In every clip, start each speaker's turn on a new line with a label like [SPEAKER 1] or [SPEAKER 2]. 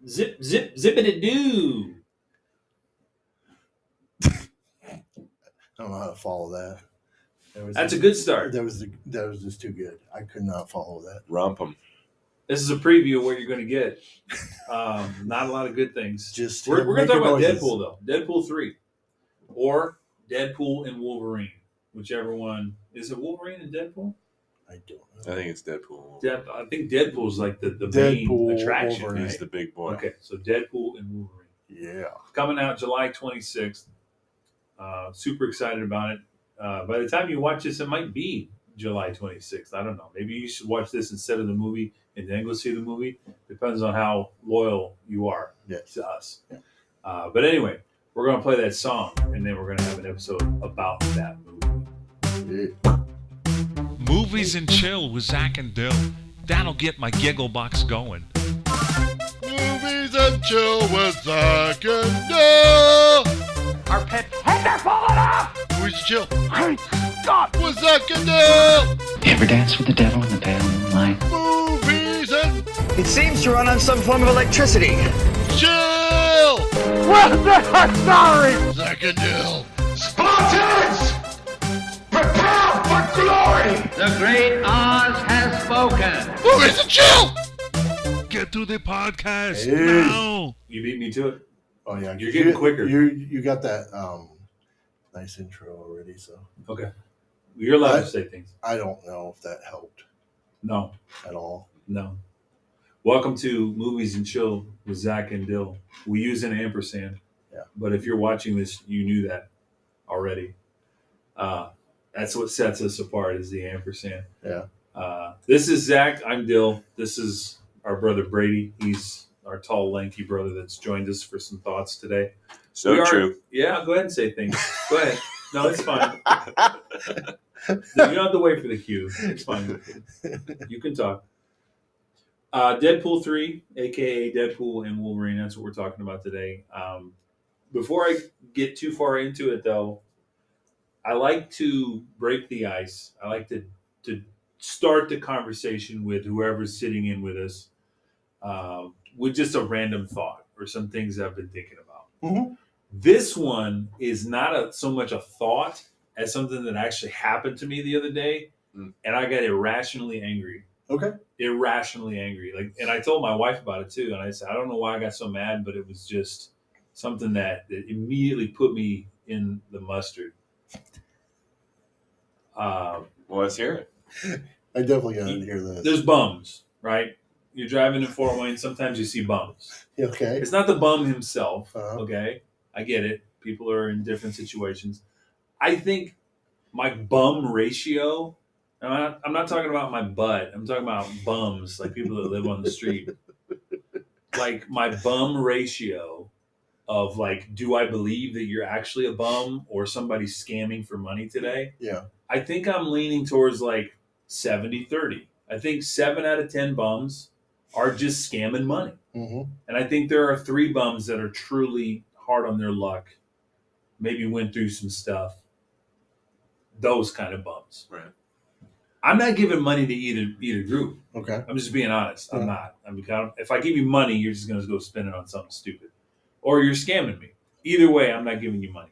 [SPEAKER 1] Zip, zip, zippity-doo.
[SPEAKER 2] I don't know how to follow that.
[SPEAKER 1] That's a good start.
[SPEAKER 2] That was just too good. I could not follow that.
[SPEAKER 3] Romp 'em.
[SPEAKER 1] This is a preview of what you're going to get. Not a lot of good things.
[SPEAKER 2] Just
[SPEAKER 1] we're going to talk about
[SPEAKER 2] noises.
[SPEAKER 1] Deadpool, though. Deadpool 3. Or Deadpool and Wolverine. Whichever one. Is it Wolverine and Deadpool?
[SPEAKER 2] I don't know.
[SPEAKER 3] I think it's Deadpool.
[SPEAKER 1] I think Deadpool's like the main attraction.
[SPEAKER 2] Wolverine.
[SPEAKER 1] Right?
[SPEAKER 3] He's the big boy.
[SPEAKER 1] Okay, so Deadpool and Wolverine.
[SPEAKER 2] Yeah.
[SPEAKER 1] Coming out July 26th. Super excited about it. By the time you watch this, it might be July 26th. I don't know. Maybe you should watch this instead of the movie and then go see the movie. Depends on how loyal you are to us.
[SPEAKER 2] Yeah.
[SPEAKER 1] But anyway, we're going to play that song, and then we're going to have an episode about that movie.
[SPEAKER 2] Yeah.
[SPEAKER 4] Movies and Chill with Zach and Dill. That'll get my giggle box going.
[SPEAKER 5] Movies and Chill with Zach and Dill.
[SPEAKER 6] Our pet heads are falling off!
[SPEAKER 5] Movies and Chill
[SPEAKER 6] Great Scott!
[SPEAKER 5] with Zach and Dill.
[SPEAKER 7] Ever dance with the devil in the pale moonlight?
[SPEAKER 5] Movies and
[SPEAKER 8] It seems to run on some form of electricity.
[SPEAKER 5] Chill.
[SPEAKER 6] Well, they're sorry!
[SPEAKER 5] Zach and Dill.
[SPEAKER 6] Spartans! Prepare for glory!
[SPEAKER 9] The great Oz has spoken.
[SPEAKER 5] Movies and Chill.
[SPEAKER 4] Get to the podcast
[SPEAKER 2] Hey.
[SPEAKER 4] now.
[SPEAKER 1] You beat me to it?
[SPEAKER 2] Oh yeah.
[SPEAKER 1] You're getting quicker.
[SPEAKER 2] You got that nice intro already, so
[SPEAKER 1] Okay. You're allowed to say things.
[SPEAKER 2] I don't know if that helped
[SPEAKER 1] No.
[SPEAKER 2] at all.
[SPEAKER 1] No. Welcome to Movies and Chill with Zach and Dill. We use an ampersand.
[SPEAKER 2] Yeah.
[SPEAKER 1] But if you're watching this, you knew that already. That's what sets us apart is the ampersand.
[SPEAKER 2] Yeah.
[SPEAKER 1] This is Zach. I'm Dill. This is our brother Brady. He's our tall, lanky brother that's joined us for some thoughts today.
[SPEAKER 3] So true.
[SPEAKER 1] Yeah, go ahead and say things. Go ahead. No, it's fine. You don't have to wait for the cue. It's fine. You can talk. Deadpool 3, a.k.a. Deadpool and Wolverine. That's what we're talking about today. Before I get too far into it, though, I like to break the ice. I like to start the conversation with whoever's sitting in with us with just a random thought or some things I've been thinking about.
[SPEAKER 2] Mm-hmm.
[SPEAKER 1] This one is not so much a thought as something that actually happened to me the other day, and I got irrationally angry.
[SPEAKER 2] Okay.
[SPEAKER 1] Irrationally angry. And I told my wife about it too, and I said, I don't know why I got so mad, but it was just something that immediately put me in the mustard.
[SPEAKER 3] Well, let's hear it.
[SPEAKER 2] I definitely got to hear this.
[SPEAKER 1] There's bums, right? You're driving in Fort Wayne. Sometimes you see bums.
[SPEAKER 2] Okay.
[SPEAKER 1] It's not the bum himself.
[SPEAKER 2] Uh-huh.
[SPEAKER 1] Okay. I get it. People are in different situations. I think my bum ratio, I'm not talking about my butt. I'm talking about bums, like people that live on the street. Like my bum ratio of like, do I believe that you're actually a bum or somebody scamming for money today?
[SPEAKER 2] Yeah.
[SPEAKER 1] I think I'm leaning towards like 70-30. I think 7 out of 10 bums are just scamming money.
[SPEAKER 2] Mm-hmm.
[SPEAKER 1] And I think there are 3 bums that are truly hard on their luck, maybe went through some stuff. Those kind of bums.
[SPEAKER 3] Right.
[SPEAKER 1] I'm not giving money to either group.
[SPEAKER 2] Okay.
[SPEAKER 1] I'm just being honest. I'm
[SPEAKER 2] Yeah.
[SPEAKER 1] not. If I give you money, you're just going to go spend it on something stupid. Or you're scamming me. Either way, I'm not giving you money.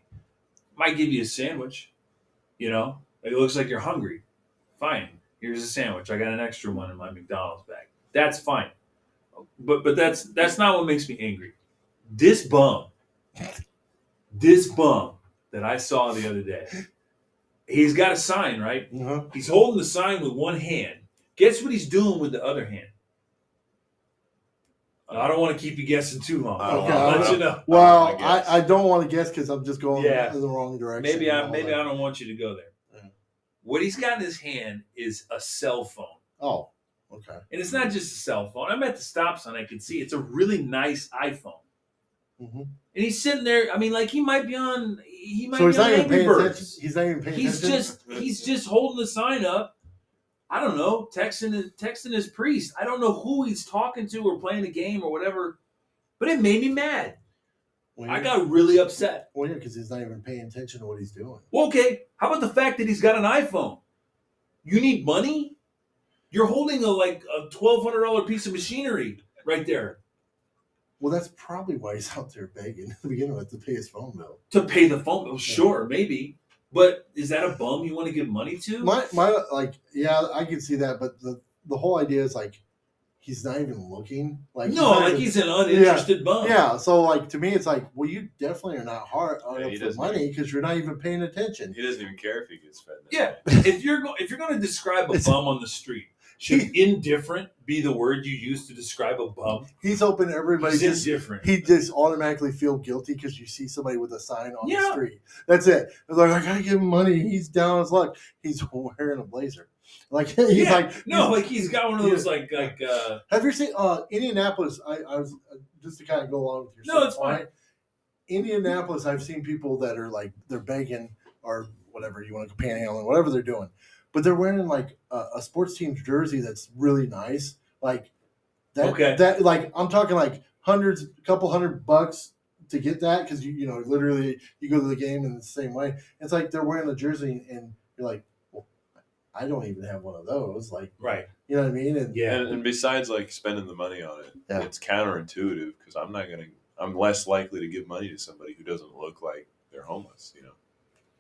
[SPEAKER 1] Might give you a sandwich. You know? It looks like you're hungry. Fine. Here's a sandwich. I got an extra one in my McDonald's bag. That's fine. But that's not what makes me angry. This bum that I saw the other day, he's got a sign, right?
[SPEAKER 2] Uh-huh.
[SPEAKER 1] He's holding the sign with one hand. Guess what he's doing with the other hand? I don't want to keep you guessing too long.
[SPEAKER 2] Okay.
[SPEAKER 1] I'll let you know.
[SPEAKER 2] Well,
[SPEAKER 3] I guess.
[SPEAKER 2] I don't want to guess because I'm just going
[SPEAKER 1] Yeah.
[SPEAKER 2] in the wrong direction.
[SPEAKER 1] Maybe I don't want you to go there.
[SPEAKER 2] Yeah.
[SPEAKER 1] What he's got in his hand is a cell phone.
[SPEAKER 2] Oh, okay.
[SPEAKER 1] And it's not just a cell phone. I'm at the stop sign. I can see it's a really nice iPhone.
[SPEAKER 2] Mm-hmm.
[SPEAKER 1] And he's sitting there. I mean, like he might be on. He might
[SPEAKER 2] So he's
[SPEAKER 1] be on
[SPEAKER 2] not even
[SPEAKER 1] Angry
[SPEAKER 2] paying
[SPEAKER 1] Birds.
[SPEAKER 2] attention. He's not even paying attention.
[SPEAKER 1] He's just holding the sign up. I don't know, texting his priest. I don't know who he's talking to or playing a game or whatever. But it made me mad.
[SPEAKER 2] Well,
[SPEAKER 1] I got really upset.
[SPEAKER 2] Well, yeah, because he's not even paying attention to what he's doing.
[SPEAKER 1] Well, okay, how about the fact that he's got an iPhone? You need money? You're holding a $1,200 piece of machinery right there.
[SPEAKER 2] Well, that's probably why he's out there begging to begin with to pay his phone bill.
[SPEAKER 1] To pay the phone bill, sure, maybe. But is that a bum you want to give money to?
[SPEAKER 2] My yeah, I can see that, but the whole idea is like he's not even looking. Like
[SPEAKER 1] he's an uninterested bum.
[SPEAKER 2] Yeah, so like to me, it's like, well, you definitely are not hard
[SPEAKER 3] Yeah, he
[SPEAKER 2] for
[SPEAKER 3] doesn't
[SPEAKER 2] money because you're not even paying attention.
[SPEAKER 3] He doesn't even care if he gets fed.
[SPEAKER 1] Yeah, if you're going to describe a bum on the street, should indifferent be the word you use to describe a bum?
[SPEAKER 2] He's hoping everybody
[SPEAKER 1] He's
[SPEAKER 2] just
[SPEAKER 1] indifferent.
[SPEAKER 2] he just automatically feel guilty because you see somebody with a sign on the
[SPEAKER 1] Yeah.
[SPEAKER 2] street. That's it. It's like, I gotta give him money. He's down on his luck. He's wearing a blazer. Like he's
[SPEAKER 1] he's got one of those like
[SPEAKER 2] Have you seen Indianapolis? I was just to kind of go along with your
[SPEAKER 1] No, it's fine.
[SPEAKER 2] Indianapolis, I've seen people that are like they're begging or whatever you want to panhandling, whatever they're doing, but they're wearing like a sports team's jersey that's really nice, like that.
[SPEAKER 1] Okay.
[SPEAKER 2] That like I'm talking like couple $100 to get that because you know literally you go to the game in the same way. It's like they're wearing the jersey and you're like, well, I don't even have one of those. Like,
[SPEAKER 1] right.
[SPEAKER 2] You know what I mean? And
[SPEAKER 1] Yeah.
[SPEAKER 3] And besides, like spending the money on it, it's counterintuitive because I'm less likely to give money to somebody who doesn't look like they're homeless. You know.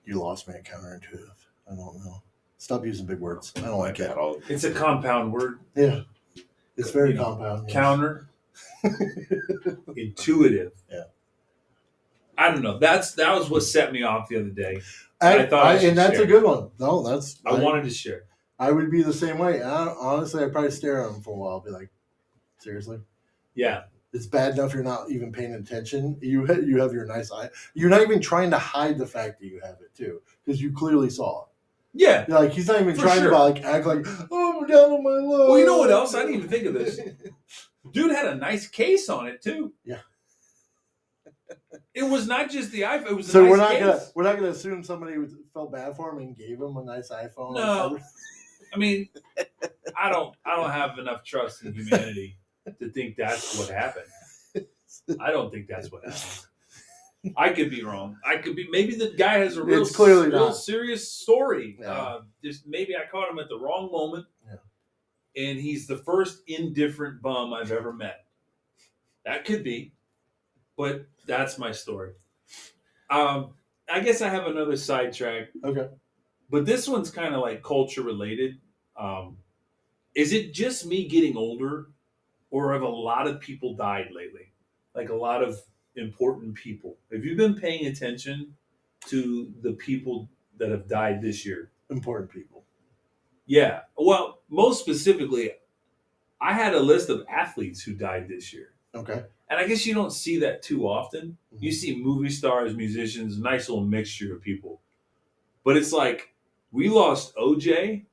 [SPEAKER 2] You lost me at counterintuitive. I don't know. Stop using big words. I don't like it.
[SPEAKER 1] It's a compound word.
[SPEAKER 2] Yeah. It's very compound. Yes.
[SPEAKER 1] Counter. Intuitive.
[SPEAKER 2] Yeah.
[SPEAKER 1] I don't know. That was what set me off the other day.
[SPEAKER 2] I
[SPEAKER 1] thought I should
[SPEAKER 2] and that's
[SPEAKER 1] share.
[SPEAKER 2] a good one. No,
[SPEAKER 1] I wanted to share.
[SPEAKER 2] I would be the same way. Honestly, I'd probably stare at them for a while. Be like, seriously?
[SPEAKER 1] Yeah.
[SPEAKER 2] It's bad enough you're not even paying attention. You have your nice eye. You're not even trying to hide the fact that you have it too, because you clearly saw it.
[SPEAKER 1] Yeah.
[SPEAKER 2] You're like he's not even
[SPEAKER 1] For
[SPEAKER 2] trying
[SPEAKER 1] sure.
[SPEAKER 2] to like act like, oh, I'm down on my luck.
[SPEAKER 1] Well, you know what else? I didn't even think of this. Dude had a nice case on it too.
[SPEAKER 2] Yeah.
[SPEAKER 1] It was not just the iPhone. It was
[SPEAKER 2] So
[SPEAKER 1] a nice case.
[SPEAKER 2] we're not gonna assume somebody felt bad for him and gave him a nice iPhone.
[SPEAKER 1] No. I mean, I don't have enough trust in humanity to think that's what happened. I don't think that's what happened. I could be wrong. I could be. Maybe the guy has a real,
[SPEAKER 2] It's clearly
[SPEAKER 1] real
[SPEAKER 2] not.
[SPEAKER 1] serious story.
[SPEAKER 2] Yeah.
[SPEAKER 1] Just maybe I caught him at the wrong moment,
[SPEAKER 2] Yeah.
[SPEAKER 1] and he's the first indifferent bum I've ever met. That could be, but that's my story. I guess I have another sidetrack.
[SPEAKER 2] Okay.
[SPEAKER 1] But this one's kind of like culture related. Is it just me getting older, or have a lot of people died lately? Like a lot of important people. Have you been paying attention to the people that have died this year?
[SPEAKER 2] Important people.
[SPEAKER 1] Yeah. Well, most specifically, I had a list of athletes who died this year.
[SPEAKER 2] Okay.
[SPEAKER 1] And I guess you don't see that too often.
[SPEAKER 2] Mm-hmm.
[SPEAKER 1] You see movie stars, musicians, nice little mixture of people. But it's like, we lost OJ.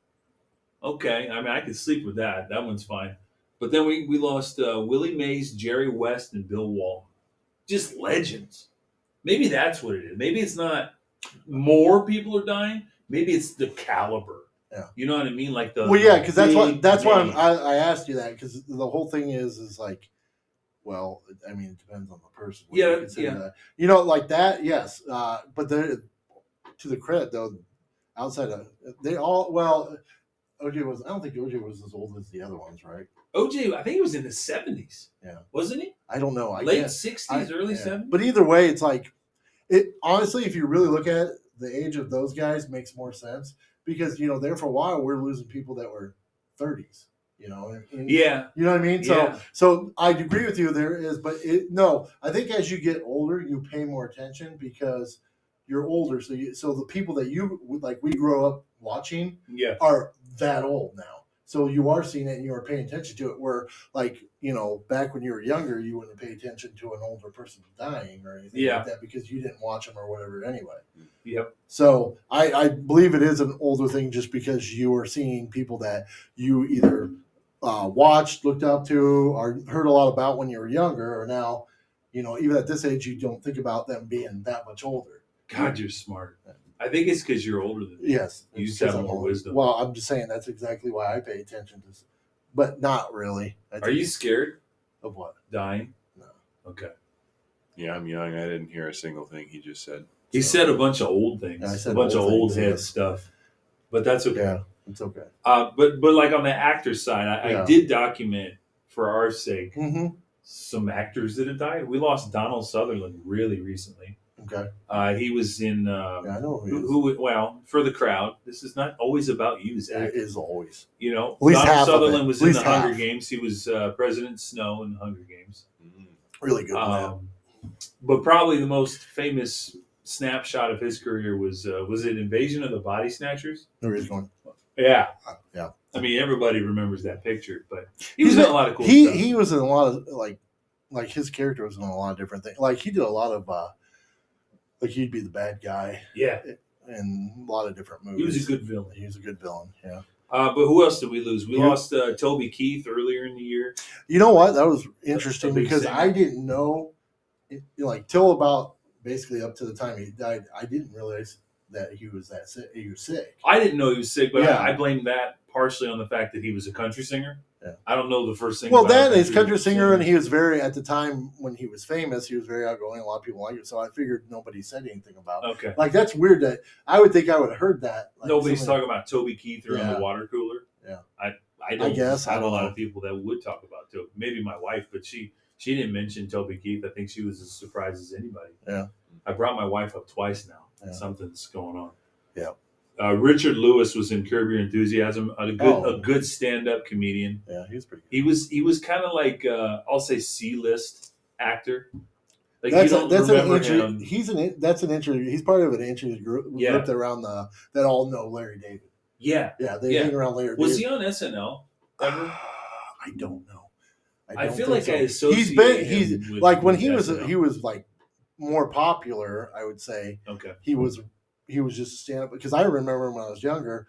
[SPEAKER 1] Okay, I mean, I could sleep with that. That one's fine. But then we lost Willie Mays, Jerry West, and Bill Walton. Just legends. Maybe that's what it is. Maybe it's not more people are dying. Maybe it's the caliber.
[SPEAKER 2] Yeah.
[SPEAKER 1] You know what I mean? Like the
[SPEAKER 2] Because that's why
[SPEAKER 1] name.
[SPEAKER 2] I asked you that because the whole thing is like, well, I mean, it depends on the person. What
[SPEAKER 1] Yeah,
[SPEAKER 2] you consider
[SPEAKER 1] yeah.
[SPEAKER 2] that. You know, like that, yes. But to the credit though, outside of they all OJ was. I don't think OJ was as old as the other ones, right?
[SPEAKER 1] OJ, I think he was in the 70s.
[SPEAKER 2] Yeah.
[SPEAKER 1] Wasn't he?
[SPEAKER 2] I don't know.
[SPEAKER 1] Late 60s, early 70s?
[SPEAKER 2] But either way, it's like it. Honestly, if you really look at it, the age of those guys makes more sense because there for a while we're losing people that were 30s.
[SPEAKER 1] Yeah.
[SPEAKER 2] You know what I mean?
[SPEAKER 1] Yeah.
[SPEAKER 2] So I agree with you. There is, but I think as you get older, you pay more attention because you're older. So the people that we grow up watching are that old now. So you are seeing it and you are paying attention to it. Where back when you were younger, you wouldn't pay attention to an older person dying or anything like that because you didn't watch them or whatever anyway.
[SPEAKER 1] Yep.
[SPEAKER 2] So I believe it is an older thing just because you are seeing people that you either watched, looked up to, or heard a lot about when you were younger, or now, even at this age, you don't think about them being that much older.
[SPEAKER 1] God, you're smart. I think it's because you're older than me.
[SPEAKER 2] Yes.
[SPEAKER 1] You just have more wisdom.
[SPEAKER 2] Well, I'm just saying that's exactly why I pay attention to this, but not really.
[SPEAKER 1] Are you scared
[SPEAKER 2] of what?
[SPEAKER 1] Dying?
[SPEAKER 2] No.
[SPEAKER 1] Okay.
[SPEAKER 3] Yeah, I'm young. I didn't hear a single thing he just said.
[SPEAKER 1] He said a bunch of old things.
[SPEAKER 2] Yeah, I said
[SPEAKER 1] a bunch of
[SPEAKER 2] old
[SPEAKER 1] old
[SPEAKER 2] things,
[SPEAKER 1] head
[SPEAKER 2] yes.
[SPEAKER 1] stuff. But that's okay.
[SPEAKER 2] Yeah, it's okay.
[SPEAKER 1] But like on the actor side, I did document for our sake
[SPEAKER 2] Mm-hmm.
[SPEAKER 1] some actors that have died. We lost Donald Sutherland really recently.
[SPEAKER 2] Okay.
[SPEAKER 1] He was in.
[SPEAKER 2] I know
[SPEAKER 1] who. Well, for the crowd, this is not always about you, Zach.
[SPEAKER 2] It is always.
[SPEAKER 1] You know,
[SPEAKER 2] at least
[SPEAKER 1] Donald
[SPEAKER 2] half
[SPEAKER 1] Sutherland
[SPEAKER 2] of it.
[SPEAKER 1] was
[SPEAKER 2] At
[SPEAKER 1] in the
[SPEAKER 2] least
[SPEAKER 1] Hunger
[SPEAKER 2] half.
[SPEAKER 1] Games. He was President Snow in the Hunger Games.
[SPEAKER 2] Really good.
[SPEAKER 1] But probably the most famous snapshot of his career was it Invasion of the Body Snatchers?
[SPEAKER 2] Where he's going.
[SPEAKER 1] Yeah.
[SPEAKER 2] Yeah.
[SPEAKER 1] I mean, everybody remembers that picture, but he was in a lot of cool stuff.
[SPEAKER 2] He was in a lot of like his character was in a lot of different things. Like he did a lot of like he'd be the bad guy.
[SPEAKER 1] Yeah.
[SPEAKER 2] In a lot of different movies.
[SPEAKER 1] He was a good villain.
[SPEAKER 2] He was a good villain. Yeah.
[SPEAKER 1] But who else did we lose? We lost Toby Keith earlier in the year.
[SPEAKER 2] You know what? That was interesting because
[SPEAKER 1] singer.
[SPEAKER 2] I didn't know, till about basically up to the time he died. I didn't realize that he was that sick. He was sick.
[SPEAKER 1] I didn't know he was sick, but
[SPEAKER 2] Yeah.
[SPEAKER 1] I blame that partially on the fact that he was a country singer.
[SPEAKER 2] Yeah.
[SPEAKER 1] I don't know the first thing.
[SPEAKER 2] Well,
[SPEAKER 1] about
[SPEAKER 2] that is country singer, and he was very at the time when he was famous. He was very outgoing. A lot of people liked it, so I figured nobody said anything about it.
[SPEAKER 1] Okay.
[SPEAKER 2] Like that's weird. That I would think I would have heard that. Like,
[SPEAKER 1] Nobody's talking about Toby Keith around
[SPEAKER 2] Yeah.
[SPEAKER 1] the water cooler.
[SPEAKER 2] Yeah.
[SPEAKER 1] I don't
[SPEAKER 2] guess, I
[SPEAKER 1] have a
[SPEAKER 2] don't
[SPEAKER 1] lot
[SPEAKER 2] know.
[SPEAKER 1] of people that would talk about Toby. Maybe my wife, but she didn't mention Toby Keith. I think she was as surprised as anybody.
[SPEAKER 2] Yeah.
[SPEAKER 1] I brought my wife up twice now.
[SPEAKER 2] Yeah.
[SPEAKER 1] Something's going on.
[SPEAKER 2] Yeah.
[SPEAKER 1] Richard Lewis was in Curb Your Enthusiasm. A good stand-up comedian.
[SPEAKER 2] Yeah, he was pretty good.
[SPEAKER 1] He was kind of like I'll say C-list actor. Like
[SPEAKER 2] That's
[SPEAKER 1] you don't
[SPEAKER 2] an
[SPEAKER 1] remember
[SPEAKER 2] entry.
[SPEAKER 1] him.
[SPEAKER 2] That's an entry. He's part of an entry group that around that all know Larry David.
[SPEAKER 1] Yeah.
[SPEAKER 2] Yeah, they hang around Larry.
[SPEAKER 1] Was
[SPEAKER 2] David.
[SPEAKER 1] he on SNL ever?
[SPEAKER 2] I don't know.
[SPEAKER 1] I
[SPEAKER 2] don't
[SPEAKER 1] feel
[SPEAKER 2] think
[SPEAKER 1] like
[SPEAKER 2] so.
[SPEAKER 1] I associate
[SPEAKER 2] He's
[SPEAKER 1] him with,
[SPEAKER 2] like when
[SPEAKER 1] with
[SPEAKER 2] he was
[SPEAKER 1] SNL.
[SPEAKER 2] like more popular. I would say.
[SPEAKER 1] Okay.
[SPEAKER 2] He was just a stand up because I remember him when I was younger.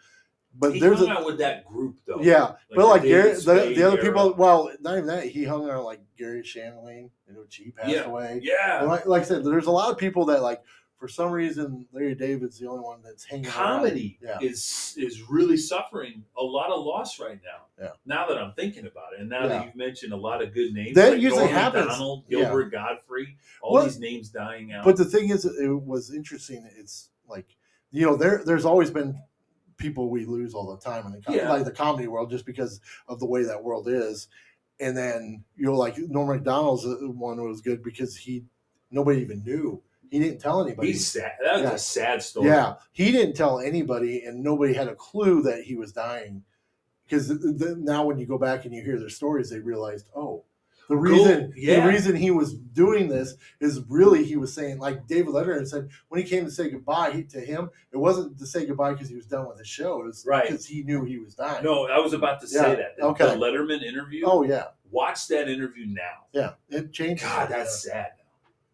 [SPEAKER 2] But
[SPEAKER 1] He
[SPEAKER 2] there's
[SPEAKER 1] hung out with that group though.
[SPEAKER 2] yeah, but like Gary,
[SPEAKER 1] David Spade
[SPEAKER 2] the other
[SPEAKER 1] era.
[SPEAKER 2] people. Well, not even that. He hung around like Gary Shandling. He passed away.
[SPEAKER 1] Yeah.
[SPEAKER 2] And like I said, there's a lot of people that like for some reason Larry David's the only one that's hanging
[SPEAKER 1] Comedy
[SPEAKER 2] around.
[SPEAKER 1] is really suffering a lot of loss right now.
[SPEAKER 2] Yeah.
[SPEAKER 1] Now that I'm thinking about it, and now that you've mentioned a lot of good names,
[SPEAKER 2] That
[SPEAKER 1] like
[SPEAKER 2] usually
[SPEAKER 1] Norman
[SPEAKER 2] happens.
[SPEAKER 1] Donald, Gilbert Godfrey, all these names dying out.
[SPEAKER 2] But the thing is, it was interesting. It's like there's always been people we lose all the time in the like the comedy world just because of the way that world is. And then like Norm Macdonald's one was good because nobody even knew. He didn't tell anybody.
[SPEAKER 1] He's sad. That was a sad story.
[SPEAKER 2] Yeah, he didn't tell anybody, and nobody had a clue that he was dying. Because now, when you go back and you hear their stories, they realized, the reason he was doing this is really he was saying, like David Letterman said, when he came to say goodbye to him, it wasn't to say goodbye because he was done with the show. It was because he knew he was dying.
[SPEAKER 1] No, I was about to say that. The Letterman interview.
[SPEAKER 2] Oh yeah.
[SPEAKER 1] Watch that interview now.
[SPEAKER 2] Yeah, it changed.
[SPEAKER 1] God, that's sad now.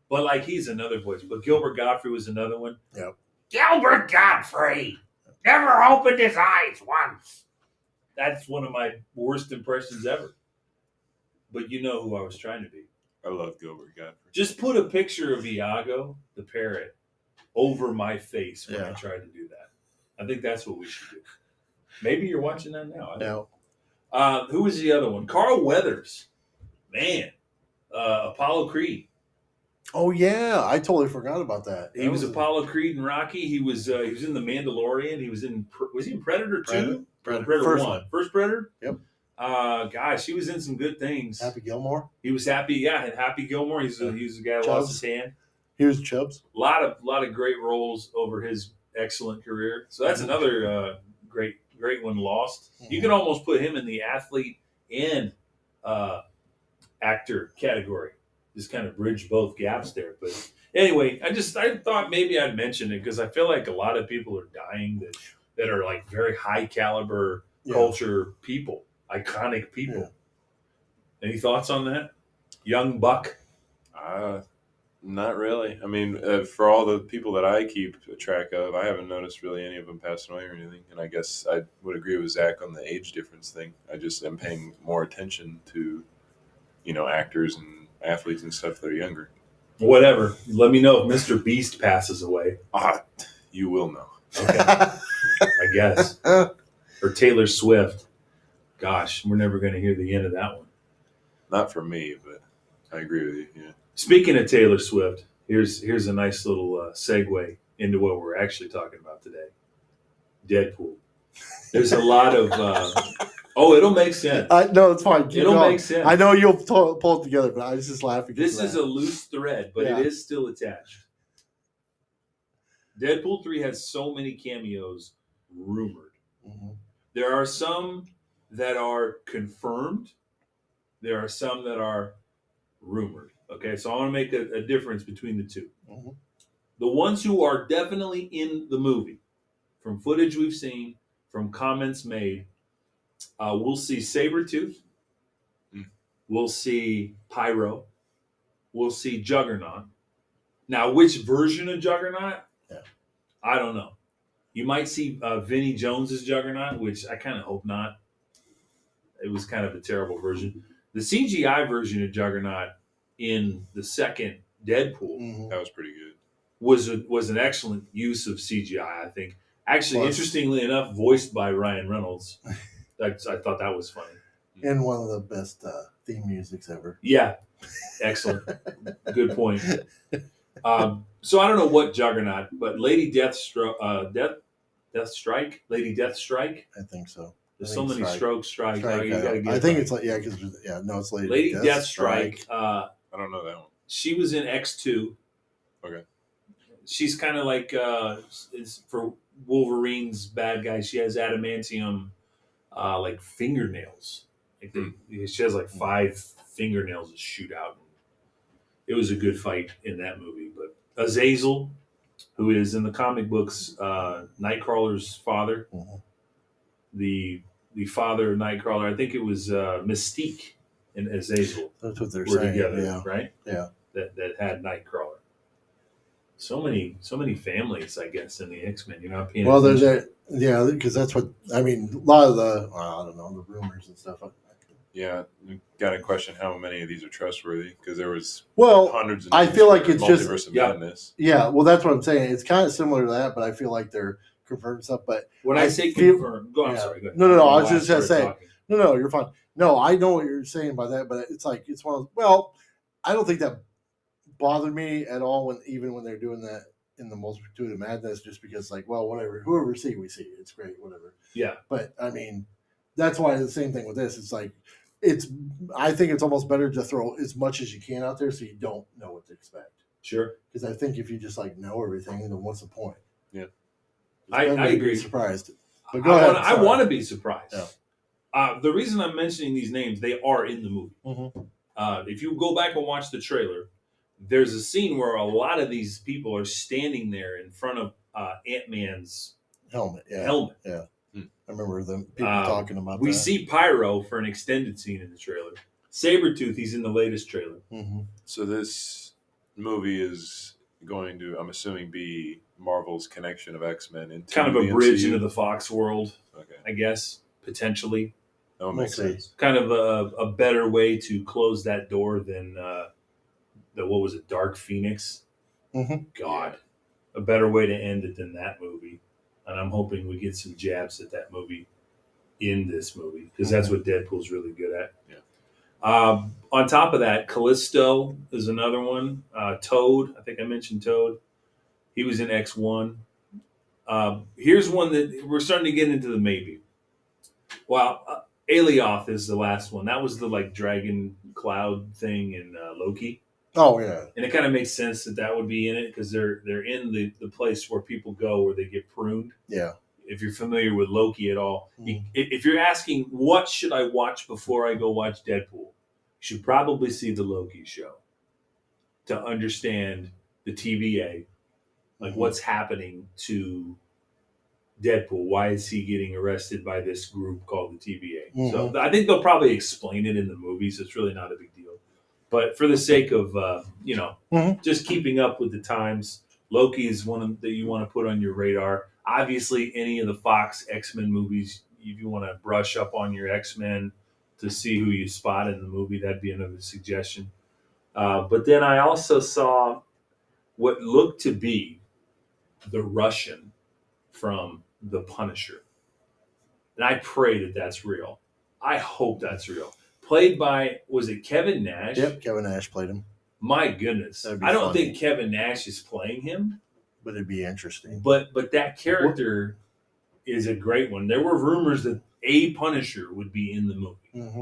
[SPEAKER 1] But like he's another voice. But Gilbert Godfrey was another one.
[SPEAKER 2] Yep.
[SPEAKER 6] Gilbert Godfrey never opened his eyes once.
[SPEAKER 1] That's one of my worst impressions ever. But you know who I was trying to be.
[SPEAKER 3] I love Gilbert Godfrey.
[SPEAKER 1] Just put a picture of Iago, the parrot, over my face when I tried to do that. I think that's what we should do. Maybe you're watching that now.
[SPEAKER 2] No.
[SPEAKER 1] Who was the other one? Carl Weathers. Man. Apollo Creed.
[SPEAKER 2] Oh yeah, I totally forgot about that.
[SPEAKER 1] He was Apollo Creed and Rocky. He was in The Mandalorian. He was in Predator 2? Predator 1. First Predator?
[SPEAKER 2] Yep.
[SPEAKER 1] Gosh, he was in some good things.
[SPEAKER 2] Happy Gilmore.
[SPEAKER 1] He was Happy Gilmore. He was the guy who lost his hand.
[SPEAKER 2] He was Chubbs.
[SPEAKER 1] A lot of great roles over his excellent career. So that's another great one lost. Mm-hmm. You can almost put him in the athlete and actor category. Just kind of bridge both gaps there. But anyway, I thought maybe I'd mention it because I feel like a lot of people are dying that are like very high caliber culture people, iconic people. Yeah. Any thoughts on that? Young buck?
[SPEAKER 3] Not really. I mean, for all the people that I keep track of, I haven't noticed really any of them passing away or anything. And I guess I would agree with Zach on the age difference thing. I just am paying more attention to, actors and athletes and stuff that are younger.
[SPEAKER 1] Whatever. Let me know if Mr. Beast passes away.
[SPEAKER 3] You will know.
[SPEAKER 1] Okay. I guess. Or Taylor Swift. Gosh, we're never going to hear the end of that one.
[SPEAKER 3] Not for me, but I agree with you. Yeah.
[SPEAKER 1] Speaking of Taylor Swift, here's a nice little segue into what we're actually talking about today. Deadpool. There's a lot of Oh, it'll make sense.
[SPEAKER 2] No, it's fine. Keep
[SPEAKER 1] It'll
[SPEAKER 2] going.
[SPEAKER 1] make sense.
[SPEAKER 2] I know you'll pull it together, but I was just laughing.
[SPEAKER 1] This is a loose thread, but it is still attached. Deadpool 3 has so many cameos rumored.
[SPEAKER 2] Mm-hmm.
[SPEAKER 1] There are some that are confirmed. There are some that are rumored. Okay, so I want to make a difference between the two.
[SPEAKER 2] Mm-hmm.
[SPEAKER 1] The ones who are definitely in the movie, from footage we've seen, from comments made, we'll see Sabretooth. We'll see Pyro. We'll see Juggernaut. Now, which version of Juggernaut?
[SPEAKER 2] Yeah.
[SPEAKER 1] I don't know. You might see Vinnie Jones's Juggernaut, which I kind of hope not. It was kind of a terrible version. The CGI version of Juggernaut in the second Deadpool
[SPEAKER 3] that was pretty good.
[SPEAKER 1] Was an excellent use of CGI, I think. Actually, interestingly enough, voiced by Ryan Reynolds. I thought that was funny.
[SPEAKER 2] And one of the best theme musics ever.
[SPEAKER 1] Yeah. Excellent. Good point. So I don't know what Juggernaut, but Lady Deathstrike? Lady Deathstrike?
[SPEAKER 2] I think so.
[SPEAKER 1] There's so many strikes.
[SPEAKER 2] I think it's like, it's
[SPEAKER 1] Lady Deathstrike.
[SPEAKER 3] I don't know that one.
[SPEAKER 1] She was in X2.
[SPEAKER 3] Okay.
[SPEAKER 1] She's kind of like, is for Wolverine's bad guy, she has adamantium like fingernails. Like she has like 5 fingernails that shoot out. It was a good fight in that movie. But Azazel, who is in the comic books Nightcrawler's father, the father of Nightcrawler, I think it was Mystique and Azazel.
[SPEAKER 2] That's what they're
[SPEAKER 1] were
[SPEAKER 2] saying,
[SPEAKER 1] together,
[SPEAKER 2] yeah.
[SPEAKER 1] right?
[SPEAKER 2] Yeah.
[SPEAKER 1] That had Nightcrawler. So many families, I guess, in the X-Men. You're not paying attention.
[SPEAKER 2] Yeah, because that's what I mean. A lot of the I don't know, the rumors and stuff.
[SPEAKER 3] Yeah, you got to question how many of these are trustworthy because there was hundreds.
[SPEAKER 2] I feel like it's just
[SPEAKER 3] madness.
[SPEAKER 2] Yeah, well, that's what I'm saying. It's kind of similar to that, but I feel like they're confirmed stuff. But
[SPEAKER 1] when I say confirmed, I'm sorry. Go ahead.
[SPEAKER 2] No. I was just gonna say. No, you're fine. No, I know what you're saying by that, but it's like it's one of. Well, I don't think that bothered me at all when they're doing that in the Multitude of Madness, just because like, well, whatever, whoever we see, it's great, whatever.
[SPEAKER 1] Yeah.
[SPEAKER 2] But I mean, that's why the same thing with this. It's like, I think it's almost better to throw as much as you can out there so you don't know what to expect.
[SPEAKER 1] Sure.
[SPEAKER 2] Because I think if you just like know everything, then what's the point?
[SPEAKER 3] Yeah.
[SPEAKER 1] I agree.
[SPEAKER 2] Surprised. But go ahead.
[SPEAKER 1] I want to be surprised.
[SPEAKER 2] Yeah.
[SPEAKER 1] The reason I'm mentioning these names, they are in the movie.
[SPEAKER 2] Mm-hmm.
[SPEAKER 1] If you go back and watch the trailer, there's a scene where a lot of these people are standing there in front of Ant-Man's
[SPEAKER 2] helmet. Yeah. I remember them people talking about
[SPEAKER 1] we
[SPEAKER 2] that.
[SPEAKER 1] see Pyro for an extended scene in the trailer. Sabretooth, he's in the latest trailer.
[SPEAKER 2] Mm-hmm.
[SPEAKER 3] So this movie is going to, I'm assuming, be Marvel's connection of X-Men into
[SPEAKER 1] kind of
[SPEAKER 3] the
[SPEAKER 1] a bridge
[SPEAKER 3] MCU?
[SPEAKER 1] into the Fox world,
[SPEAKER 3] Okay.
[SPEAKER 1] I guess, potentially.
[SPEAKER 3] That would make sense.
[SPEAKER 1] Kind of a better way to close that door than what was it, Dark Phoenix?
[SPEAKER 2] Mm-hmm.
[SPEAKER 1] God, a better way to end it than that movie. And I'm hoping we get some jabs at that movie in this movie because that's what Deadpool's really good at.
[SPEAKER 3] Yeah.
[SPEAKER 1] On top of that, Callisto is another one. Toad, I think I mentioned Toad. He was in X1. Here's one that we're starting to get into the maybe. Well, Alioth is the last one. That was the like dragon cloud thing in Loki.
[SPEAKER 2] Oh yeah,
[SPEAKER 1] and it kind of makes sense that would be in it because they're in the place where people go where they get pruned.
[SPEAKER 2] Yeah.
[SPEAKER 1] If you're familiar with Loki at all, if you're asking what should I watch before I go watch Deadpool, you should probably see the Loki show to understand the TVA, like what's happening to Deadpool. Why is he getting arrested by this group called the TVA? So I think they'll probably explain it in the movies. It's really not a big deal. But for the sake of, just keeping up with the times, Loki is one that you want to put on your radar. Obviously, any of the Fox X-Men movies, if you want to brush up on your X-Men to see who you spot in the movie, that'd be another suggestion. But then I also saw what looked to be the Russian from The Punisher. And I pray that that's real. I hope that's real. Played by, was it Kevin Nash?
[SPEAKER 2] Yep, Kevin Nash played him.
[SPEAKER 1] My goodness. I don't think Kevin Nash is playing him.
[SPEAKER 2] But it'd be interesting.
[SPEAKER 1] But that character is a great one. There were rumors that a Punisher would be in the movie.
[SPEAKER 2] Mm-hmm.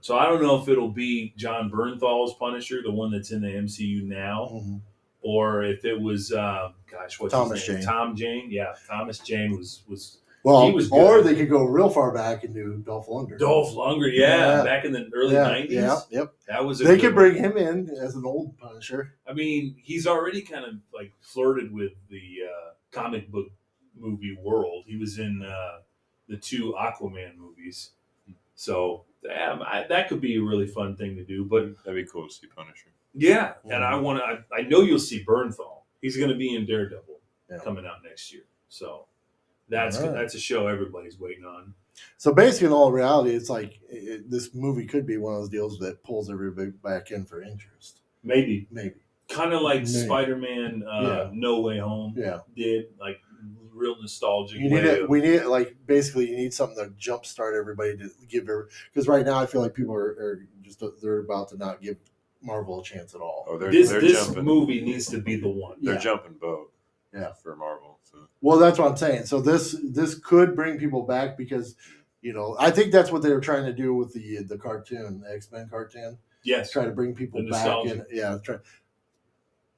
[SPEAKER 1] So I don't know if it'll be John Bernthal's Punisher, the one that's in the MCU now,
[SPEAKER 2] Mm-hmm.
[SPEAKER 1] or if it was, what's
[SPEAKER 2] Thomas
[SPEAKER 1] his name?
[SPEAKER 2] Jane.
[SPEAKER 1] Tom Jane. Yeah, Thomas Jane was.
[SPEAKER 2] Well,
[SPEAKER 1] he was good.
[SPEAKER 2] or they could go real far back and do Dolph Lundgren.
[SPEAKER 1] Dolph Lundgren, yeah, back in the early 90s.
[SPEAKER 2] Yeah, yep.
[SPEAKER 1] That was.
[SPEAKER 2] They could bring him in as an old Punisher.
[SPEAKER 1] I mean, he's already kind of like flirted with the comic book movie world. He was in the 2 Aquaman movies, so that could be a really fun thing to do. But
[SPEAKER 3] that'd be cool to see Punisher.
[SPEAKER 1] Yeah, and I know you'll see Bernthal. He's going to be in Daredevil coming out next year. So that's a show everybody's waiting on.
[SPEAKER 2] So basically, in all reality, it's like this movie could be one of those deals that pulls everybody back in for interest.
[SPEAKER 1] Maybe. Kind of like
[SPEAKER 2] Maybe.
[SPEAKER 1] Spider-Man No Way Home did, like real nostalgic.
[SPEAKER 2] We need basically you need something to jumpstart everybody to give because right now I feel like people are just they're about to not give Marvel a chance at all.
[SPEAKER 3] Oh,
[SPEAKER 1] this movie needs to be the one.
[SPEAKER 3] They're jumping boat.
[SPEAKER 2] Yeah,
[SPEAKER 3] for Marvel. So.
[SPEAKER 2] Well, that's what I'm saying. So this could bring people back because, I think that's what they were trying to do with the cartoon, the X-Men cartoon.
[SPEAKER 1] Yes,
[SPEAKER 2] try to bring people back in. Yeah,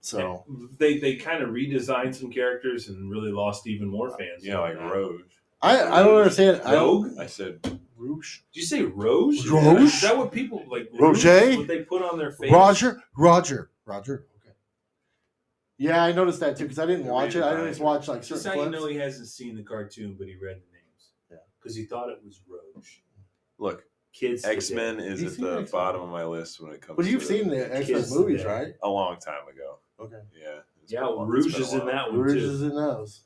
[SPEAKER 2] So
[SPEAKER 1] they kind of redesigned some characters and really lost even more fans.
[SPEAKER 3] Yeah, like Rouge.
[SPEAKER 2] I don't understand.
[SPEAKER 1] Rogue?
[SPEAKER 3] I said
[SPEAKER 2] Rouge.
[SPEAKER 1] Did you say Rouge?
[SPEAKER 2] Rouge?
[SPEAKER 1] Is that what people like?
[SPEAKER 2] Roger?
[SPEAKER 1] What they put on their face?
[SPEAKER 2] Roger. Okay. Yeah, I noticed that too because I didn't watch it. I just watched like certain
[SPEAKER 1] Just how
[SPEAKER 2] clips.
[SPEAKER 1] you know he hasn't seen the cartoon, but he read the names. Yeah, because he thought it was Rouge.
[SPEAKER 3] Look,
[SPEAKER 1] kids.
[SPEAKER 3] X-Men is at the bottom of my list when it comes.
[SPEAKER 2] But you've seen the X-Men movies, right?
[SPEAKER 3] A long time ago.
[SPEAKER 2] Okay.
[SPEAKER 3] Yeah.
[SPEAKER 1] Yeah, Rouge is in that one too.
[SPEAKER 2] Rouge is in those.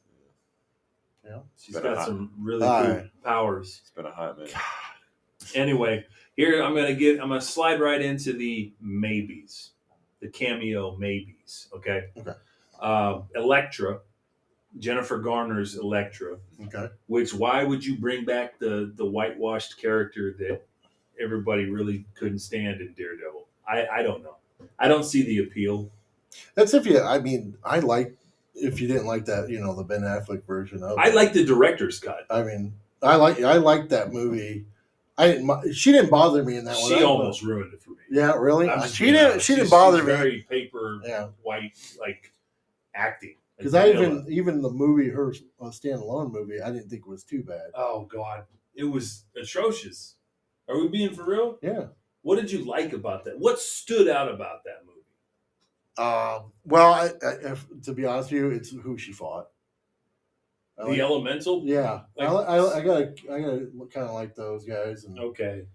[SPEAKER 2] Yeah,
[SPEAKER 1] she's got some really cool powers.
[SPEAKER 3] It's been a hot minute.
[SPEAKER 1] Anyway, here I'm gonna slide right into the maybes, the cameo maybes. Okay. Elektra, Jennifer Garner's Elektra.
[SPEAKER 2] Okay.
[SPEAKER 1] Why would you bring back the whitewashed character that everybody really couldn't stand in Daredevil? I don't know. I don't see the appeal.
[SPEAKER 2] That's if you didn't like that, the Ben Affleck version of it.
[SPEAKER 1] I like the director's cut.
[SPEAKER 2] I mean, I like that movie. She didn't bother me in that one.
[SPEAKER 1] She almost ruined it for me.
[SPEAKER 2] Yeah, really? She didn't bother me.
[SPEAKER 1] Very paper white like acting.
[SPEAKER 2] Because even the movie, her standalone movie, I didn't think was too bad.
[SPEAKER 1] Oh God, it was atrocious. Are we being for real?
[SPEAKER 2] Yeah.
[SPEAKER 1] What did you like about that? What stood out about that movie?
[SPEAKER 2] Well, to be honest with you, it's who she fought.
[SPEAKER 1] The Elemental.
[SPEAKER 2] Yeah, I gotta kind of like those guys. And
[SPEAKER 1] okay.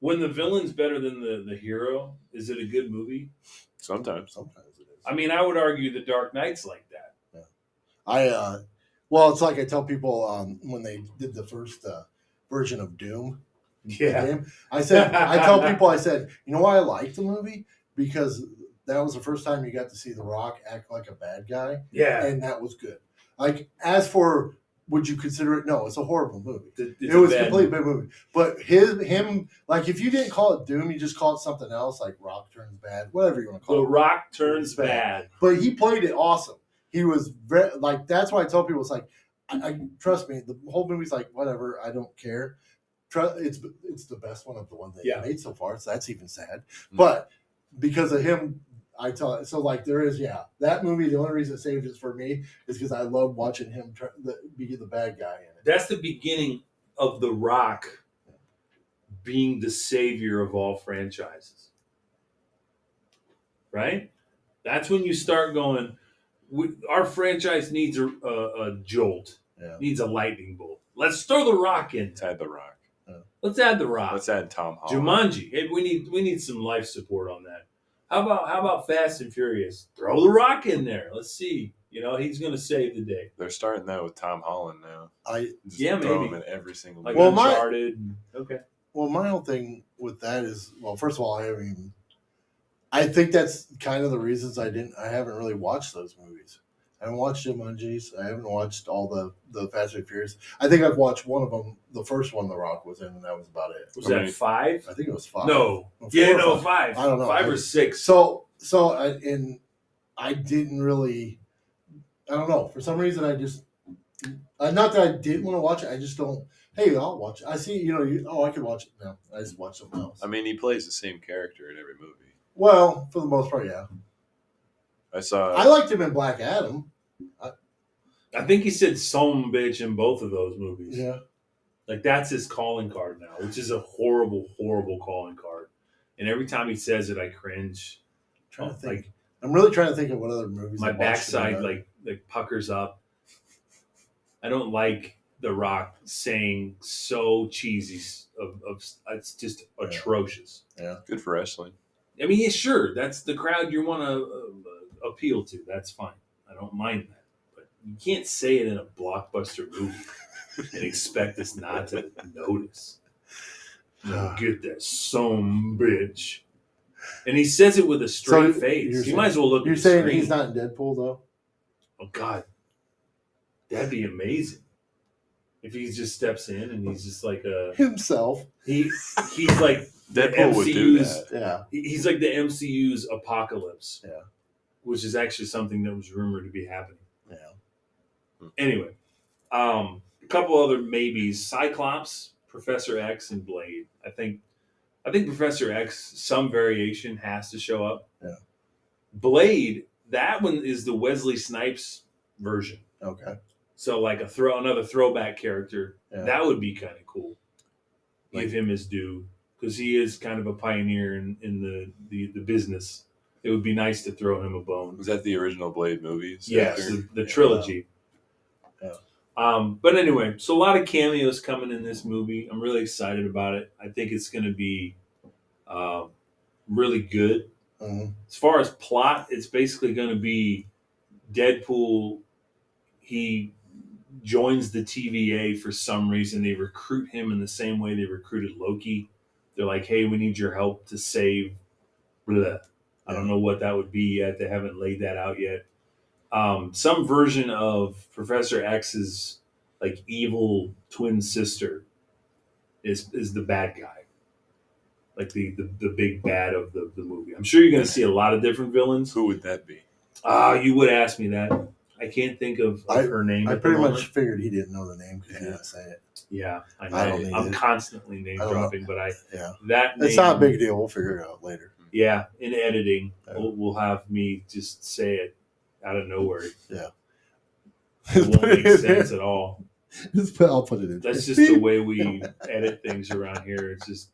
[SPEAKER 1] When the villain's better than the hero, is it a good movie?
[SPEAKER 3] Sometimes
[SPEAKER 2] it is.
[SPEAKER 1] I mean, I would argue The Dark Knight's like that.
[SPEAKER 2] Yeah. Well, it's like I tell people when they did the first version of Doom.
[SPEAKER 1] Yeah.
[SPEAKER 2] I tell people, you know why I liked the movie? Because that was the first time you got to see The Rock act like a bad guy.
[SPEAKER 1] Yeah.
[SPEAKER 2] And that was good. Like, as for, would you consider it? No, it's a horrible movie.
[SPEAKER 1] It
[SPEAKER 2] was a completely bad movie. But him, like, if you didn't call it Doom, you just call it something else, like Rock Turns Bad, whatever you want to call it.
[SPEAKER 1] The Rock Turns Bad.
[SPEAKER 2] But he played it awesome. He was very, like, that's why I tell people, it's like, I trust me, the whole movie's like, whatever, I don't care. It's the best one of the ones they made so far, so that's even sad. Mm-hmm. But because of him, I tell it. So, like, there is, that movie, the only reason it saved it for me is because I love watching him be the bad guy in it.
[SPEAKER 1] That's the beginning of The Rock being the savior of all franchises. Right? That's when you start going, our franchise needs a jolt, needs a lightning bolt. Let's throw The Rock in.
[SPEAKER 3] Let's add The Rock.
[SPEAKER 1] Let's add The Rock.
[SPEAKER 3] Let's add Tom Holland.
[SPEAKER 1] Jumanji. Hey, we need some life support on that. How about Fast and Furious? Throw The Rock in there. Let's see. He's going to save the day.
[SPEAKER 3] They're starting that with Tom Holland now.
[SPEAKER 1] Throw
[SPEAKER 3] maybe him in every single
[SPEAKER 1] movie. Like Uncharted. Okay.
[SPEAKER 2] Well, my whole thing with that is, well, first of all, I think that's kind of the reasons I haven't really watched those movies. I haven't watched Jumanji's. I haven't watched all the Fast and Furious. I think I've watched one of them, the first one The Rock was in, and that was about it.
[SPEAKER 1] Was that 5?
[SPEAKER 2] I think it was 5.
[SPEAKER 1] No.
[SPEAKER 2] 5.
[SPEAKER 1] I don't know. 5 or 6.
[SPEAKER 2] So I didn't really, I don't know. For some reason, Not that I didn't want to watch it. I just don't. Hey, I'll watch it. I see. I could watch it now. I just watch something else.
[SPEAKER 3] I mean, he plays the same character in every movie.
[SPEAKER 2] Well, for the most part, yeah.
[SPEAKER 3] I
[SPEAKER 2] liked him in Black Adam.
[SPEAKER 1] I think he said "some bitch" in both of those movies.
[SPEAKER 2] Yeah.
[SPEAKER 1] Like that's his calling card now, which is a horrible, horrible calling card. And every time he says it, I cringe.
[SPEAKER 2] Trying to think. I'm really trying to think of what other movies.
[SPEAKER 1] My backside like puckers up. I don't like The Rock saying so cheesy. It's just atrocious.
[SPEAKER 2] Yeah,
[SPEAKER 3] good for wrestling.
[SPEAKER 1] I mean, yeah, sure, that's the crowd you want to appeal to. That's fine. I don't mind that. But you can't say it in a blockbuster movie and expect us not to notice. Get that some bitch. And he says it with a straight face. You might as well look
[SPEAKER 2] You're
[SPEAKER 1] at the
[SPEAKER 2] saying
[SPEAKER 1] screen.
[SPEAKER 2] he's not in Deadpool, though?
[SPEAKER 1] Oh, God. That'd be amazing. If he just steps in and he's just like
[SPEAKER 2] himself.
[SPEAKER 1] He's like
[SPEAKER 3] Deadpool would do that.
[SPEAKER 2] Yeah.
[SPEAKER 1] He's like the MCU's Apocalypse.
[SPEAKER 2] Yeah.
[SPEAKER 1] Which is actually something that was rumored to be happening.
[SPEAKER 2] Yeah.
[SPEAKER 1] Anyway, a couple other maybes: Cyclops, Professor X, and Blade. I think Professor X, some variation has to show up.
[SPEAKER 2] Yeah.
[SPEAKER 1] Blade, that one is the Wesley Snipes version.
[SPEAKER 2] Okay.
[SPEAKER 1] So like another throwback character.
[SPEAKER 2] Yeah.
[SPEAKER 1] That would be kind of cool. Give him his due because he is kind of a pioneer in the business. It would be nice to throw him a bone.
[SPEAKER 3] Was that the original Blade movies?
[SPEAKER 1] Yes, the trilogy.
[SPEAKER 2] Yeah.
[SPEAKER 1] But anyway, so a lot of cameos coming in this movie. I'm really excited about it. I think it's going to be really good.
[SPEAKER 2] Mm-hmm.
[SPEAKER 1] As far as plot, it's basically going to be Deadpool. He joins the TVA for some reason. They recruit him in the same way they recruited Loki. They're like, hey, we need your help to save blah. I don't know what that would be yet. They haven't laid that out yet. Some version of Professor X's like evil twin sister is the bad guy. Like the big bad of the movie. I'm sure you're going to see a lot of different villains.
[SPEAKER 3] Who would that be?
[SPEAKER 1] You would ask me that. I can't think of her name.
[SPEAKER 2] I pretty much figured he didn't know the name because he didn't say it.
[SPEAKER 1] Yeah, I know.
[SPEAKER 2] I don't
[SPEAKER 1] I'm constantly name dropping, but that
[SPEAKER 2] it's not a big deal. We'll figure it out later.
[SPEAKER 1] Yeah, in editing, we'll have me just say it out of nowhere.
[SPEAKER 2] Yeah,
[SPEAKER 1] it won't make sense at all.
[SPEAKER 2] I'll put it in.
[SPEAKER 1] That's just the way we edit things around here. It's just.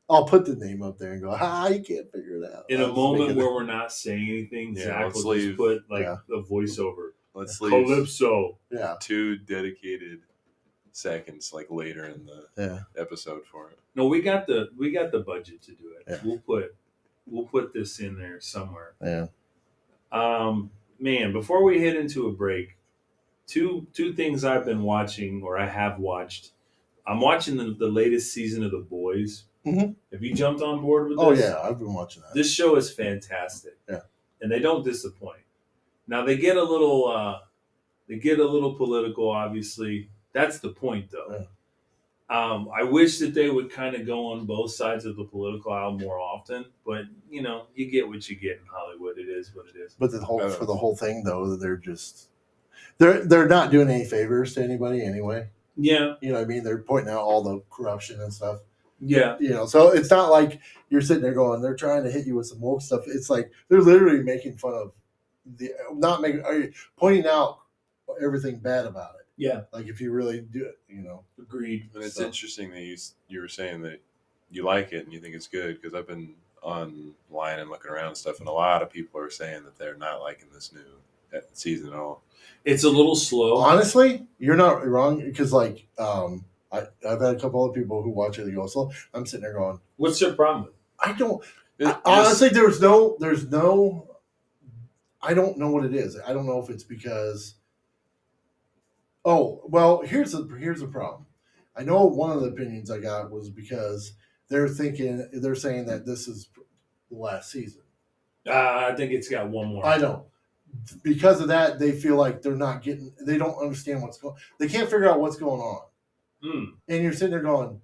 [SPEAKER 2] I'll put the name up there and go, you can't figure it out.
[SPEAKER 1] In a moment where we're not saying anything, Zach will just put a voiceover.
[SPEAKER 3] Let's leave
[SPEAKER 1] Calypso.
[SPEAKER 2] Yeah.
[SPEAKER 3] 2 dedicated seconds later in the episode for it.
[SPEAKER 1] No, we got the budget to do it.
[SPEAKER 2] Yeah.
[SPEAKER 1] We'll put this in there somewhere.
[SPEAKER 2] Yeah.
[SPEAKER 1] Man, before we head into a break, two things I've been watching or I have watched. I'm watching the latest season of The Boys.
[SPEAKER 2] Mm-hmm.
[SPEAKER 1] Have you jumped on board with this?
[SPEAKER 2] Oh yeah, I've been watching that.
[SPEAKER 1] This show is fantastic.
[SPEAKER 2] Yeah.
[SPEAKER 1] And they don't disappoint. Now they get a little political, obviously. That's the point though. Yeah. I wish that they would kind of go on both sides of the political aisle more often, but you get what you get in Hollywood. It is what it is.
[SPEAKER 2] But for the whole thing though, they're not doing any favors to anybody anyway.
[SPEAKER 1] Yeah.
[SPEAKER 2] You know what I mean? They're pointing out all the corruption and stuff.
[SPEAKER 1] Yeah.
[SPEAKER 2] So it's not like you're sitting there going, they're trying to hit you with some woke stuff. It's like they're literally making fun of pointing out everything bad about it.
[SPEAKER 1] Yeah.
[SPEAKER 2] Like if you really do it,
[SPEAKER 1] Agreed.
[SPEAKER 3] And it's interesting that you were saying that you like it and you think it's good because I've been online and looking around and stuff, and a lot of people are saying that they're not liking this new season at all.
[SPEAKER 1] It's a little slow.
[SPEAKER 2] Honestly, you're not wrong because I've had a couple other people who watch it and go slow. I'm sitting there going,
[SPEAKER 1] what's their problem?
[SPEAKER 2] I don't. Honestly, there's no. I don't know what it is. I don't know if it's because. Oh well, here's the problem. I know one of the opinions I got was because they're saying that this is the last season.
[SPEAKER 1] I think it's got one more.
[SPEAKER 2] I know. Because of that, they feel like they don't understand they can't figure out what's going on. And you're sitting there going,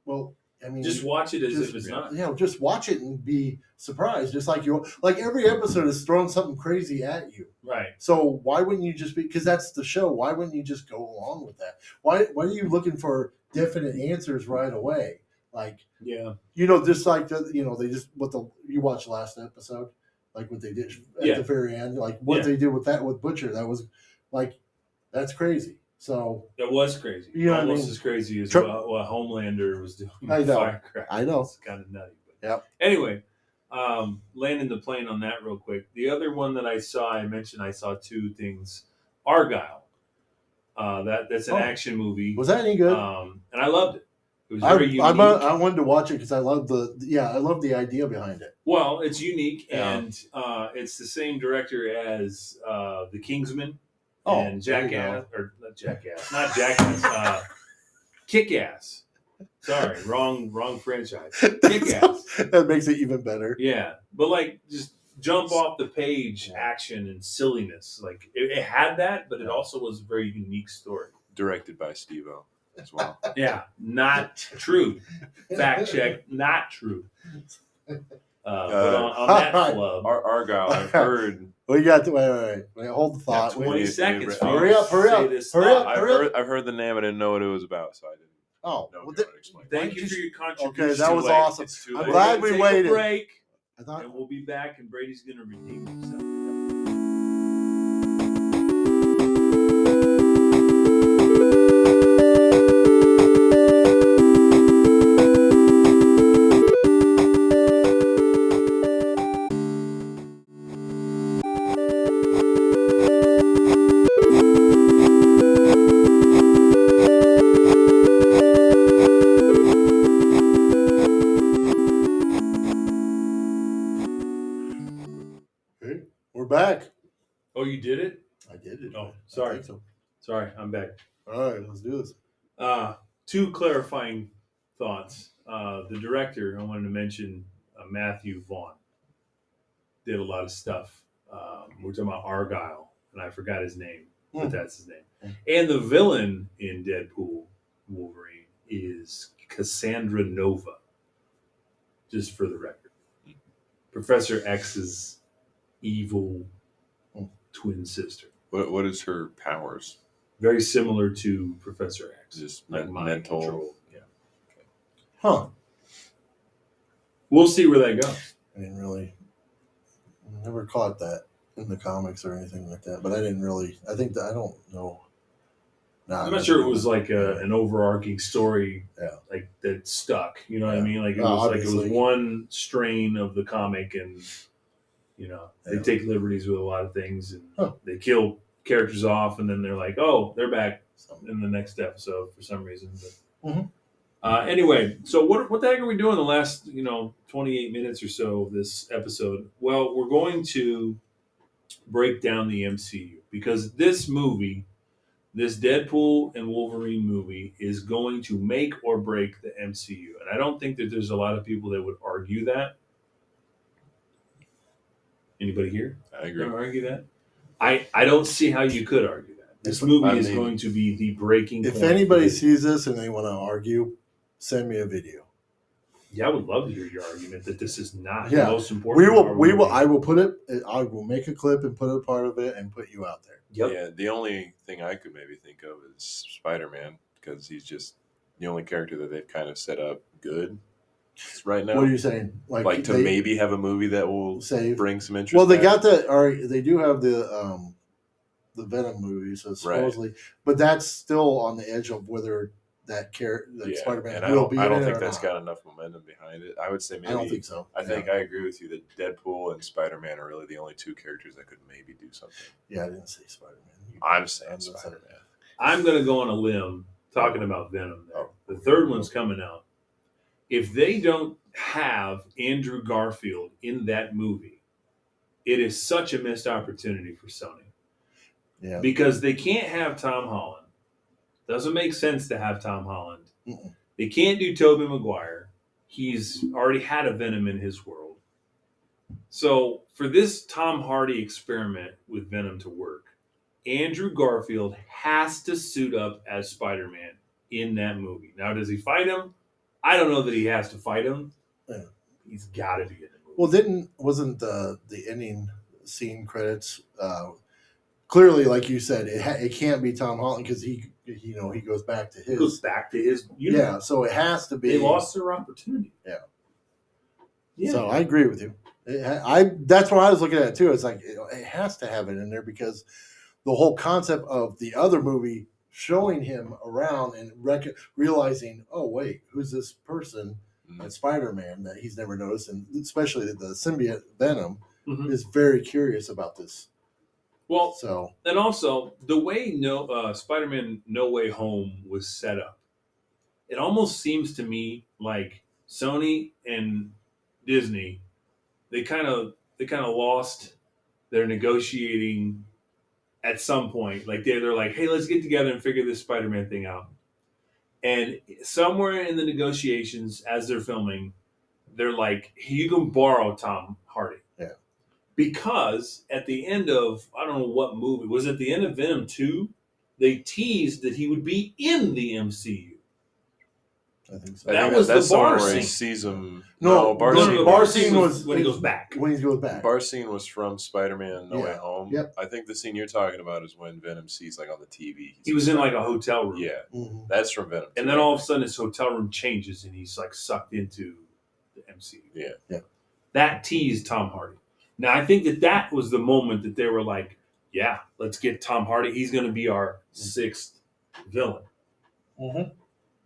[SPEAKER 2] well, I mean,
[SPEAKER 1] Just watch it as
[SPEAKER 2] just,
[SPEAKER 1] if it's not.
[SPEAKER 2] Just watch it and be surprised. Just like every episode is throwing something crazy at you.
[SPEAKER 1] Right.
[SPEAKER 2] So why wouldn't you just be? Because that's the show. Why wouldn't you just go along with that? Why are you looking for definite answers right away? Like, just like they just you watched last episode, like what they did at the very end, like what they did with Butcher. That was like, that's crazy. So
[SPEAKER 1] that was crazy. Almost as crazy as what Homelander was doing.
[SPEAKER 2] I know.
[SPEAKER 1] Firecracker.
[SPEAKER 2] I know.
[SPEAKER 1] It's kind of nutty.
[SPEAKER 2] Yep.
[SPEAKER 1] Anyway, landing the plane on that real quick. The other one that I saw two things. Argyle. That's an action movie.
[SPEAKER 2] Was that any good?
[SPEAKER 1] And I loved it. It was very unique.
[SPEAKER 2] I wanted to watch it because I love the idea behind it.
[SPEAKER 1] Well, it's unique, and it's the same director as The Kingsman and Jackass, or not Jackass, Kick-Ass. Sorry, wrong franchise. Kick-Ass.
[SPEAKER 2] That makes it even better.
[SPEAKER 1] Yeah, but like just jump off the page action and silliness. Like it had that, but it also was a very unique story.
[SPEAKER 3] Directed by Steve-O as well.
[SPEAKER 1] Yeah, not true. Fact check, not true. But on that flub,
[SPEAKER 3] Argyle, I've heard.
[SPEAKER 2] Well, you got to wait. Hold the thought.
[SPEAKER 1] 20 seconds.
[SPEAKER 2] Hurry up!
[SPEAKER 3] I've heard the name. I didn't know what it was about, so I didn't.
[SPEAKER 2] Oh,
[SPEAKER 3] know
[SPEAKER 2] well,
[SPEAKER 3] explain.
[SPEAKER 1] Thank you for your contribution.
[SPEAKER 2] Okay, that was awesome. I'm glad we waited.
[SPEAKER 1] A break, and we'll be back, and Brady's going to redeem himself.
[SPEAKER 2] We're back.
[SPEAKER 1] Oh, you did it?
[SPEAKER 2] I did it.
[SPEAKER 1] Oh, sorry. Sorry, I'm back.
[SPEAKER 2] All right, let's do this.
[SPEAKER 1] Two clarifying thoughts. The director, I wanted to mention Matthew Vaughn, did a lot of stuff. We're talking about Argyle, and I forgot his name, but that's his name. And the villain in Deadpool Wolverine is Cassandra Nova, just for the record. Professor X's evil twin sister.
[SPEAKER 3] What is her powers?
[SPEAKER 1] Very similar to Professor X.
[SPEAKER 3] Just
[SPEAKER 1] like
[SPEAKER 3] mental.
[SPEAKER 1] Control. Yeah.
[SPEAKER 2] Okay. Huh.
[SPEAKER 1] We'll see where that goes.
[SPEAKER 2] I didn't really, never caught that in the comics or anything like that. But I didn't really. I don't know.
[SPEAKER 1] I'm not sure it was like an overarching story, like that stuck. You know what I mean? Like it was one strain of the comic, and they take liberties with a lot of things, and they kill characters off, and then they're like, oh, they're back in the next episode for some reason. But anyway, so what the heck are we doing the last 28 minutes or so of this episode? Well, we're going to break down the MCU because this movie. This Deadpool and Wolverine movie is going to make or break the MCU. And I don't think that there's a lot of people that would argue that. Anybody here?
[SPEAKER 3] I agree.
[SPEAKER 1] Argue that? I don't see how you could argue that. This movie is going to be the breaking point.
[SPEAKER 2] If anybody sees this and they want to argue, send me a video.
[SPEAKER 1] Yeah, I would love to hear your argument that this is not the most important.
[SPEAKER 2] I will put it. I will make a clip and put a part of it and put you out there.
[SPEAKER 1] Yep.
[SPEAKER 3] Yeah, the only thing I could maybe think of is Spider-Man because he's just the only character that they've kind of set up good right now.
[SPEAKER 2] What are you saying?
[SPEAKER 3] Like to maybe have a movie that will bring some interest.
[SPEAKER 2] Well, they
[SPEAKER 3] back?
[SPEAKER 2] got that. Or they do have the Venom movie, so supposedly, but that's still on the edge of whether that Spider-Man will be.
[SPEAKER 3] I don't think that's got enough momentum behind it. I would say maybe.
[SPEAKER 2] I don't think so.
[SPEAKER 3] I think I agree with you that Deadpool and Spider-Man are really the only two characters that could maybe do something.
[SPEAKER 2] Yeah, I didn't say Spider-Man.
[SPEAKER 3] I'm saying Spider-Man.
[SPEAKER 1] I'm going to go on a limb talking about Venom there. The third one's coming out. If they don't have Andrew Garfield in that movie, it is such a missed opportunity for Sony.
[SPEAKER 2] Yeah.
[SPEAKER 1] Because they can't have Tom Holland. Doesn't make sense to have Tom Holland.
[SPEAKER 2] Mm-mm.
[SPEAKER 1] They can't do Tobey Maguire. He's already had a Venom in his world. So for this Tom Hardy experiment with Venom to work, Andrew Garfield has to suit up as Spider-Man in that movie. Now, does he fight him? I don't know that he has to fight him.
[SPEAKER 2] Yeah.
[SPEAKER 1] He's got to be in the movie.
[SPEAKER 2] Well, wasn't the ending scene credits clearly, like you said, it can't be Tom Holland because he goes back to his.
[SPEAKER 1] He goes back to his universe.
[SPEAKER 2] Yeah, so it has to be.
[SPEAKER 1] They lost their opportunity.
[SPEAKER 2] Yeah. So I agree with you. That's what I was looking at too. It's like it has to have it in there because the whole concept of the other movie showing him around and realizing, oh wait, who's this person? And Spider-Man that he's never noticed, and especially the symbiote Venom is very curious about this.
[SPEAKER 1] Well,
[SPEAKER 2] so
[SPEAKER 1] and also the way Spider-Man No Way Home was set up, it almost seems to me like Sony and Disney, they kind of lost their negotiating at some point. Like they're like, hey, let's get together and figure this Spider-Man thing out. And somewhere in the negotiations, as they're filming, they're like, hey, you can borrow Tom Hardy.
[SPEAKER 2] Yeah.
[SPEAKER 1] Because at the end of, I don't know what movie, was it the end of Venom 2? They teased that he would be in the MCU.
[SPEAKER 2] I think so.
[SPEAKER 1] That was the bar scene.
[SPEAKER 3] Sees him.
[SPEAKER 2] No,
[SPEAKER 3] the
[SPEAKER 2] bar scene was
[SPEAKER 1] when he goes back.
[SPEAKER 2] When he goes back.
[SPEAKER 3] Bar scene was from Spider-Man No Way Home.
[SPEAKER 2] Yep.
[SPEAKER 3] I think the scene you're talking about is when Venom sees like on the TV.
[SPEAKER 1] He was in like a hotel room.
[SPEAKER 3] Yeah, that's from Venom.
[SPEAKER 1] And then all of a sudden his hotel room changes and he's like sucked into the MCU.
[SPEAKER 3] Yeah.
[SPEAKER 1] That teased Tom Hardy. Now I think that was the moment that they were like, yeah, let's get Tom Hardy. He's going to be our sixth villain.
[SPEAKER 2] Mm-hmm.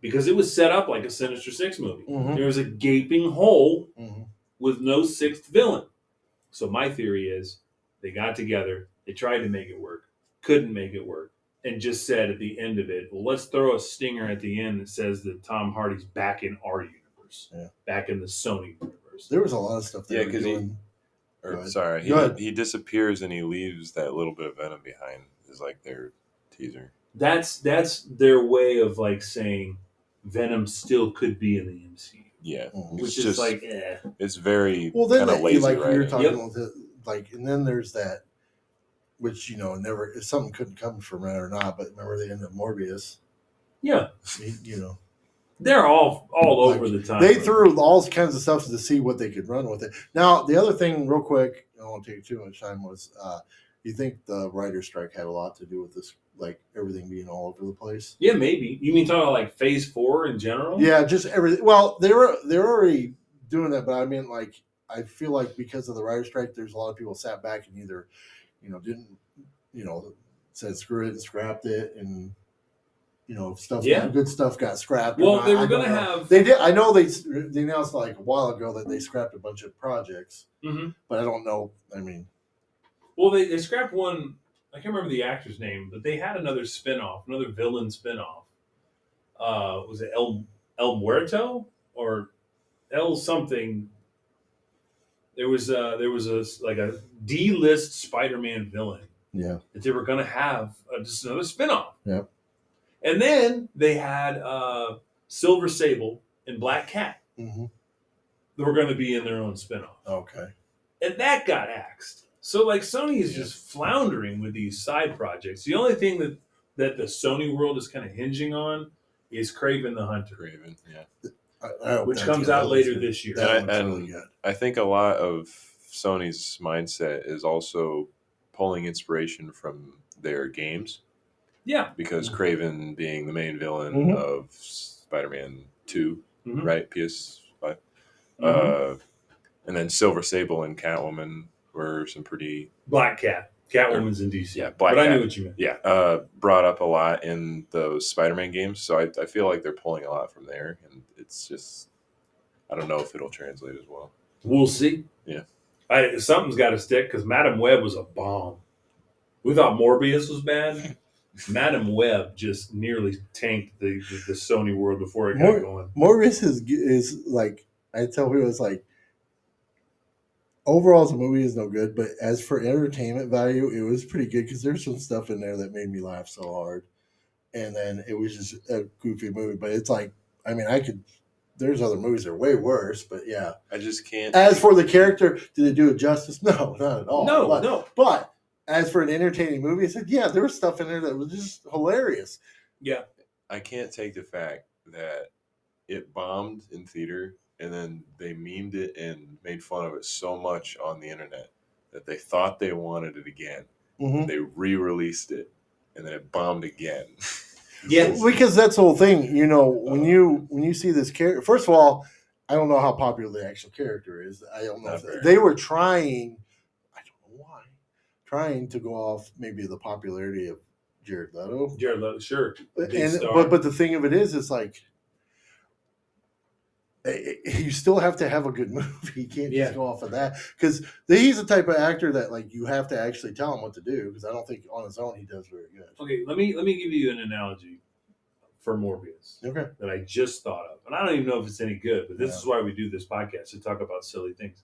[SPEAKER 1] Because it was set up like a Sinister Six movie.
[SPEAKER 2] Mm-hmm.
[SPEAKER 1] There was a gaping hole with no sixth villain. So my theory is they got together, they tried to make it work, couldn't make it work, and just said at the end of it, well, let's throw a stinger at the end that says that Tom Hardy's back in our universe, back in the Sony universe.
[SPEAKER 2] There was a lot of stuff they were doing.
[SPEAKER 3] He disappears and he leaves that little bit of Venom behind is like their teaser.
[SPEAKER 1] That's their way of like saying Venom still could be in the MCU.
[SPEAKER 3] Yeah,
[SPEAKER 1] which is just like,
[SPEAKER 3] it's very
[SPEAKER 2] then
[SPEAKER 3] lazy
[SPEAKER 2] like
[SPEAKER 3] writing.
[SPEAKER 2] you're talking about like, and then there's that, which never if something couldn't come from it or not. But remember the end of Morbius?
[SPEAKER 1] Yeah,
[SPEAKER 2] they're
[SPEAKER 1] all over the time.
[SPEAKER 2] They threw all kinds of stuff to see what they could run with it. Now the other thing, real quick, I don't want to take too much time. Was you think the writer's strike had a lot to do with this? Like everything being all over the place.
[SPEAKER 1] Yeah, maybe. You mean talking about like Phase 4 in general?
[SPEAKER 2] Yeah, just everything. Well, they're already doing that, but I mean, like, I feel like because of the writer's strike, there's a lot of people sat back and either, didn't, said screw it and scrapped it, and stuff.
[SPEAKER 1] Yeah,
[SPEAKER 2] good stuff got scrapped.
[SPEAKER 1] Well, they were going to have.
[SPEAKER 2] They did. I know they announced like a while ago that they scrapped a bunch of projects, but I don't know. I mean,
[SPEAKER 1] well, they scrapped one. I can't remember the actor's name, but they had another spinoff, another villain spinoff. Was it El Muerto or El something? There was a D-list Spider-Man villain.
[SPEAKER 2] Yeah,
[SPEAKER 1] that they were going to have just another spinoff.
[SPEAKER 2] Yep.
[SPEAKER 1] And then they had Silver Sable and Black Cat.
[SPEAKER 2] Mm-hmm.
[SPEAKER 1] That were going to be in their own spinoff.
[SPEAKER 2] Okay.
[SPEAKER 1] And that got axed. So, like, Sony is just floundering with these side projects. The only thing that the Sony world is kind of hinging on is Kraven the Hunter.
[SPEAKER 3] Kraven, yeah.
[SPEAKER 1] Which comes out later this year.
[SPEAKER 3] And I think a lot of Sony's mindset is also pulling inspiration from their games.
[SPEAKER 1] Yeah.
[SPEAKER 3] Because Kraven being the main villain of Spider-Man 2, right? PS5. And then Silver Sable and Catwoman were some pretty...
[SPEAKER 1] Black Cat. Catwoman's in DC.
[SPEAKER 3] Yeah, Black
[SPEAKER 1] Cat.
[SPEAKER 3] I
[SPEAKER 1] knew what you meant.
[SPEAKER 3] Yeah. Brought up a lot in those Spider-Man games. So I feel like they're pulling a lot from there. And it's just... I don't know if it'll translate as well.
[SPEAKER 1] We'll see.
[SPEAKER 3] Yeah.
[SPEAKER 1] Something's got to stick because Madam Web was a bomb. We thought Morbius was bad. Madam Web just nearly tanked the Sony world before it got going.
[SPEAKER 2] Morbius is like, I tell people, it's like, overall, the movie is no good, but as for entertainment value, it was pretty good because there's some stuff in there that made me laugh so hard. And then it was just a goofy movie, but it's like, I mean, there's other movies that are way worse, but yeah.
[SPEAKER 3] I just can't.
[SPEAKER 2] As for the character, did it do it justice? No, not at all.
[SPEAKER 1] No.
[SPEAKER 2] But as for an entertaining movie, I said, yeah, there was stuff in there that was just hilarious.
[SPEAKER 1] Yeah.
[SPEAKER 3] I can't take the fact that it bombed in theater, and then they memed it and made fun of it so much on the internet that they thought they wanted it again.
[SPEAKER 2] Mhm.
[SPEAKER 3] They re-released it, and then it bombed again.
[SPEAKER 1] Yes.
[SPEAKER 2] Because that's the whole thing. When you see this character, first of all, I don't know how popular the actual character is. I don't know
[SPEAKER 3] Not
[SPEAKER 2] if
[SPEAKER 3] very.
[SPEAKER 2] they were trying. I don't know why. Trying to go off maybe the popularity of Jared Leto.
[SPEAKER 1] Jared Leto, sure. Big
[SPEAKER 2] And
[SPEAKER 1] star.
[SPEAKER 2] but the thing of it is like you still have to have a good movie. You can't just go off of that because he's the type of actor that like you have to actually tell him what to do because I don't think on his own he does very good.
[SPEAKER 1] Okay, let me give you an analogy for Morbius
[SPEAKER 2] Okay.
[SPEAKER 1] that I just thought of, and I don't even know if it's any good, but this is why we do this podcast, to talk about silly things.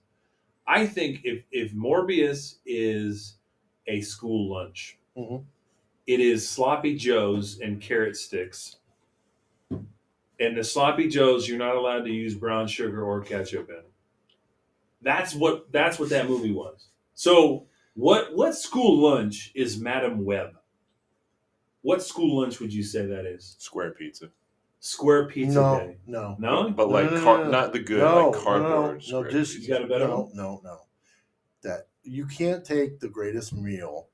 [SPEAKER 1] I think if Morbius is a school lunch,
[SPEAKER 2] Mhm.
[SPEAKER 1] it is sloppy joes and carrot sticks. And the sloppy joes, you're not allowed to use brown sugar or ketchup in. That's what that movie was. So what school lunch is Madam Web? What school lunch would you say that is?
[SPEAKER 3] Square pizza.
[SPEAKER 1] Square Pizza Day.
[SPEAKER 2] No.
[SPEAKER 1] No?
[SPEAKER 3] Like not the good, like cardboard.
[SPEAKER 2] No,
[SPEAKER 3] square
[SPEAKER 2] just
[SPEAKER 3] pizza.
[SPEAKER 1] You got a better one?
[SPEAKER 2] no. That you can't take the greatest meal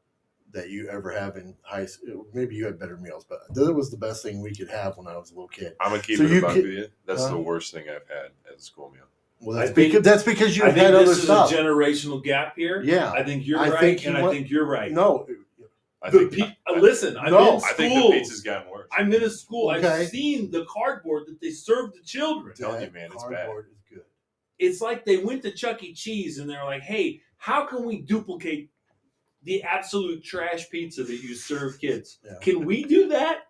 [SPEAKER 2] that you ever have in high school. Maybe you had better meals, but that was the best thing we could have when I was a little kid.
[SPEAKER 3] I'm gonna keep
[SPEAKER 2] So
[SPEAKER 3] it
[SPEAKER 2] you
[SPEAKER 3] a buck
[SPEAKER 2] can-
[SPEAKER 3] with you. That's the worst thing I've had as a school meal.
[SPEAKER 2] Well,
[SPEAKER 1] I think-
[SPEAKER 2] that's because you've
[SPEAKER 1] I think
[SPEAKER 2] had other
[SPEAKER 1] this is
[SPEAKER 2] stuff.
[SPEAKER 1] a generational gap here.
[SPEAKER 2] Yeah.
[SPEAKER 1] I think you're
[SPEAKER 2] I
[SPEAKER 1] right,
[SPEAKER 2] think
[SPEAKER 1] and I think you're right.
[SPEAKER 2] No,
[SPEAKER 3] I
[SPEAKER 1] The
[SPEAKER 3] think,
[SPEAKER 1] listen, I'm
[SPEAKER 2] No.
[SPEAKER 1] in
[SPEAKER 3] I think
[SPEAKER 1] school.
[SPEAKER 3] the pizza's gotten worse.
[SPEAKER 1] I'm in a school.
[SPEAKER 2] Okay.
[SPEAKER 1] I've seen the cardboard that they serve the children.
[SPEAKER 3] telling you,
[SPEAKER 2] that
[SPEAKER 3] man, it's bad.
[SPEAKER 2] cardboard is good.
[SPEAKER 1] It's like they went to Chuck E. Cheese and they're like, hey, how can we duplicate the absolute trash pizza that you serve kids?
[SPEAKER 2] Yeah.
[SPEAKER 1] Can we do that?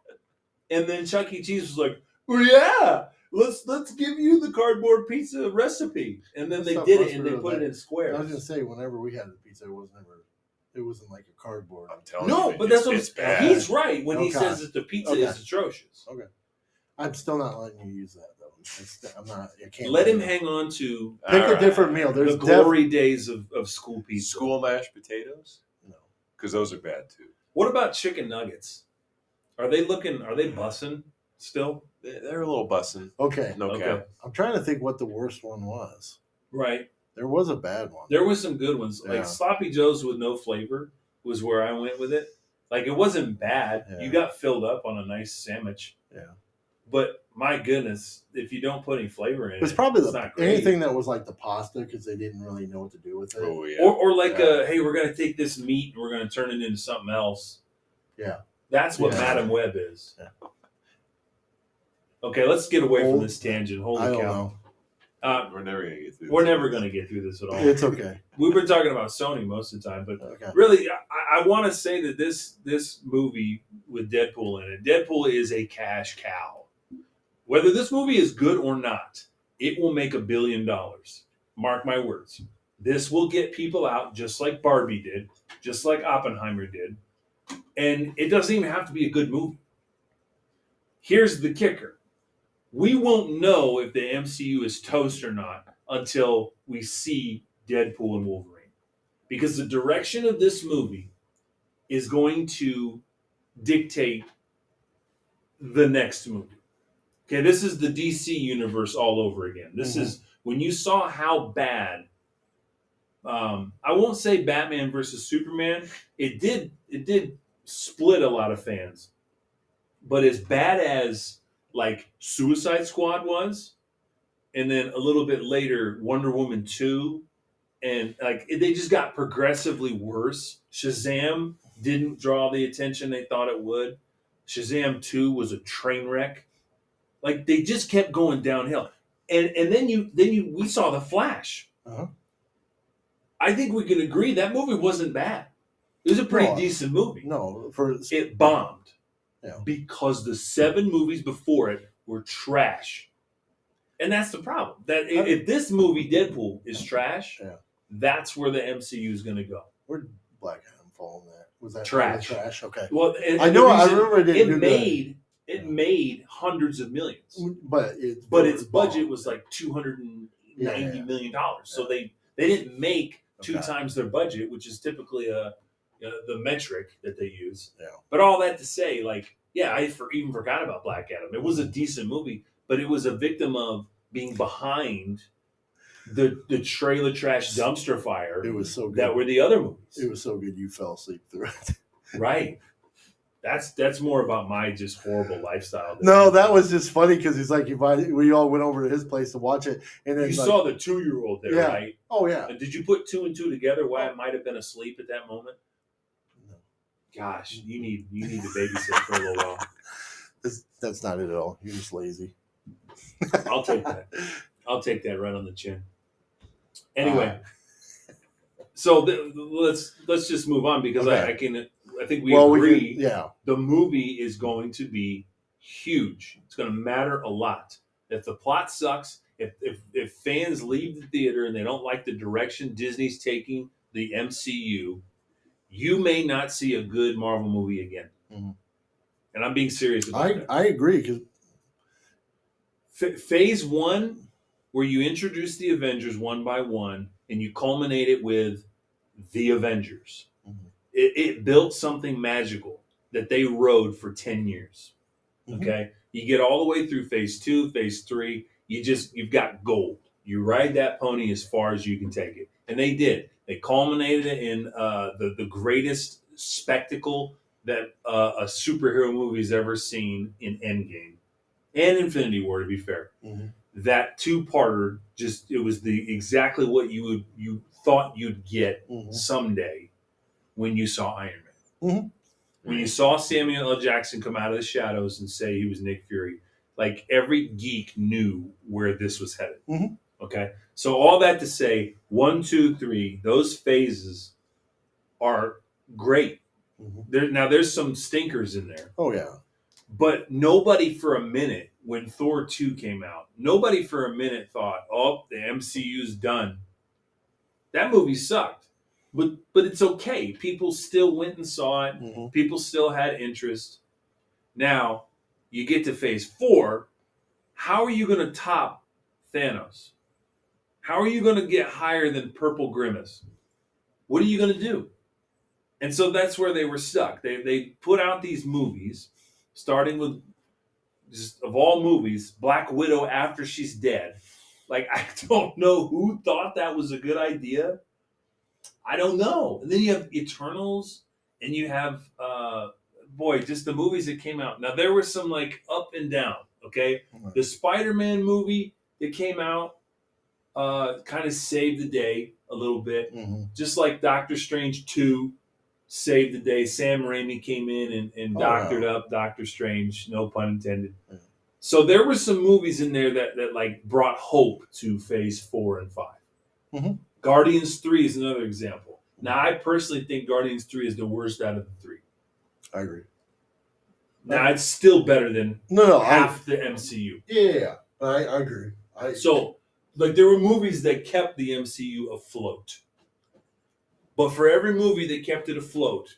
[SPEAKER 1] And then Chuck E. Cheese was like, well, yeah, let's give you the cardboard pizza recipe. And then
[SPEAKER 2] That
[SPEAKER 1] they
[SPEAKER 2] stuff
[SPEAKER 1] did
[SPEAKER 2] must
[SPEAKER 1] it and
[SPEAKER 2] be
[SPEAKER 1] they
[SPEAKER 2] real
[SPEAKER 1] put it
[SPEAKER 2] bad.
[SPEAKER 1] in squares.
[SPEAKER 2] I was gonna say whenever we had the pizza, it wasn't like a cardboard.
[SPEAKER 3] I'm telling
[SPEAKER 1] No,
[SPEAKER 3] you,
[SPEAKER 1] but that's what
[SPEAKER 3] it's bad.
[SPEAKER 1] he's right when he
[SPEAKER 2] Okay.
[SPEAKER 1] says that the pizza
[SPEAKER 2] Okay.
[SPEAKER 1] is atrocious.
[SPEAKER 2] I'm still not letting you use that though. I'm not. I can't
[SPEAKER 1] Let him
[SPEAKER 2] you.
[SPEAKER 1] hang on to
[SPEAKER 2] Pick
[SPEAKER 3] All
[SPEAKER 2] a
[SPEAKER 3] right.
[SPEAKER 2] different meal. There's
[SPEAKER 1] the glory days of school pizza.
[SPEAKER 3] School mashed potatoes,
[SPEAKER 2] No.
[SPEAKER 3] because those are bad too.
[SPEAKER 1] What about chicken nuggets? Are they bussing still?
[SPEAKER 3] They're a little bussin'.
[SPEAKER 2] Okay.
[SPEAKER 3] No
[SPEAKER 1] Okay.
[SPEAKER 3] cap.
[SPEAKER 2] I'm trying to think what the worst one was.
[SPEAKER 1] Right.
[SPEAKER 2] There was a bad one.
[SPEAKER 1] There was some good ones.
[SPEAKER 2] Yeah.
[SPEAKER 1] Like sloppy joes with no flavor was where I went with it. Like it wasn't bad.
[SPEAKER 2] Yeah.
[SPEAKER 1] You got filled up on a nice sandwich.
[SPEAKER 2] Yeah.
[SPEAKER 1] But my goodness, if you don't put any flavor in
[SPEAKER 2] It was
[SPEAKER 1] it,
[SPEAKER 2] probably
[SPEAKER 1] it's not great.
[SPEAKER 2] anything that was like the pasta because they didn't really know what to do with it.
[SPEAKER 3] Oh yeah.
[SPEAKER 1] Or like
[SPEAKER 2] Yeah.
[SPEAKER 1] hey, we're gonna take this meat and we're gonna turn it into something else.
[SPEAKER 2] Yeah.
[SPEAKER 1] That's what
[SPEAKER 2] Yeah.
[SPEAKER 1] Madam Web is.
[SPEAKER 2] Yeah.
[SPEAKER 1] Okay, let's get away from
[SPEAKER 2] Hold-
[SPEAKER 1] this tangent. Holy
[SPEAKER 2] I don't
[SPEAKER 1] cow.
[SPEAKER 2] know.
[SPEAKER 3] We're never gonna get through.
[SPEAKER 1] We're
[SPEAKER 3] this.
[SPEAKER 1] never going to get through this at all.
[SPEAKER 2] It's okay.
[SPEAKER 1] We've been talking about Sony most of the time, but
[SPEAKER 2] Okay.
[SPEAKER 1] really, I want to say that this movie with Deadpool in it, Deadpool is a cash cow. Whether this movie is good or not, it will make $1 billion. Mark my words. This will get people out just like Barbie did, just like Oppenheimer did, and it doesn't even have to be a good movie. Here's the kicker. We won't know if the MCU is toast or not until we see Deadpool and Wolverine. Because the direction of this movie is going to dictate the next movie. Okay, this is the DC universe all over again. This is when you saw how bad I won't say Batman versus Superman. It did split a lot of fans. But as bad as like Suicide Squad was, and then a little bit later Wonder Woman 2, and like they just got progressively worse. Shazam didn't draw the attention they thought it would. Shazam 2 was a train wreck. Like they just kept going downhill. And then we saw The Flash.
[SPEAKER 2] Uh-huh.
[SPEAKER 1] I think we can agree that movie wasn't bad. It was a pretty decent movie.
[SPEAKER 2] No,
[SPEAKER 1] It bombed.
[SPEAKER 2] Yeah.
[SPEAKER 1] Because the 7 movies before it were trash. And that's the problem. That if this movie, Deadpool, is trash, that's where the MCU is going to go.
[SPEAKER 2] Where did Black Adam fall in that? Was that
[SPEAKER 1] Trash.
[SPEAKER 2] Trash. Okay.
[SPEAKER 1] Well, and
[SPEAKER 2] I know.
[SPEAKER 1] the
[SPEAKER 2] I
[SPEAKER 1] reason-
[SPEAKER 2] remember it didn't do
[SPEAKER 1] it made hundreds of millions.
[SPEAKER 2] but
[SPEAKER 1] Its budget was like $290 million. So they didn't make 2 times their budget, which is typically the metric that they use.
[SPEAKER 2] Yeah.
[SPEAKER 1] But all that to say, like, yeah, I even forgot about Black Adam. It was a decent movie, but it was a victim of being behind the trailer trash dumpster fire.
[SPEAKER 2] It was so good.
[SPEAKER 1] That were the other movies.
[SPEAKER 2] It was so good you fell asleep through it.
[SPEAKER 1] Right. That's more about my just horrible lifestyle.
[SPEAKER 2] No, that was just funny because he's like, we all went over to his place to watch it, and then
[SPEAKER 1] you saw the 2-year-old there,
[SPEAKER 2] Yeah.
[SPEAKER 1] right?
[SPEAKER 2] Oh yeah.
[SPEAKER 1] And did you put 2 and 2 together? Why it might have been asleep at that moment?
[SPEAKER 2] No.
[SPEAKER 1] Gosh, you need to babysit for a little while.
[SPEAKER 2] That's not it at all. You're just lazy.
[SPEAKER 1] I'll take that. I'll take that right on the chin. Anyway, so let's just move on because
[SPEAKER 2] Okay.
[SPEAKER 1] I think we agree.
[SPEAKER 2] Yeah.
[SPEAKER 1] The movie is going to be huge. It's going to matter a lot. If the plot sucks, if fans leave the theater and they don't like the direction Disney's taking the MCU, you may not see a good Marvel movie again.
[SPEAKER 2] Mm-hmm.
[SPEAKER 1] And I'm being serious about that.
[SPEAKER 2] I agree because
[SPEAKER 1] Phase 1, where you introduce the Avengers one by one and you culminate it with the Avengers.
[SPEAKER 2] Mm-hmm.
[SPEAKER 1] It built something magical that they rode for 10 years.
[SPEAKER 2] Mm-hmm.
[SPEAKER 1] Okay? You get all the way through phase 2, phase 3, you've got gold. You ride that pony as far as you can take it. And they did. They culminated it in the greatest spectacle that a superhero movie's ever seen in Endgame and Infinity War, to be fair.
[SPEAKER 2] Mm-hmm.
[SPEAKER 1] That 2-parter it was exactly what you thought you'd get someday when you saw Iron Man.
[SPEAKER 2] Mm-hmm.
[SPEAKER 1] When you saw Samuel L. Jackson come out of the shadows and say he was Nick Fury, like every geek knew where this was headed.
[SPEAKER 2] Mm-hmm.
[SPEAKER 1] Okay? So all that to say, 1, 2, 3, those phases are great.
[SPEAKER 2] Mm-hmm.
[SPEAKER 1] Now there's some stinkers in there.
[SPEAKER 2] Oh yeah.
[SPEAKER 1] But nobody for a minute, when Thor 2 came out, nobody for a minute thought, oh, the MCU's done. That movie sucked. But it's okay. People still went and saw it.
[SPEAKER 2] Mm-hmm.
[SPEAKER 1] People still had interest. Now, you get to phase 4. How are you going to top Thanos? How are you going to get higher than Purple Grimace? What are you going to do? And so that's where they were stuck. They put out these movies, starting with, just of all movies, Black Widow after she's dead. Like, I don't know who thought that was a good idea. I don't know. And then you have Eternals, and you have, just the movies that came out. Now, there were some, like, up and down, okay?
[SPEAKER 2] Mm-hmm.
[SPEAKER 1] The Spider-Man movie that came out kind of saved the day a little bit.
[SPEAKER 2] Mm-hmm.
[SPEAKER 1] Just like Doctor Strange 2 saved the day. Sam Raimi came in and doctored up Doctor Strange, no pun intended.
[SPEAKER 2] Mm-hmm.
[SPEAKER 1] So there were some movies in there that like brought hope to phase 4 and 5.
[SPEAKER 2] Mm-hmm.
[SPEAKER 1] Guardians 3 is another example. Now, I personally think Guardians 3 is the worst out of the 3.
[SPEAKER 2] I agree.
[SPEAKER 1] Now, it's still better than half the MCU.
[SPEAKER 2] Yeah, I agree.
[SPEAKER 1] So, like, there were movies that kept the MCU afloat. But for every movie that kept it afloat,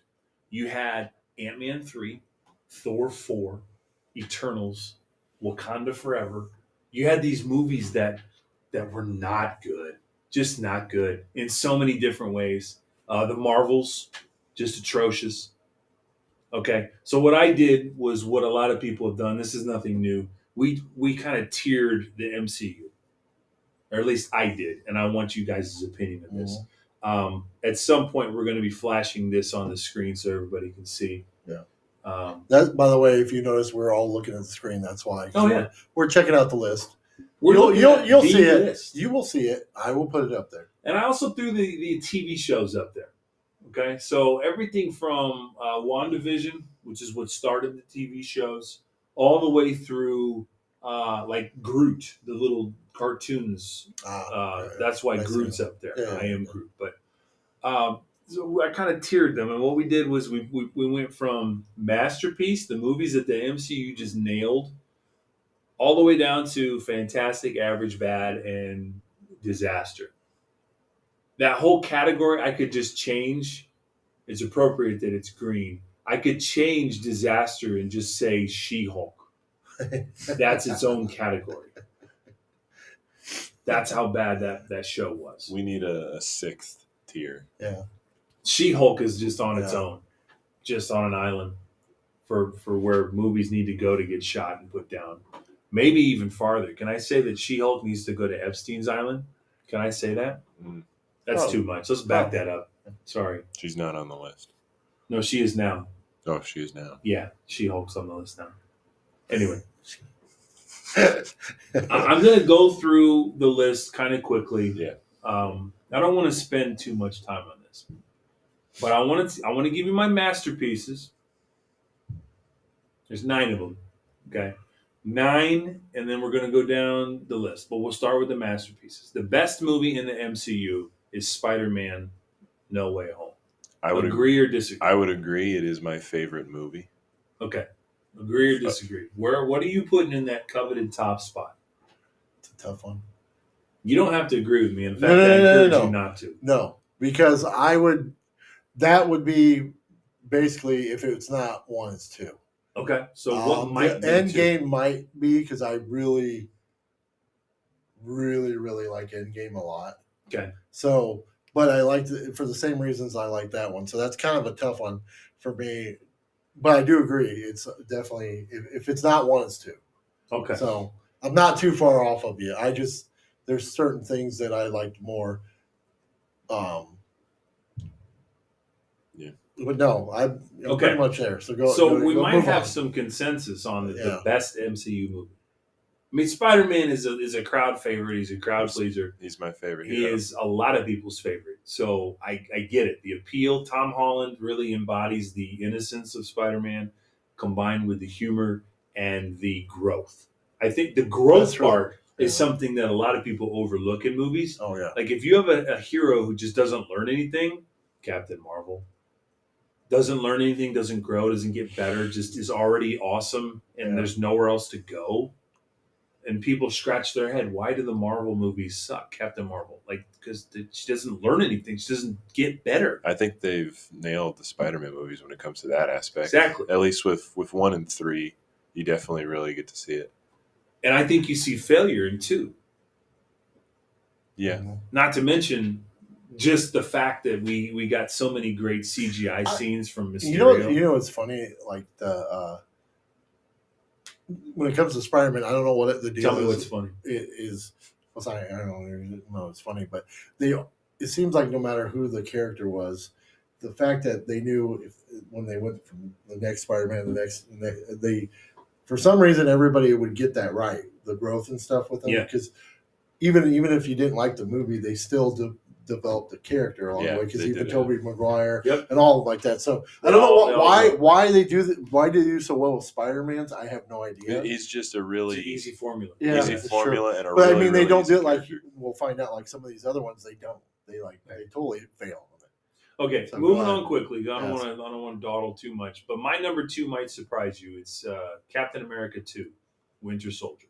[SPEAKER 1] you had Ant-Man 3, Thor 4, Eternals, Wakanda Forever. You had these movies that were not good. Just not good in so many different ways. The Marvels, just atrocious. Okay, so what I did was what a lot of people have done. This is nothing new. We kind of tiered the MCU, or at least I did, and I want you guys' opinion on this. At some point, we're going to be flashing this on the screen so everybody can see.
[SPEAKER 2] Yeah. That, by the way, if you notice, we're all looking at the screen. That's why.
[SPEAKER 1] Oh yeah.
[SPEAKER 2] We're checking out the list.
[SPEAKER 1] You'll
[SPEAKER 2] see it.
[SPEAKER 1] List.
[SPEAKER 2] You will see it. I will put it up there.
[SPEAKER 1] And I also threw the TV shows up there. Okay, so everything from WandaVision, which is what started the TV shows, all the way through like Groot, the little cartoons. That's why Groot's up there.
[SPEAKER 2] Yeah,
[SPEAKER 1] I am Groot. But so I kind of tiered them. And what we did was we went from masterpiece, the movies that the MCU just nailed, all the way down to fantastic, average, bad, and disaster. That whole category I could just change. It's appropriate that it's green. I could change disaster and just say She-Hulk. That's its own category. That's how bad that show was.
[SPEAKER 3] We need a 6th tier.
[SPEAKER 2] Yeah.
[SPEAKER 1] She-Hulk is just on its own. Just on an island for where movies need to go to get shot and put down. maybe even farther. Can I say that She-Hulk needs to go to Epstein's Island? Can I say that? That's too much. Let's back that up. Sorry.
[SPEAKER 3] She's not on the list.
[SPEAKER 1] No, she is now.
[SPEAKER 3] Oh, she is now.
[SPEAKER 1] Yeah, She-Hulk's on the list now. Anyway. I'm going to go through the list kind of quickly.
[SPEAKER 3] Yeah.
[SPEAKER 1] I don't want to spend too much time on this. But I want to give you my masterpieces. There's 9 of them. Okay. 9, and then we're going to go down the list. But we'll start with the masterpieces. The best movie in the MCU is Spider-Man No Way Home. I would agree or disagree?
[SPEAKER 3] I would agree. It is my favorite movie.
[SPEAKER 1] Okay. Agree or disagree? What are you putting in that coveted top spot?
[SPEAKER 2] It's a tough one.
[SPEAKER 1] You don't have to agree with me. In fact, I encourage you not to.
[SPEAKER 2] No, because that would be basically, if it's not 1, it's 2.
[SPEAKER 1] Okay. So what might be
[SPEAKER 2] Endgame might be, because I really, really, really like Endgame a lot.
[SPEAKER 1] Okay.
[SPEAKER 2] So, but I liked it for the same reasons I like that one. So that's kind of a tough one for me. But I do agree. It's definitely, if it's not 1, it's 2.
[SPEAKER 1] Okay.
[SPEAKER 2] So I'm not too far off of you. There's certain things that I liked more.
[SPEAKER 3] Yeah.
[SPEAKER 2] But no, I'm pretty much there.
[SPEAKER 1] So we might have some consensus on the best MCU movie. I mean, Spider-Man is a crowd favorite. He's a crowd pleaser.
[SPEAKER 3] He's my favorite.
[SPEAKER 1] He is a lot of people's favorite. So I get it. The appeal. Tom Holland really embodies the innocence of Spider-Man, combined with the humor and the growth. I think the growth part is something that a lot of people overlook in movies.
[SPEAKER 2] Oh yeah.
[SPEAKER 1] Like if you have a hero who just doesn't learn anything, Captain Marvel. Doesn't learn anything, doesn't grow, doesn't get better, just is already awesome, and there's nowhere else to go. And people scratch their head. Why do the Marvel movies suck, Captain Marvel? Like, because she doesn't learn anything. She doesn't get better.
[SPEAKER 3] I think they've nailed the Spider-Man movies when it comes to that aspect.
[SPEAKER 1] Exactly.
[SPEAKER 3] At least with 1 and 3, you definitely really get to see it.
[SPEAKER 1] And I think you see failure in 2.
[SPEAKER 3] Yeah.
[SPEAKER 1] Not to mention just the fact that we got so many great CGI scenes from Mysterio.
[SPEAKER 2] You know what's funny? Like when it comes to Spider-Man, I don't know what the deal is.
[SPEAKER 1] Tell me what's funny.
[SPEAKER 2] It is. Well, sorry, I don't know. It's funny, but it seems like no matter who the character was, the fact that they knew when they went from the next Spider-Man to the next, they for some reason everybody would get that right, the growth and stuff with them.
[SPEAKER 1] Yeah.
[SPEAKER 2] Because even if you didn't like the movie, they still developed the character along the way, because even Tobey Maguire and all like that. So I don't know why they do that. Why do they do so well with Spider-Man's? I have no idea.
[SPEAKER 3] It's just a really
[SPEAKER 1] easy formula.
[SPEAKER 2] Yeah,
[SPEAKER 3] easy formula, and
[SPEAKER 2] but
[SPEAKER 3] really,
[SPEAKER 2] I mean, they
[SPEAKER 3] really
[SPEAKER 2] don't do it
[SPEAKER 3] character.
[SPEAKER 2] like we'll find out. Like some of these other ones, they don't. They totally fail on it.
[SPEAKER 1] Okay,
[SPEAKER 2] So
[SPEAKER 1] moving on quickly. I don't want to dawdle too much, but my number 2 might surprise you. It's Captain America 2, Winter Soldier.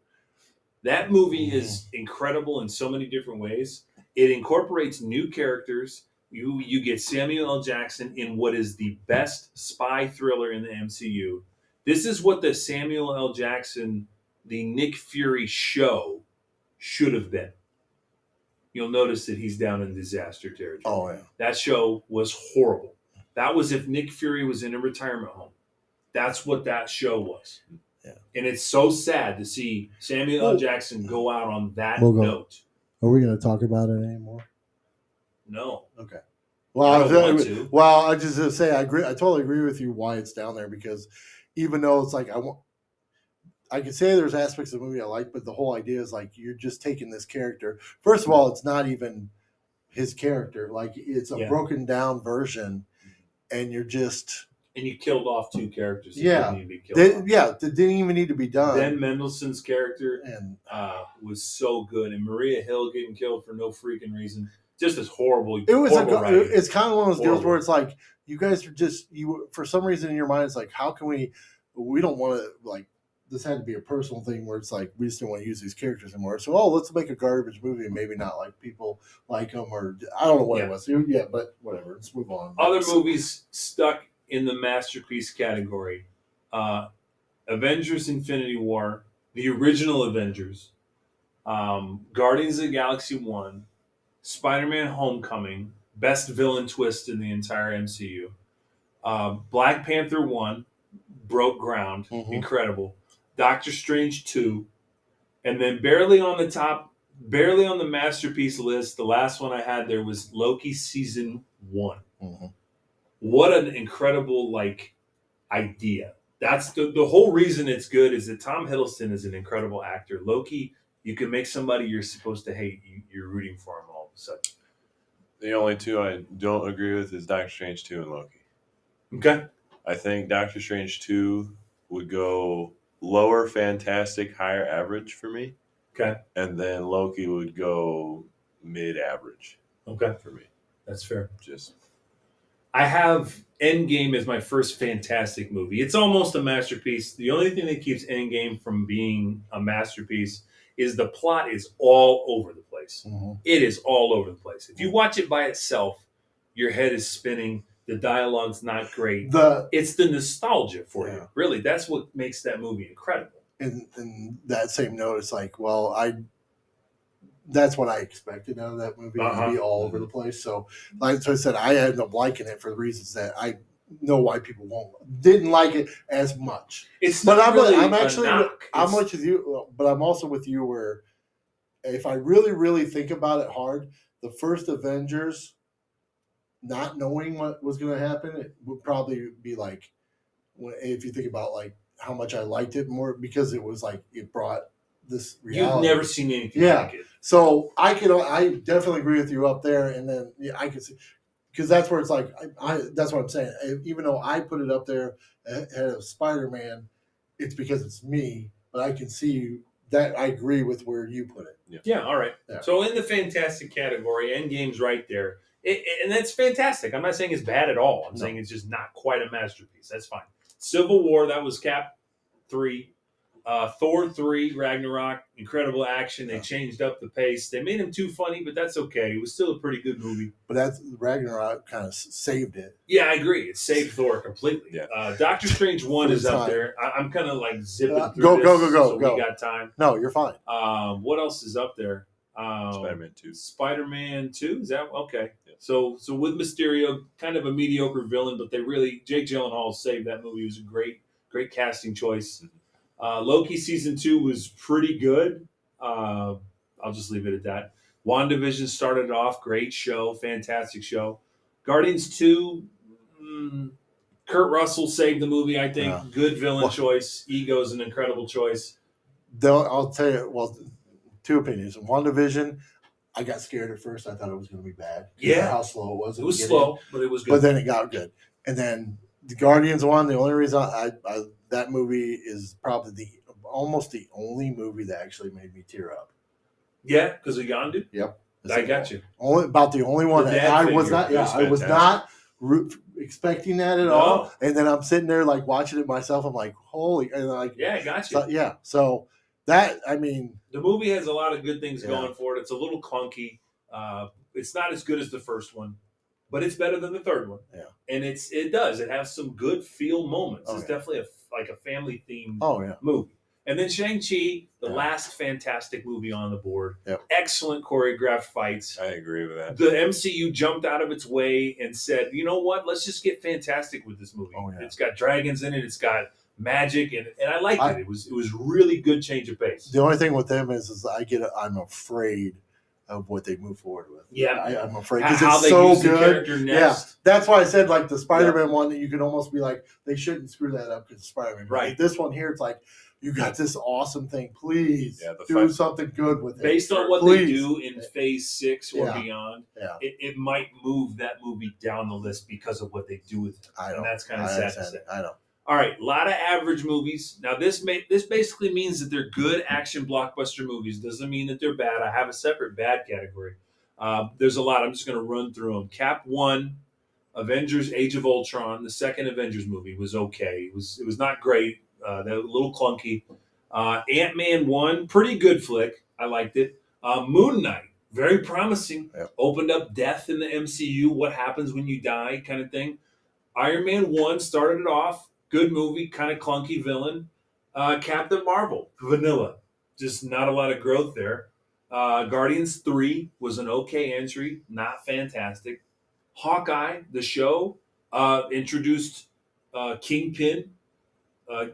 [SPEAKER 1] That movie is incredible in so many different ways. It incorporates new characters. You get Samuel L. Jackson in what is the best spy thriller in the MCU. This is what the Samuel L. Jackson, the Nick Fury show should have been. You'll notice that he's down in disaster territory.
[SPEAKER 2] Oh, yeah.
[SPEAKER 1] That show was horrible. That was if Nick Fury was in a retirement home. That's what that show was.
[SPEAKER 2] Yeah.
[SPEAKER 1] And it's so sad to see Samuel L. Jackson go out on that note.
[SPEAKER 2] Are we going to talk about it anymore?
[SPEAKER 1] No.
[SPEAKER 2] Okay.
[SPEAKER 1] I don't want to.
[SPEAKER 2] Well, I just to say I agree. I totally agree with you why it's down there, because even though it's like I can say there's aspects of the movie I like, but the whole idea is like you're just taking this character. First of all, it's not even his character. Like it's a broken down version, and you're just.
[SPEAKER 1] And you killed off 2 characters. That didn't need to be killed off.
[SPEAKER 2] That didn't even need to be done.
[SPEAKER 1] Ben Mendelsohn's character was so good, and Maria Hill getting killed for no freaking reason. Just as horrible.
[SPEAKER 2] It's kind of one of those deals where it's like you guys are just for some reason in your mind it's like, how can we don't want to, like, this had to be a personal thing where it's like we just don't want to use these characters anymore. So let's make a garbage movie and maybe not like people like them, or I don't know what it was. Yeah, but whatever. Let's move on.
[SPEAKER 1] Other movies stuck in the masterpiece category: Avengers: Infinity War, the original Avengers, Guardians of the Galaxy 1, Spider-Man: Homecoming, best villain twist in the entire MCU. Black Panther 1 broke ground, incredible. Doctor Strange 2, And then barely on the top, barely on the masterpiece list, the last one I had there was Loki season 1.
[SPEAKER 2] Mm-hmm.
[SPEAKER 1] What an incredible idea. That's the whole reason it's good is that Tom Hiddleston is an incredible actor. Loki, you can make somebody you're supposed to hate, you're rooting for him all of a sudden.
[SPEAKER 3] The only two I don't agree with is Doctor Strange 2 and Loki.
[SPEAKER 1] Okay.
[SPEAKER 3] I think Doctor Strange 2 would go lower fantastic, higher average for me.
[SPEAKER 1] Okay.
[SPEAKER 3] And then Loki would go mid-average.
[SPEAKER 1] Okay.
[SPEAKER 3] For me.
[SPEAKER 1] That's fair.
[SPEAKER 3] Just
[SPEAKER 1] I have Endgame as my first fantastic movie. It's almost a masterpiece. The only thing that keeps Endgame from being a masterpiece is the plot is all over the place.
[SPEAKER 2] Mm-hmm.
[SPEAKER 1] It is all over the place. If you watch it by itself, your head is spinning. The dialogue's not great. It's the nostalgia for you. Really, that's what makes that movie incredible.
[SPEAKER 2] In that same note, it's like, well, that's what I expected out of that movie to be all over the place. So, like I said, I ended up liking it for the reasons that I know why people didn't like it as much. I'm much with you, but I'm also with you where if I really, really think about it hard, the first Avengers, not knowing what was going to happen, it would probably be like, if you think about like how much I liked it more because it was like it brought this reality.
[SPEAKER 1] You've never seen anything like it.
[SPEAKER 2] So I definitely agree with you up there, and then I could see because that's where it's like that's what I'm saying. Even though I put it up there ahead of Spider-Man, it's because it's me, but I can see that I agree with where you put it.
[SPEAKER 1] Yeah, all right. Yeah. So in the fantastic category, Endgame's right there. And that's fantastic. I'm not saying it's bad at all. I'm saying it's just not quite a masterpiece. That's fine. Civil War, that was Cap 3. Thor 3, Ragnarok, incredible action. They changed up the pace. They made him too funny, but that's okay. It was still a pretty good movie.
[SPEAKER 2] But that's Ragnarok kind of saved it.
[SPEAKER 1] Yeah, I agree. It saved Thor completely. Yeah. Doctor Strange 1 is up there. I'm kind of like zipping through
[SPEAKER 2] go,
[SPEAKER 1] this.
[SPEAKER 2] Go.
[SPEAKER 1] We got time.
[SPEAKER 2] No, you're fine.
[SPEAKER 1] What else is up there?
[SPEAKER 3] Spider-Man 2.
[SPEAKER 1] Spider-Man 2? Is that okay? Yeah. So with Mysterio, kind of a mediocre villain, but Jake Gyllenhaal saved that movie. It was a great casting choice. Loki season 2 was pretty good. I'll just leave it at that. WandaVision started off, great show, fantastic show. Guardians 2, Kurt Russell saved the movie, I think. Good villain choice. Ego's an incredible choice.
[SPEAKER 2] I'll tell you, well, two opinions. WandaVision, I got scared at first. I thought it was going to be bad.
[SPEAKER 1] Yeah.
[SPEAKER 2] How slow it was.
[SPEAKER 1] It was slow, but it was good.
[SPEAKER 2] But then it got good. And then the Guardians one, the only reason that movie is probably almost the only movie that actually made me tear up.
[SPEAKER 1] Yeah, because of Yondu?
[SPEAKER 2] Yep.
[SPEAKER 1] I got you.
[SPEAKER 2] About the only one that I was not. Yeah, I was not expecting that at all. And then I'm sitting there like watching it myself. I'm like, holy, and like,
[SPEAKER 1] yeah, I got you.
[SPEAKER 2] So that, I mean,
[SPEAKER 1] the movie has a lot of good things going for it. It's a little clunky. It's not as good as the first one, but it's better than the third one.
[SPEAKER 2] Yeah,
[SPEAKER 1] and it has some good feel moments. It's definitely a family themed movie. And then Shang-Chi, the last fantastic movie on the board. Yep. Excellent choreographed fights.
[SPEAKER 3] I agree with that.
[SPEAKER 1] The MCU jumped out of its way and said, you know what? Let's just get fantastic with this movie. Oh, yeah. It's got dragons in it. It's got magic, and I liked it. It was really good change of pace.
[SPEAKER 2] The only thing with them is I'm afraid of what they move forward with.
[SPEAKER 1] Yeah,
[SPEAKER 2] I'm afraid because it's so good. Yeah, that's why I said like the Spider-Man one that you could almost be like they shouldn't screw that up because Spider-Man.
[SPEAKER 1] Right.
[SPEAKER 2] Like, this one here, it's like you got this awesome thing. Please do something good with it.
[SPEAKER 1] Based on what they do in Phase 6 or beyond, it might move that movie down the list because of what they do with it. And that's kind of sad to say.
[SPEAKER 2] I know.
[SPEAKER 1] All right, a lot of average movies. Now, this basically means that they're good action blockbuster movies. Doesn't mean that they're bad. I have a separate bad category. There's a lot. I'm just going to run through them. Cap 1, Avengers: Age of Ultron. The second Avengers movie was okay. It was not great. A little clunky. Ant-Man 1, pretty good flick. I liked it. Moon Knight, very promising.
[SPEAKER 2] Yep.
[SPEAKER 1] Opened up death in the MCU. What happens when you die, kind of thing. Iron Man 1 started it off. Good movie, kind of clunky villain. Captain Marvel, vanilla. Just not a lot of growth there. Guardians 3 was an okay entry, not fantastic. Hawkeye, the show, introduced Kingpin.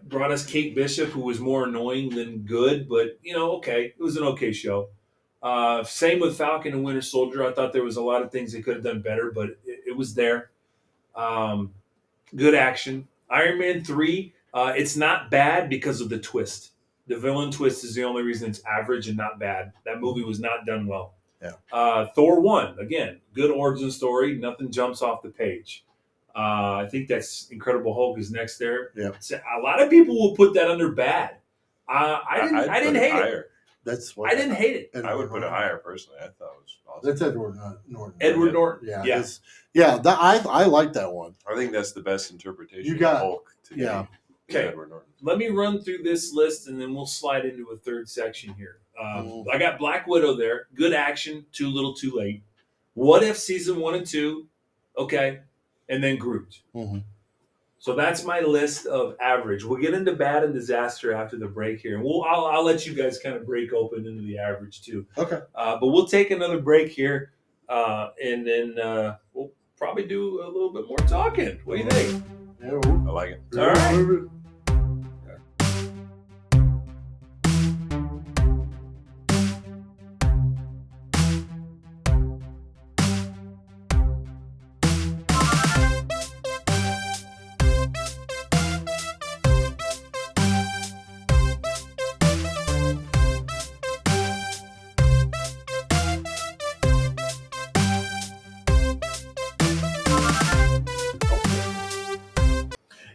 [SPEAKER 1] Brought us Kate Bishop, who was more annoying than good, but okay, it was an okay show. Same with Falcon and Winter Soldier. I thought there was a lot of things they could have done better, but it was there. Good action. Iron Man 3, it's not bad because of the twist. The villain twist is the only reason it's average and not bad. That movie was not done well.
[SPEAKER 2] Yeah.
[SPEAKER 1] Thor 1, again, good origin story. Nothing jumps off the page. I think that's Incredible Hulk is next there.
[SPEAKER 2] Yeah.
[SPEAKER 1] A lot of people will put that under bad. I didn't hate it.
[SPEAKER 2] That's what
[SPEAKER 1] I didn't hate it.
[SPEAKER 3] I would put it higher personally. I thought it was awesome.
[SPEAKER 2] That's Edward Norton.
[SPEAKER 1] Edward Norton.
[SPEAKER 2] Yeah. I like that one.
[SPEAKER 3] I think that's the best interpretation
[SPEAKER 2] You got-
[SPEAKER 3] of Hulk today.
[SPEAKER 2] yeah.
[SPEAKER 1] Okay.
[SPEAKER 3] Edward Norton.
[SPEAKER 1] Let me run through this list and then we'll slide into a third section here. I got Black Widow there. Good action. Too little, too late. What If season 1 and 2? Okay, and then Groot.
[SPEAKER 2] Mm-hmm.
[SPEAKER 1] So that's my list of average. We'll get into bad and disaster after the break here, and I'll let you guys kind of break open into the average too.
[SPEAKER 2] Okay.
[SPEAKER 1] But we'll take another break here, and then we'll probably do a little bit more talking. What do you think?
[SPEAKER 2] Yeah,
[SPEAKER 3] I like it.
[SPEAKER 1] All right.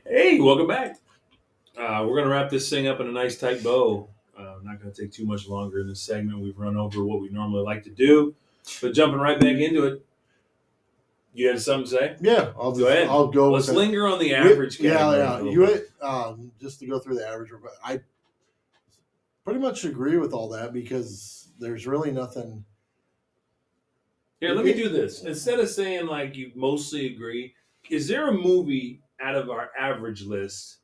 [SPEAKER 1] Hey, welcome back. We're going to wrap this thing up in a nice tight bow. I'm not going to take too much longer in this segment. We've run over what we normally like to do. But jumping right back into it, you had something to say?
[SPEAKER 2] Yeah,
[SPEAKER 1] Go ahead.
[SPEAKER 2] I'll go.
[SPEAKER 1] Let's
[SPEAKER 2] with it.
[SPEAKER 1] linger on the average category.
[SPEAKER 2] Yeah.
[SPEAKER 1] a little
[SPEAKER 2] You
[SPEAKER 1] bit.
[SPEAKER 2] just to go through the average. I pretty much agree with all that because there's really nothing.
[SPEAKER 1] Here, let me do this. Instead of saying like you mostly agree, is there a movie out of our average list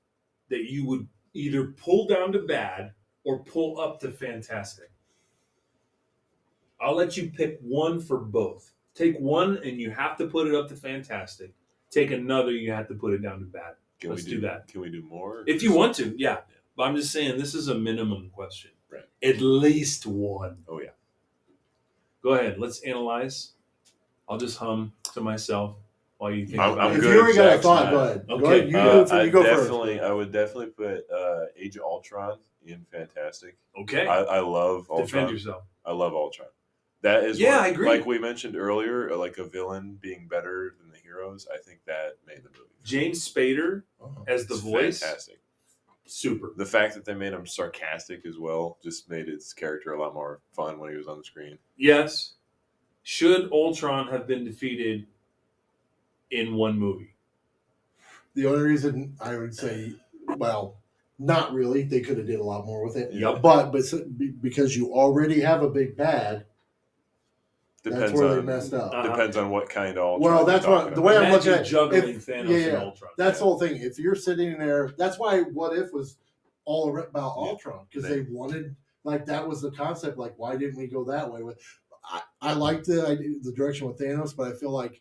[SPEAKER 1] that you would either pull down to bad or pull up to fantastic? I'll let you pick one for both. Take one and you have to put it up to fantastic. Take another, you have to put it down to bad. Let's do that.
[SPEAKER 3] Can we do more?
[SPEAKER 1] If you want to, yeah. But I'm just saying this is a minimum question.
[SPEAKER 3] Right.
[SPEAKER 1] At least one.
[SPEAKER 3] Oh, yeah.
[SPEAKER 1] Go ahead. Let's analyze. I'll just hum to myself while you think.
[SPEAKER 3] I'm
[SPEAKER 1] about it.
[SPEAKER 2] If
[SPEAKER 3] good
[SPEAKER 2] you already got a
[SPEAKER 3] Zach's
[SPEAKER 2] thought,
[SPEAKER 3] not.
[SPEAKER 2] go ahead.
[SPEAKER 1] Okay.
[SPEAKER 2] Go ahead. You go
[SPEAKER 3] definitely,
[SPEAKER 2] first.
[SPEAKER 3] I would definitely put Age of Ultron in Fantastic.
[SPEAKER 1] Okay.
[SPEAKER 3] I love Ultron.
[SPEAKER 1] Defend yourself.
[SPEAKER 3] I love Ultron. That is,
[SPEAKER 1] I agree.
[SPEAKER 3] Like we mentioned earlier, like a villain being better than the heroes. I think that made the movie.
[SPEAKER 1] James Spader as the
[SPEAKER 3] It's
[SPEAKER 1] voice.
[SPEAKER 3] fantastic.
[SPEAKER 1] Super.
[SPEAKER 3] The fact that they made him sarcastic as well just made his character a lot more fun when he was on the screen.
[SPEAKER 1] Yes. Should Ultron have been defeated in one movie?
[SPEAKER 2] The only reason I would say, well, not really. They could have did a lot more with it.
[SPEAKER 1] Yep.
[SPEAKER 2] But because you already have a big bad,
[SPEAKER 3] Depends
[SPEAKER 2] that's where
[SPEAKER 3] on
[SPEAKER 2] they messed up.
[SPEAKER 3] Depends on what kind of Ultron.
[SPEAKER 2] Well,
[SPEAKER 3] you're
[SPEAKER 2] that's
[SPEAKER 3] talking
[SPEAKER 2] what the way I'm looking
[SPEAKER 1] Imagine
[SPEAKER 2] at it.
[SPEAKER 1] juggling Thanos and Ultron.
[SPEAKER 2] That's the whole thing. If you're sitting there, that's why What If was all about Ultron because they wanted that was the concept. Like, why didn't we go that way? With I liked the direction with Thanos, but I feel like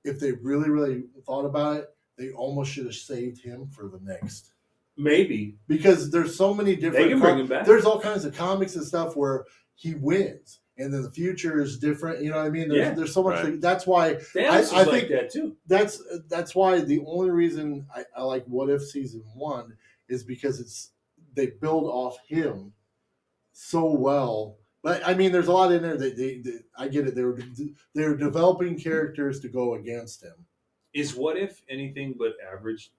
[SPEAKER 2] if they really, really thought about it, they almost should have saved him for the next.
[SPEAKER 1] Maybe.
[SPEAKER 2] Because there's so many different.
[SPEAKER 1] They can bring him back.
[SPEAKER 2] There's all kinds of comics and stuff where he wins. And then the future is different. You know what I mean? There's so much.
[SPEAKER 3] Right.
[SPEAKER 2] That's why
[SPEAKER 1] Thanos
[SPEAKER 2] I
[SPEAKER 1] was
[SPEAKER 2] think
[SPEAKER 1] like that too.
[SPEAKER 2] that's why the only reason I like What If season 1 is because they build off him so well. But I mean, there's a lot in there that I get it. They're developing characters to go against him.
[SPEAKER 1] Is What If anything but average?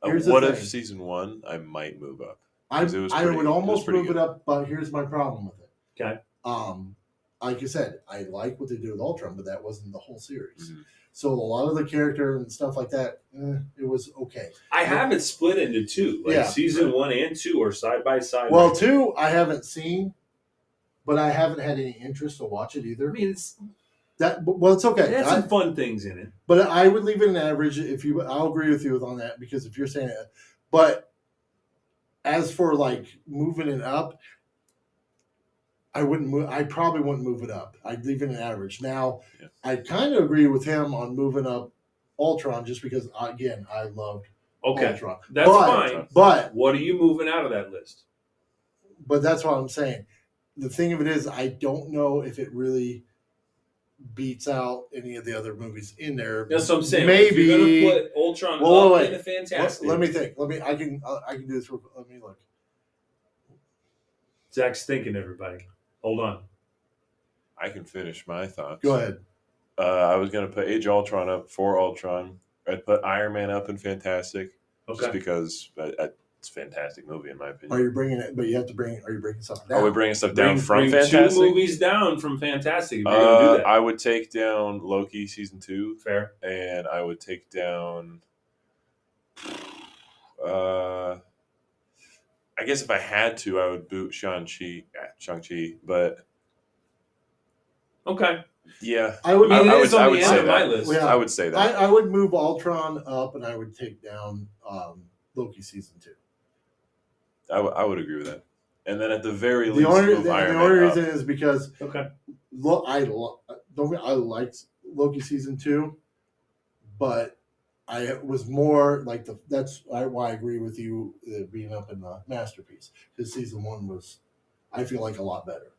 [SPEAKER 2] Here's the
[SPEAKER 3] What If
[SPEAKER 2] thing.
[SPEAKER 3] season 1? I might move up.
[SPEAKER 2] I would almost
[SPEAKER 3] pretty
[SPEAKER 2] move
[SPEAKER 3] good.
[SPEAKER 2] it up, but here's my problem with it.
[SPEAKER 1] Okay.
[SPEAKER 2] Like I said, I like what they did with Ultron, but that wasn't the whole series.
[SPEAKER 3] Mhm.
[SPEAKER 2] So a lot of the character and stuff like that, it was okay.
[SPEAKER 1] I have it split into two. Like
[SPEAKER 2] Yeah.
[SPEAKER 1] season 1 and 2 are side by side.
[SPEAKER 2] Well, 2 I haven't seen, but I haven't had any interest to watch it either.
[SPEAKER 1] I mean,
[SPEAKER 2] It's okay.
[SPEAKER 1] it has some fun things in it.
[SPEAKER 2] But I would leave it an average. I'll agree with you on that because if you're saying it, but as for moving it up, I wouldn't move. I probably wouldn't move it up. I'd leave it an average. Now, I kind of agree with him on moving up Ultron just because again I loved
[SPEAKER 1] Okay,
[SPEAKER 2] Ultron.
[SPEAKER 1] that's
[SPEAKER 2] But-
[SPEAKER 1] fine.
[SPEAKER 2] But
[SPEAKER 1] What are you moving out of that list?
[SPEAKER 2] that's what I'm saying. The thing of it is, I don't know if it really beats out any of the other movies in there.
[SPEAKER 1] That's what I'm saying.
[SPEAKER 2] Maybe
[SPEAKER 1] if you're gonna put Ultron
[SPEAKER 2] Well,
[SPEAKER 1] up
[SPEAKER 2] wait.
[SPEAKER 1] in the Fantastic.
[SPEAKER 2] Let me think. I can do this. Let me look.
[SPEAKER 1] Zach's thinking. Everybody, hold on.
[SPEAKER 3] I can finish my thoughts.
[SPEAKER 2] Go ahead.
[SPEAKER 3] I was going to put Age of Ultron up for Ultron. I'd put Iron Man up in Fantastic, just
[SPEAKER 1] Okay.
[SPEAKER 3] because it's a fantastic movie in my opinion.
[SPEAKER 2] Are you bringing it? But you have to bring. Are you bringing something down?
[SPEAKER 3] Are we bringing stuff down from
[SPEAKER 1] bring
[SPEAKER 3] Fantastic?
[SPEAKER 1] 2 movies down from Fantastic. If you're gonna do that,
[SPEAKER 3] I would take down Loki season 2.
[SPEAKER 1] Fair.
[SPEAKER 3] And I would take down. I guess if I had to, I would boot Shang-Chi, but
[SPEAKER 1] Okay.
[SPEAKER 3] yeah,
[SPEAKER 2] I would.
[SPEAKER 1] I mean, it is on
[SPEAKER 3] I
[SPEAKER 1] the
[SPEAKER 3] would
[SPEAKER 1] end
[SPEAKER 3] say
[SPEAKER 1] of my
[SPEAKER 3] that.
[SPEAKER 1] list.
[SPEAKER 2] Yeah.
[SPEAKER 3] I would say that.
[SPEAKER 2] I would move Ultron up, and I would take down Loki season 2.
[SPEAKER 3] I would agree with that. And then at the very
[SPEAKER 2] The
[SPEAKER 3] least,
[SPEAKER 2] only
[SPEAKER 3] move Iron
[SPEAKER 2] the
[SPEAKER 3] Man
[SPEAKER 2] only
[SPEAKER 3] up.
[SPEAKER 2] reason is because
[SPEAKER 1] Okay.
[SPEAKER 2] I liked Loki season 2, but I was more like that's why I agree with you being up in the masterpiece, because season 1 was, I feel like, a lot better.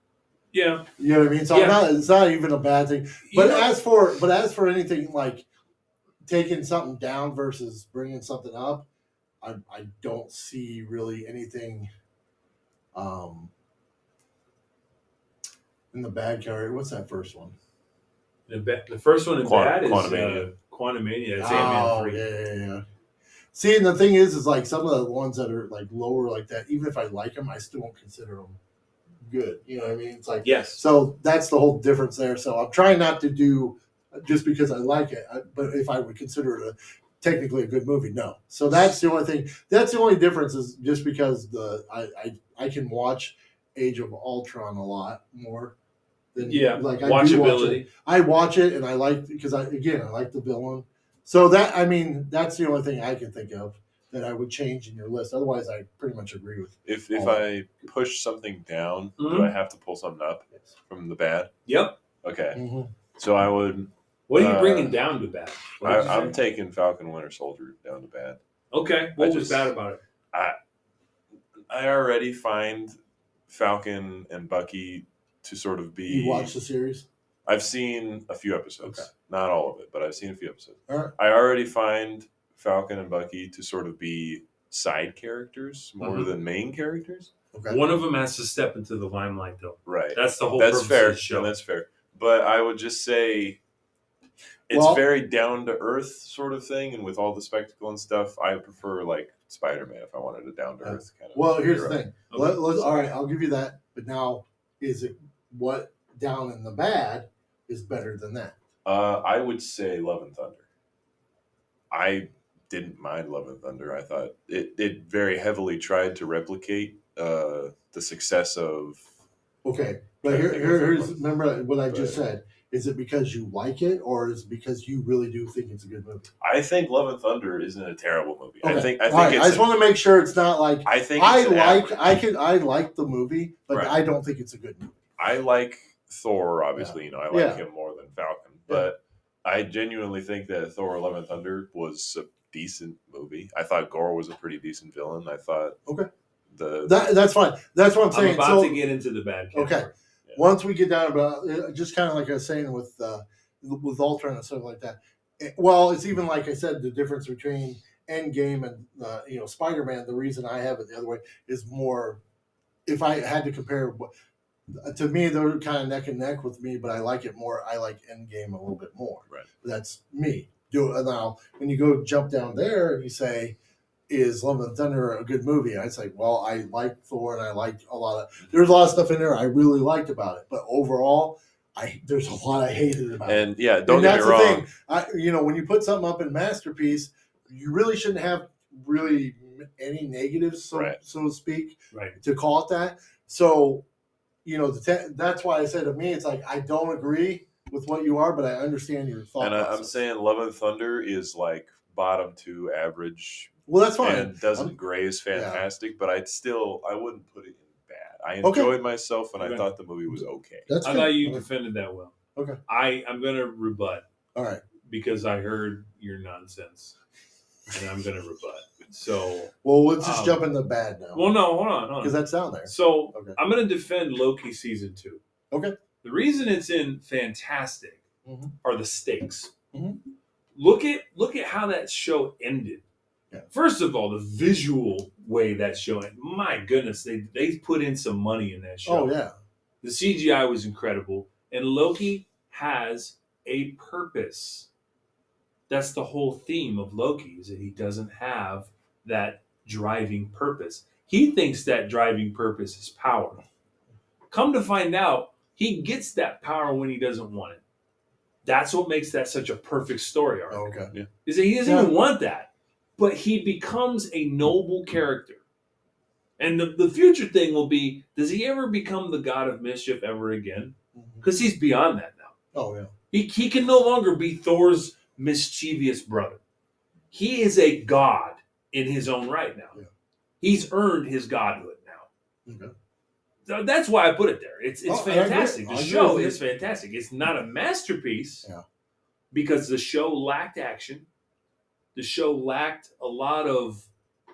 [SPEAKER 1] Yeah.
[SPEAKER 2] You know what I mean? So
[SPEAKER 1] Yeah.
[SPEAKER 2] it's not even a bad thing. But
[SPEAKER 1] You know-
[SPEAKER 2] as for anything like taking something down versus bringing something up, I don't see really anything in the bad category. What's that first one?
[SPEAKER 1] The first one in bad is
[SPEAKER 3] Quantumania.
[SPEAKER 1] Quantumania. It's Ant-Man 3.
[SPEAKER 2] Yeah. See, and the thing is like some of the ones that are like lower like that, even if I like them, I still won't consider them good. You know what I mean? It's like,
[SPEAKER 1] Yes.
[SPEAKER 2] so that's the whole difference there. So I'm trying not to do just because I like it, but if I would consider it technically a good movie, no. So that's the only thing. That's the only difference, is just because I can watch Age of Ultron a lot more than like I do watch
[SPEAKER 1] watchability.
[SPEAKER 2] it. I watch it and I like, because I like the villain. So that's the only thing I can think of that I would change in your list. Otherwise, I pretty much agree with.
[SPEAKER 3] If
[SPEAKER 2] all
[SPEAKER 3] I push something down, do I have to pull something up from the bad?
[SPEAKER 1] Yep.
[SPEAKER 3] Okay.
[SPEAKER 2] Mm-hmm.
[SPEAKER 3] So I would.
[SPEAKER 1] What are you bringing down to bad?
[SPEAKER 3] I'm taking Falcon Winter Soldier down to bad.
[SPEAKER 1] Okay. What was bad about it?
[SPEAKER 3] I already find Falcon and Bucky to sort of be.
[SPEAKER 2] You watch the series?
[SPEAKER 3] I've seen a few episodes.
[SPEAKER 2] Okay.
[SPEAKER 3] Not all of it, but I've seen a few episodes.
[SPEAKER 2] All right.
[SPEAKER 3] I already find Falcon and Bucky to sort of be side characters more than main characters.
[SPEAKER 2] Okay.
[SPEAKER 1] One of them has to step into the limelight, though.
[SPEAKER 3] Right.
[SPEAKER 1] That's the whole
[SPEAKER 3] That's
[SPEAKER 1] purpose
[SPEAKER 3] fair.
[SPEAKER 1] of the show.
[SPEAKER 3] And that's fair. But I would just say it's very down to earth sort of thing, and with all the spectacle and stuff, I prefer like Spider-Man if I wanted a down to earth kind of.
[SPEAKER 2] Well, here's the thing.
[SPEAKER 1] Okay.
[SPEAKER 2] All right, I'll give you that. But now, is it what down in the bad is better than that?
[SPEAKER 3] I would say Love and Thunder. I didn't mind Love and Thunder. I thought it very heavily tried to replicate the success of.
[SPEAKER 2] Okay, but here's remember what I just said. Is it because you like it, or is it because you really do think it's a good movie?
[SPEAKER 3] I think Love and Thunder isn't a terrible movie.
[SPEAKER 2] Okay.
[SPEAKER 3] I think
[SPEAKER 2] I just want to make sure it's not like
[SPEAKER 3] I think
[SPEAKER 2] I
[SPEAKER 3] it's
[SPEAKER 2] like the movie, but I don't think it's a good movie.
[SPEAKER 3] I like Thor, obviously.
[SPEAKER 2] Yeah.
[SPEAKER 3] You know, I like him more than Falcon, but I genuinely think that Thor: Love and Thunder was a decent movie. I thought Gore was a pretty decent villain. I thought
[SPEAKER 2] that's fine. That's what I'm saying.
[SPEAKER 1] I'm about to get into the bad category.
[SPEAKER 2] Okay. Yeah. Once we get down about just kind of like I was saying with Ultron and stuff like that. Well, it's even like I said, the difference between Endgame and Spider-Man. The reason I have it the other way is more. If I had to compare, to me they're kind of neck and neck with me, but I like it more. I like Endgame a little bit more.
[SPEAKER 3] Right.
[SPEAKER 2] That's me. Now when you go jump down there and you say, is Love and Thunder a good movie? I'd say, well, I like Thor and I liked there's a lot of stuff in there I really liked about it, but overall, there's a lot I hated about it.
[SPEAKER 3] And yeah, don't get me wrong.
[SPEAKER 2] Thing. When you put something up in Masterpiece, you really shouldn't have really any negatives, so to speak, to call it that. So, that's why I said to me, it's like I don't agree with what you are, but I understand your thought.
[SPEAKER 3] And I'm saying Love and Thunder is like bottom 2 average.
[SPEAKER 2] Well, that's fine.
[SPEAKER 3] And doesn't graze fantastic, but I wouldn't put it in bad. I enjoyed myself, and I thought the movie was okay.
[SPEAKER 1] I thought you defended that well.
[SPEAKER 2] Okay.
[SPEAKER 1] I'm going to rebut.
[SPEAKER 2] All right.
[SPEAKER 1] Because I heard your nonsense, and I'm going to rebut. So,
[SPEAKER 2] well, let's just jump into bad now.
[SPEAKER 1] well, no, hold on.
[SPEAKER 2] Because that's down there.
[SPEAKER 1] So,
[SPEAKER 2] Okay.
[SPEAKER 1] I'm going to defend Loki season 2.
[SPEAKER 2] Okay.
[SPEAKER 1] The reason it's in fantastic are the stakes.
[SPEAKER 2] Mhm.
[SPEAKER 1] Look at how that show ended.
[SPEAKER 2] Yeah.
[SPEAKER 1] First of all, the visual way that show ended. My goodness, they put in some money in that show.
[SPEAKER 2] Oh yeah.
[SPEAKER 1] The CGI was incredible, and Loki has a purpose. That's the whole theme of Loki, is that he doesn't have that driving purpose. He thinks that driving purpose is power. Come to find out, he gets that power when he doesn't want it. That's what makes that such a perfect story arc.
[SPEAKER 2] Okay.
[SPEAKER 3] Yeah.
[SPEAKER 1] Is that he doesn't even want that, but he becomes a noble character. And the future thing will be, does he ever become the god of mischief ever again? Because he's beyond that now.
[SPEAKER 2] Oh yeah.
[SPEAKER 1] He can no longer be Thor's mischievous brother. He is a god in his own right now.
[SPEAKER 2] Yeah.
[SPEAKER 1] He's earned his godhood now.
[SPEAKER 2] Okay.
[SPEAKER 1] So that's why I put it there. It's fantastic.
[SPEAKER 2] I
[SPEAKER 1] The
[SPEAKER 2] agree
[SPEAKER 1] show
[SPEAKER 2] with you.
[SPEAKER 1] is fantastic. It's not a masterpiece
[SPEAKER 2] Yeah.
[SPEAKER 1] because the show lacked action. The show lacked a lot of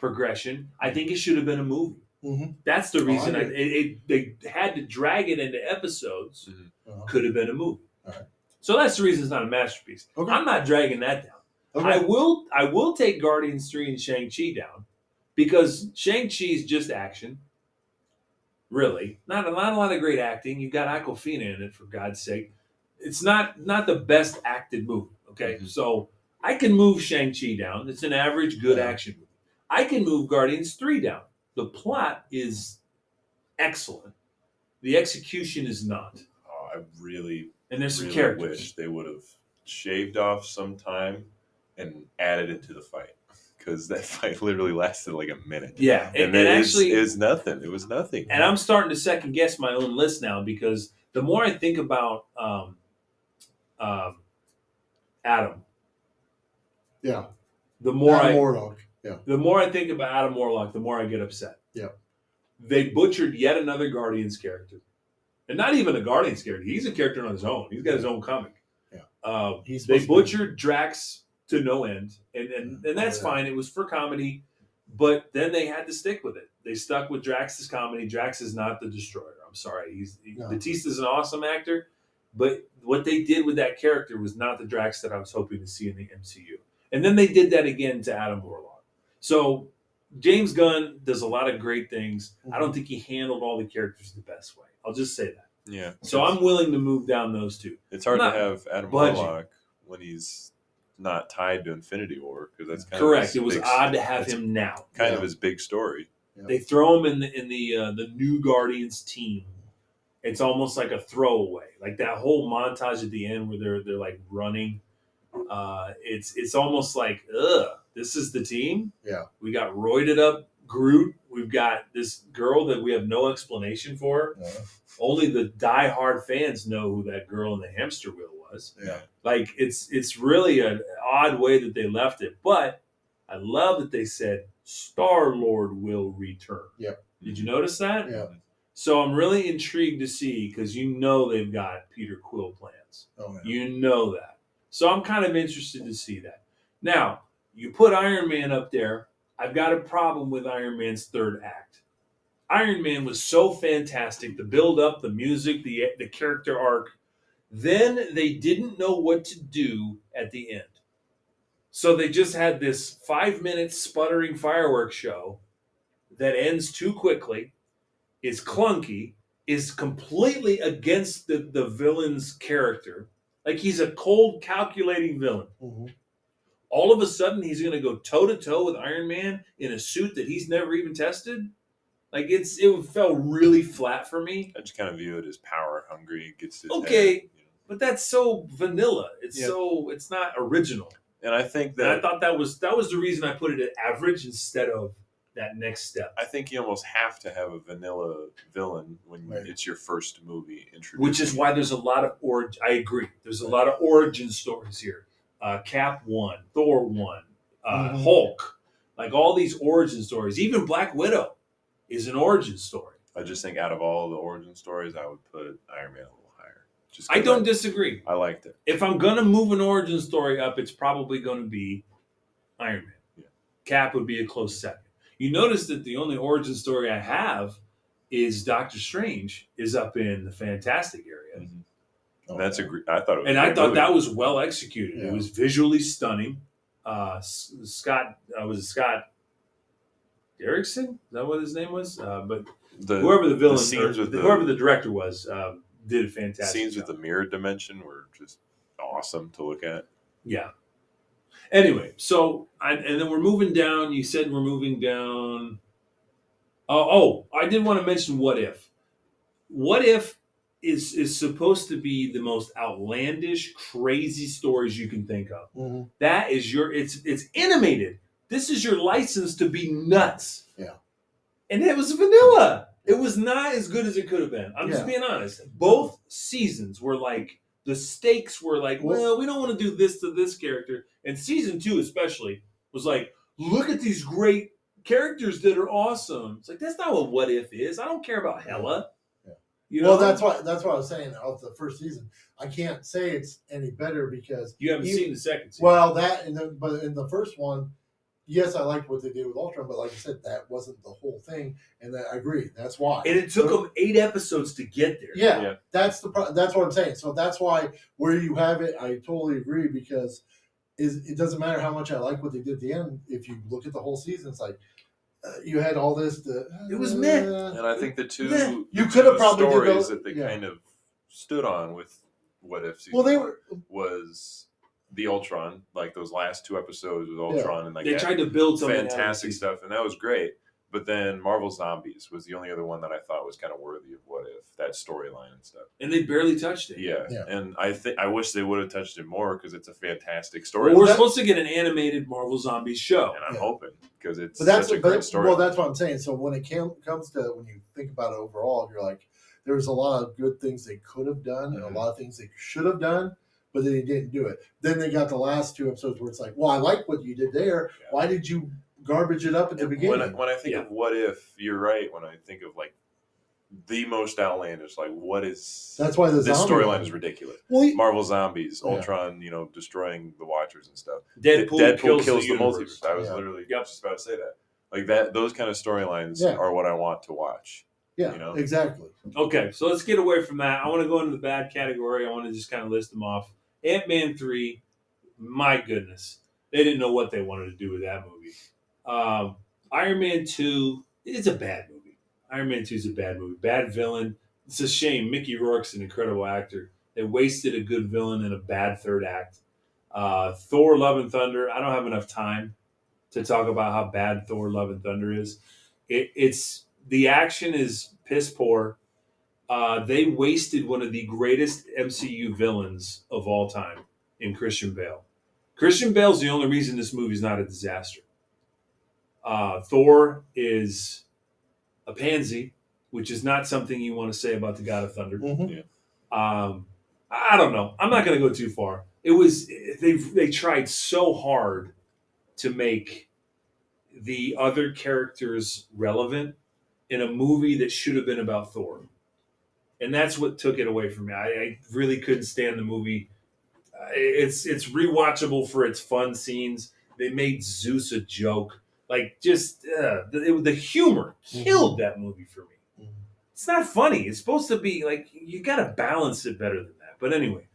[SPEAKER 1] progression. I think it should have been a movie.
[SPEAKER 2] Mm-hmm.
[SPEAKER 1] That's the reason
[SPEAKER 2] agree.
[SPEAKER 1] they had to drag it into episodes.
[SPEAKER 2] Uh-huh.
[SPEAKER 1] Could have been a movie.
[SPEAKER 2] All right.
[SPEAKER 1] So that's the reason it's not a masterpiece.
[SPEAKER 2] Okay.
[SPEAKER 1] I'm not dragging that down.
[SPEAKER 2] Okay.
[SPEAKER 1] I will take Guardians 3 and Shang-Chi down because Shang-Chi's just action. Really. Not a lot of great acting. You've got Aquafina in it, for God's sake. It's not the best acted movie. Okay. So I can move Shang-Chi down. It's an average good action movie. I can move Guardians 3 down. The plot is excellent. The execution is not.
[SPEAKER 3] Oh, I really,
[SPEAKER 1] and there's some
[SPEAKER 3] really
[SPEAKER 1] characters.
[SPEAKER 3] wish they would have shaved off some time and added it to the fight, because that fight literally lasted like a minute.
[SPEAKER 1] Yeah,
[SPEAKER 3] and actually, it was nothing. It was nothing.
[SPEAKER 1] And I'm starting to second guess my own list now, because the more I think about Adam,
[SPEAKER 2] yeah,
[SPEAKER 1] the more
[SPEAKER 2] Adam Warlock. Yeah.
[SPEAKER 1] The more I think about Adam Warlock, the more I get upset.
[SPEAKER 2] Yeah.
[SPEAKER 1] They butchered yet another Guardians character. And not even a Guardians character. He's a character on his own. He's got his own comic.
[SPEAKER 2] Yeah.
[SPEAKER 1] They butchered Drax to no end. And that's fine. It was for comedy. But then they had to stick with it. They stuck with Drax's comedy. Drax is not the Destroyer. I'm sorry. Batista's an awesome actor. But what they did with that character was not the Drax that I was hoping to see in the MCU. And then they did that again to Adam Warlock. So James Gunn does a lot of great things. I don't think he handled all the characters the best way. I'll just say that.
[SPEAKER 3] Yeah.
[SPEAKER 1] So I'm willing to move down those two.
[SPEAKER 3] It's hard to have Adam Warlock when he's not tied to Infinity War, because that's kind
[SPEAKER 1] correct.
[SPEAKER 3] Of
[SPEAKER 1] it was odd to have him now.
[SPEAKER 3] Kind of his big story.
[SPEAKER 2] Yeah.
[SPEAKER 1] They throw him in the new Guardians team. It's almost like a throwaway, like that whole montage at the end where they're like running. It's almost like, this is the team.
[SPEAKER 2] Yeah,
[SPEAKER 1] we got roided up Groot. We've got this girl that we have no explanation for.
[SPEAKER 2] Yeah.
[SPEAKER 1] Only the diehard fans know who that girl in the hamster wheel was.
[SPEAKER 2] Yeah,
[SPEAKER 1] like it's really an odd way that they left it, but I love that they said Star-Lord will return.
[SPEAKER 2] Yep.
[SPEAKER 1] Did you notice that?
[SPEAKER 2] Yeah.
[SPEAKER 1] So I'm really intrigued to see, because they've got Peter Quill plans.
[SPEAKER 2] Oh, yeah.
[SPEAKER 1] You know that. So I'm kind of interested to see that. Now, you put Iron Man up there. I've got a problem with Iron Man's third act. Iron Man was so fantastic. The build-up, the music, the character arc. Then they didn't know what to do at the end. So they just had this 5-minute sputtering fireworks show that ends too quickly, is clunky, is completely against the villain's character. Like, he's a cold, calculating villain.
[SPEAKER 2] Mm-hmm.
[SPEAKER 1] All of a sudden, he's going to go toe-to-toe with Iron Man in a suit that he's never even tested? Like, it felt really flat for me.
[SPEAKER 3] I just kind of view it as power hungry. It gets his
[SPEAKER 1] okay,
[SPEAKER 3] head,
[SPEAKER 1] but that's so vanilla. It's not original.
[SPEAKER 3] And I think that...
[SPEAKER 1] And I thought that was the reason I put it at average instead of that next step.
[SPEAKER 3] I think you almost have to have a vanilla villain when it's your first movie introduced.
[SPEAKER 1] Which is why there's a lot of I agree. There's a lot of origin stories here. Cap 1, Thor 1, Hulk. Like, all these origin stories. Even Black Widow is an origin story.
[SPEAKER 3] I just think out of all the origin stories, I would put Iron Man a little higher.
[SPEAKER 1] I don't disagree.
[SPEAKER 3] I liked it.
[SPEAKER 1] If I'm going to move an origin story up, it's probably going to be Iron Man.
[SPEAKER 3] Yeah.
[SPEAKER 1] Cap would be a close second. You notice that the only origin story I have is Doctor Strange is up in the Fantastic area.
[SPEAKER 3] Mm-hmm. That's I thought it was,
[SPEAKER 1] and I thought that was well executed.
[SPEAKER 2] Yeah.
[SPEAKER 1] It was visually stunning. Scott Scott Derrickson? Is that what his name was? But whoever the villain, whoever the director was, did a fantastic
[SPEAKER 3] scenes
[SPEAKER 1] job.
[SPEAKER 3] with the mirror dimension were just awesome to look at.
[SPEAKER 1] Yeah. Anyway, so and then we're moving down. You said we're moving down. I did want to mention What If. What If is supposed to be the most outlandish, crazy stories you can think of.
[SPEAKER 2] Mm-hmm.
[SPEAKER 1] That is it's animated. This is your license to be nuts.
[SPEAKER 2] Yeah.
[SPEAKER 1] And it was vanilla. It was not as good as it could have been. I'm just being honest. Both seasons were like, the stakes were like, well, we don't want to do this to this character. And season 2 especially was like, look at these great characters that are awesome. It's like, that's not what If is. I don't care about Hela.
[SPEAKER 2] Yeah.
[SPEAKER 1] You know?
[SPEAKER 2] Well, that's what I was saying of the first season. I can't say it's any better because
[SPEAKER 1] you haven't seen the second season.
[SPEAKER 2] Well, but in the first one, yes, I liked what they did with Ultron, but like I said, that wasn't the whole thing, and I agree. That's why.
[SPEAKER 1] And it took them 8 episodes to get there.
[SPEAKER 2] Yeah. That's that's what I'm saying. So that's why where you have it, I totally agree because it doesn't matter how much I like what they did at the end. If you look at the whole season, it's like you had all this.
[SPEAKER 1] It was meh.
[SPEAKER 3] And I think the two
[SPEAKER 2] you could have probably
[SPEAKER 3] stories that they kind of stood on with What If season was the Ultron, like those last 2 episodes with Ultron, and like
[SPEAKER 1] they tried to build some
[SPEAKER 3] fantastic stuff, and that was great. But then Marvel Zombies was the only other one that I thought was kind of worthy of What If, that storyline and stuff.
[SPEAKER 1] And they barely touched it.
[SPEAKER 3] Yeah. And I wish they would have touched it more because it's a fantastic story.
[SPEAKER 1] Well, we're supposed to get an animated Marvel Zombies show,
[SPEAKER 3] and I'm hoping because it's
[SPEAKER 2] such
[SPEAKER 3] a great story.
[SPEAKER 2] Well, that's what I'm saying. So when it comes to when you think about it overall, you're like, there's a lot of good things they could have done and a lot of things they should have done, but they didn't do it. Then they got the last 2 episodes where it's like, well, I like what you did there. Yeah. Why did you garbage it up at the beginning?
[SPEAKER 3] When I think of What If, you're right. When I think of like the most outlandish, like what is
[SPEAKER 2] that's why this
[SPEAKER 3] storyline is ridiculous. Well, Marvel Zombies, Ultron, destroying the Watchers and stuff.
[SPEAKER 1] Deadpool kills the
[SPEAKER 3] multiverse. I was literally just about to say that. Like that, those kind of storylines are what I want to watch.
[SPEAKER 2] Yeah, exactly.
[SPEAKER 1] Okay, so let's get away from that. I want to go into the bad category. I want to just kind of list them off. Ant-Man 3, my goodness. They didn't know what they wanted to do with that movie. Iron Man 2, it's a bad movie. Iron Man 2 is a bad movie. Bad villain. It's a shame. Mickey Rourke's an incredible actor. They wasted a good villain in a bad third act. Thor, Love and Thunder, I don't have enough time to talk about how bad Thor, Love and Thunder is. It's the action is piss poor. They wasted one of the greatest MCU villains of all time in Christian Bale. Christian Bale's the only reason this movie's not a disaster. Thor is a pansy, which is not something you want to say about the God of Thunder.
[SPEAKER 2] Mm-hmm.
[SPEAKER 1] I don't know. I'm not going to go too far. It was they tried so hard to make the other characters relevant in a movie that should have been about Thor. And that's what took it away from me. I really couldn't stand the movie. It's rewatchable for its fun scenes. They made Zeus a joke. Like, just the humor killed that movie for me. It's not funny. It's supposed to be like, you got to balance it better than that. But anyway,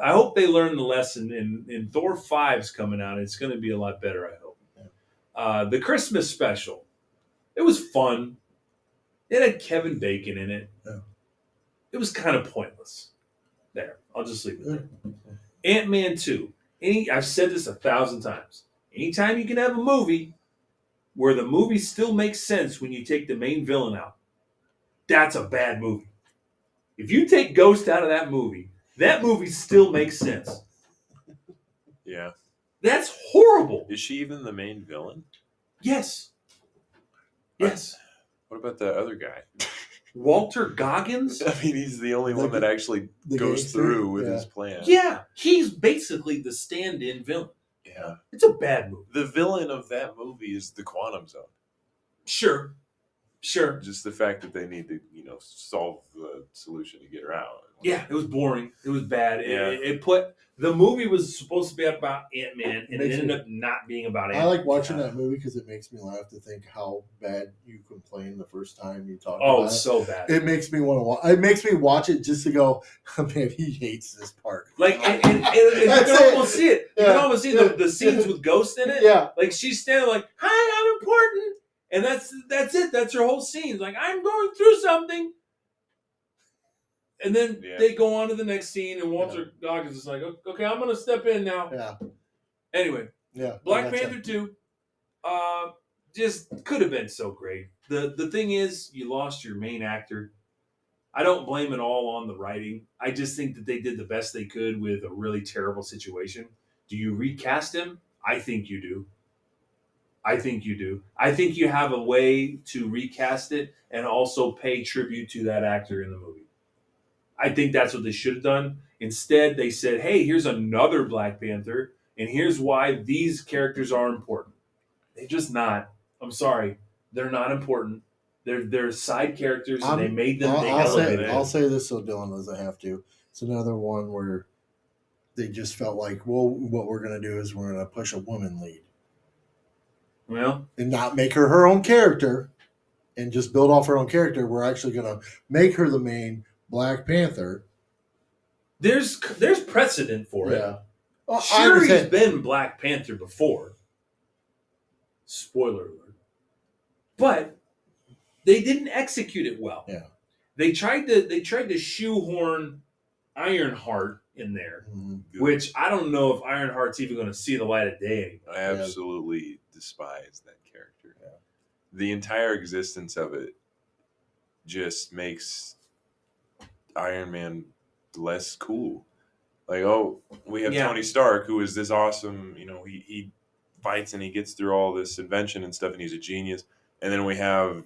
[SPEAKER 1] I hope they learn the lesson. In Thor 5's coming out. It's going to be a lot better, I hope. The Christmas special, it was fun. It had Kevin Bacon in it.
[SPEAKER 2] Yeah.
[SPEAKER 1] It was kind of pointless. There, I'll just leave it there. Ant-Man 2. I've said this 1,000 times. Anytime you can have a movie where the movie still makes sense when you take the main villain out, that's a bad movie. If you take Ghost out of that movie still makes sense.
[SPEAKER 3] Yeah.
[SPEAKER 1] That's horrible.
[SPEAKER 3] Is she even the main villain?
[SPEAKER 1] Yes. Yes.
[SPEAKER 3] What about the other guy?
[SPEAKER 1] Walter Goggins?
[SPEAKER 3] I mean, he's the only one that actually goes through with his plan.
[SPEAKER 1] Yeah. He's basically the stand-in villain.
[SPEAKER 3] Yeah.
[SPEAKER 1] It's a bad movie.
[SPEAKER 3] The villain of that movie is the Quantum Zone.
[SPEAKER 1] Sure. Sure.
[SPEAKER 3] Just the fact that they need to, solve the solution to get her out.
[SPEAKER 1] Yeah, it was boring. It was bad.
[SPEAKER 3] Yeah.
[SPEAKER 1] It put the movie was supposed to be about Ant-Man, and it ended up not being about Ant-Man.
[SPEAKER 2] I like watching that movie because it makes me laugh to think how bad you complained the first time you talked about it.
[SPEAKER 1] Oh, it's so bad.
[SPEAKER 2] It makes me want to watch. It makes me watch it just to go, man, he hates this part.
[SPEAKER 1] Like, and you can almost see it. You can almost see the scenes with Ghost in it.
[SPEAKER 2] Yeah.
[SPEAKER 1] Like, she's standing like, hi, I'm important. And that's it. That's her whole scene. Like, I'm going through something. And then they go on to the next scene, and Walter Goggins is like, okay, I'm going to step in now.
[SPEAKER 2] Yeah.
[SPEAKER 1] Anyway.
[SPEAKER 2] Yeah.
[SPEAKER 1] Black Panther 2 just could have been so great. The thing is, you lost your main actor. I don't blame it all on the writing. I just think that they did the best they could with a really terrible situation. Do you recast him? I think you do. I think you have a way to recast it and also pay tribute to that actor in the movie. I think that's what they should have done. Instead, they said, hey, here's another Black Panther, and here's why these characters are important. They're just not. I'm sorry. They're not important. They're side characters, and they made them.
[SPEAKER 2] I'll say this so Dylan doesn't have to. It's another one where they just felt like, well, what we're going to do is we're going to push a woman lead.
[SPEAKER 1] Well,
[SPEAKER 2] and not make her own character and just build off her own character. We're actually going to make her the main Black Panther.
[SPEAKER 1] There's precedent for it.
[SPEAKER 2] Well,
[SPEAKER 1] Shuri's been Black Panther before. Spoiler alert. But they didn't execute it well.
[SPEAKER 2] Yeah.
[SPEAKER 1] They tried to shoehorn Ironheart in there, which I don't know if Ironheart's even going to see the light of day anymore.
[SPEAKER 3] I absolutely despise that character. Yeah. The entire existence of it just makes Iron Man less cool. Like, oh, we have Tony Stark, who is this awesome, he fights and he gets through all this invention and stuff, and he's a genius. And then we have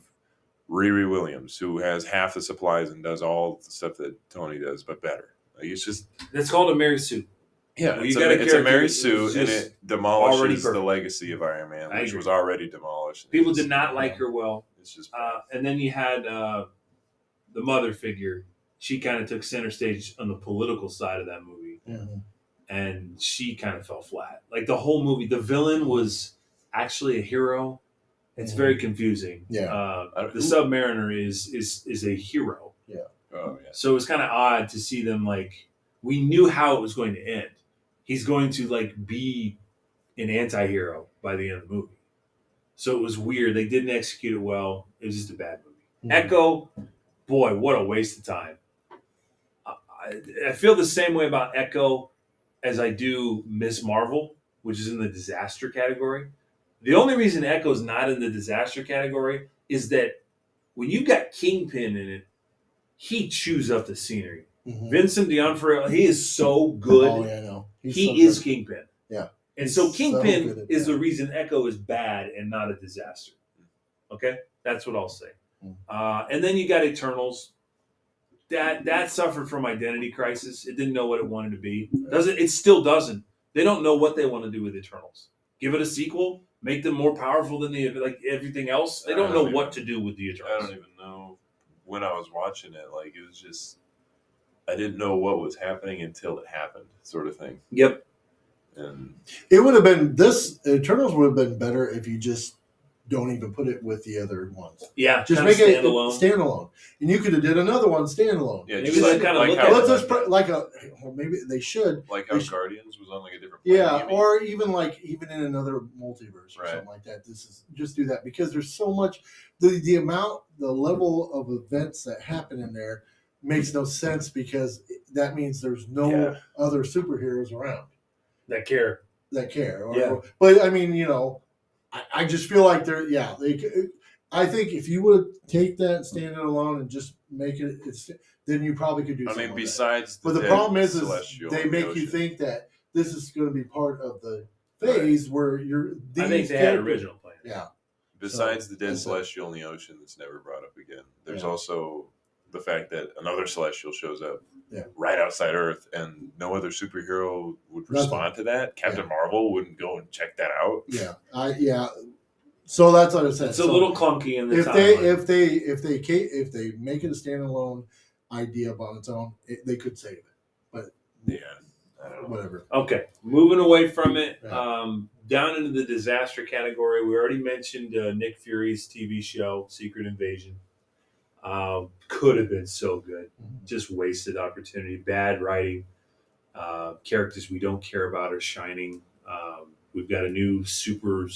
[SPEAKER 3] Riri Williams, who has half the supplies and does all the stuff that Tony does, but better. Like, it's just...
[SPEAKER 1] It's called a Mary Sue.
[SPEAKER 3] Yeah, it's a Mary Sue, and it demolishes the legacy of Iron Man, which was already demolished.
[SPEAKER 1] People did not like her well. It's just and then you had the mother figure. She kind of took center stage on the political side of that movie.
[SPEAKER 2] Mm-hmm.
[SPEAKER 1] And she kind of fell flat. Like, the whole movie, the villain was actually a hero. It's very confusing.
[SPEAKER 2] Yeah.
[SPEAKER 1] The Submariner is a hero.
[SPEAKER 2] Yeah.
[SPEAKER 3] Oh, yeah.
[SPEAKER 1] So it was kind of odd to see them, like, we knew how it was going to end. He's going to, like, be an anti-hero by the end of the movie. So it was weird. They didn't execute it well. It was just a bad movie. Mm-hmm. Echo, boy, what a waste of time. I feel the same way about Echo as I do Miss Marvel, which is in the disaster category. The only reason Echo's not in the disaster category is that when you got Kingpin in it, he chews up the scenery. Mm-hmm. Vincent D'Onofrio, he is so good.
[SPEAKER 2] Oh, yeah, I know.
[SPEAKER 1] He is Kingpin.
[SPEAKER 2] Yeah.
[SPEAKER 1] And so Kingpin is the reason Echo is bad and not a disaster. Okay? That's what I'll say. And then you got Eternals. That suffered from identity crisis. It didn't know what it wanted to be. It still doesn't. They don't know what they want to do with Eternals. Give it a sequel. Make them more powerful than everything else. They don't know what to do with the Eternals.
[SPEAKER 3] I don't even know. When I was watching it, like, it was just, I didn't know what was happening until it happened, sort of thing.
[SPEAKER 1] Yep.
[SPEAKER 3] And
[SPEAKER 2] it would have been Eternals would have been better if you just don't even put it with the other ones.
[SPEAKER 1] Yeah,
[SPEAKER 2] just make it standalone, and you could have did another one standalone.
[SPEAKER 3] Yeah,
[SPEAKER 1] maybe just kind of
[SPEAKER 2] maybe they should
[SPEAKER 3] Guardians was on like a different.
[SPEAKER 2] Yeah, or even in another multiverse or something like that. This is just do that because there's so much. The level of events that happen in there makes no sense because that means there's no other superheroes around
[SPEAKER 1] that care.
[SPEAKER 2] But I mean, I just feel like I think if you would take that, stand it alone, and just make it, then you probably could do something. I mean,
[SPEAKER 3] besides,
[SPEAKER 2] but the problem is they make you think that this is going to be part of the phase where you're.
[SPEAKER 1] I think they had an original plan.
[SPEAKER 2] Yeah.
[SPEAKER 3] Besides the dead celestial in the ocean that's never brought up again, there's also the fact that another celestial shows up right outside Earth, and no other superhero would respond to that. Captain Marvel wouldn't go and check that out.
[SPEAKER 2] Yeah, So that's what I said.
[SPEAKER 1] It's a little clunky in the
[SPEAKER 2] if
[SPEAKER 1] timeline.
[SPEAKER 2] if they make it a standalone idea on its own, they could save it. But
[SPEAKER 3] Yeah. I don't know.
[SPEAKER 2] whatever.
[SPEAKER 1] Okay, moving away from it,
[SPEAKER 2] Yeah.
[SPEAKER 1] down into the disaster category. We already mentioned Nick Fury's TV show, Secret Invasion. Could have been so good. Just wasted opportunity. Bad writing. Characters we don't care about are shining. We've got a new super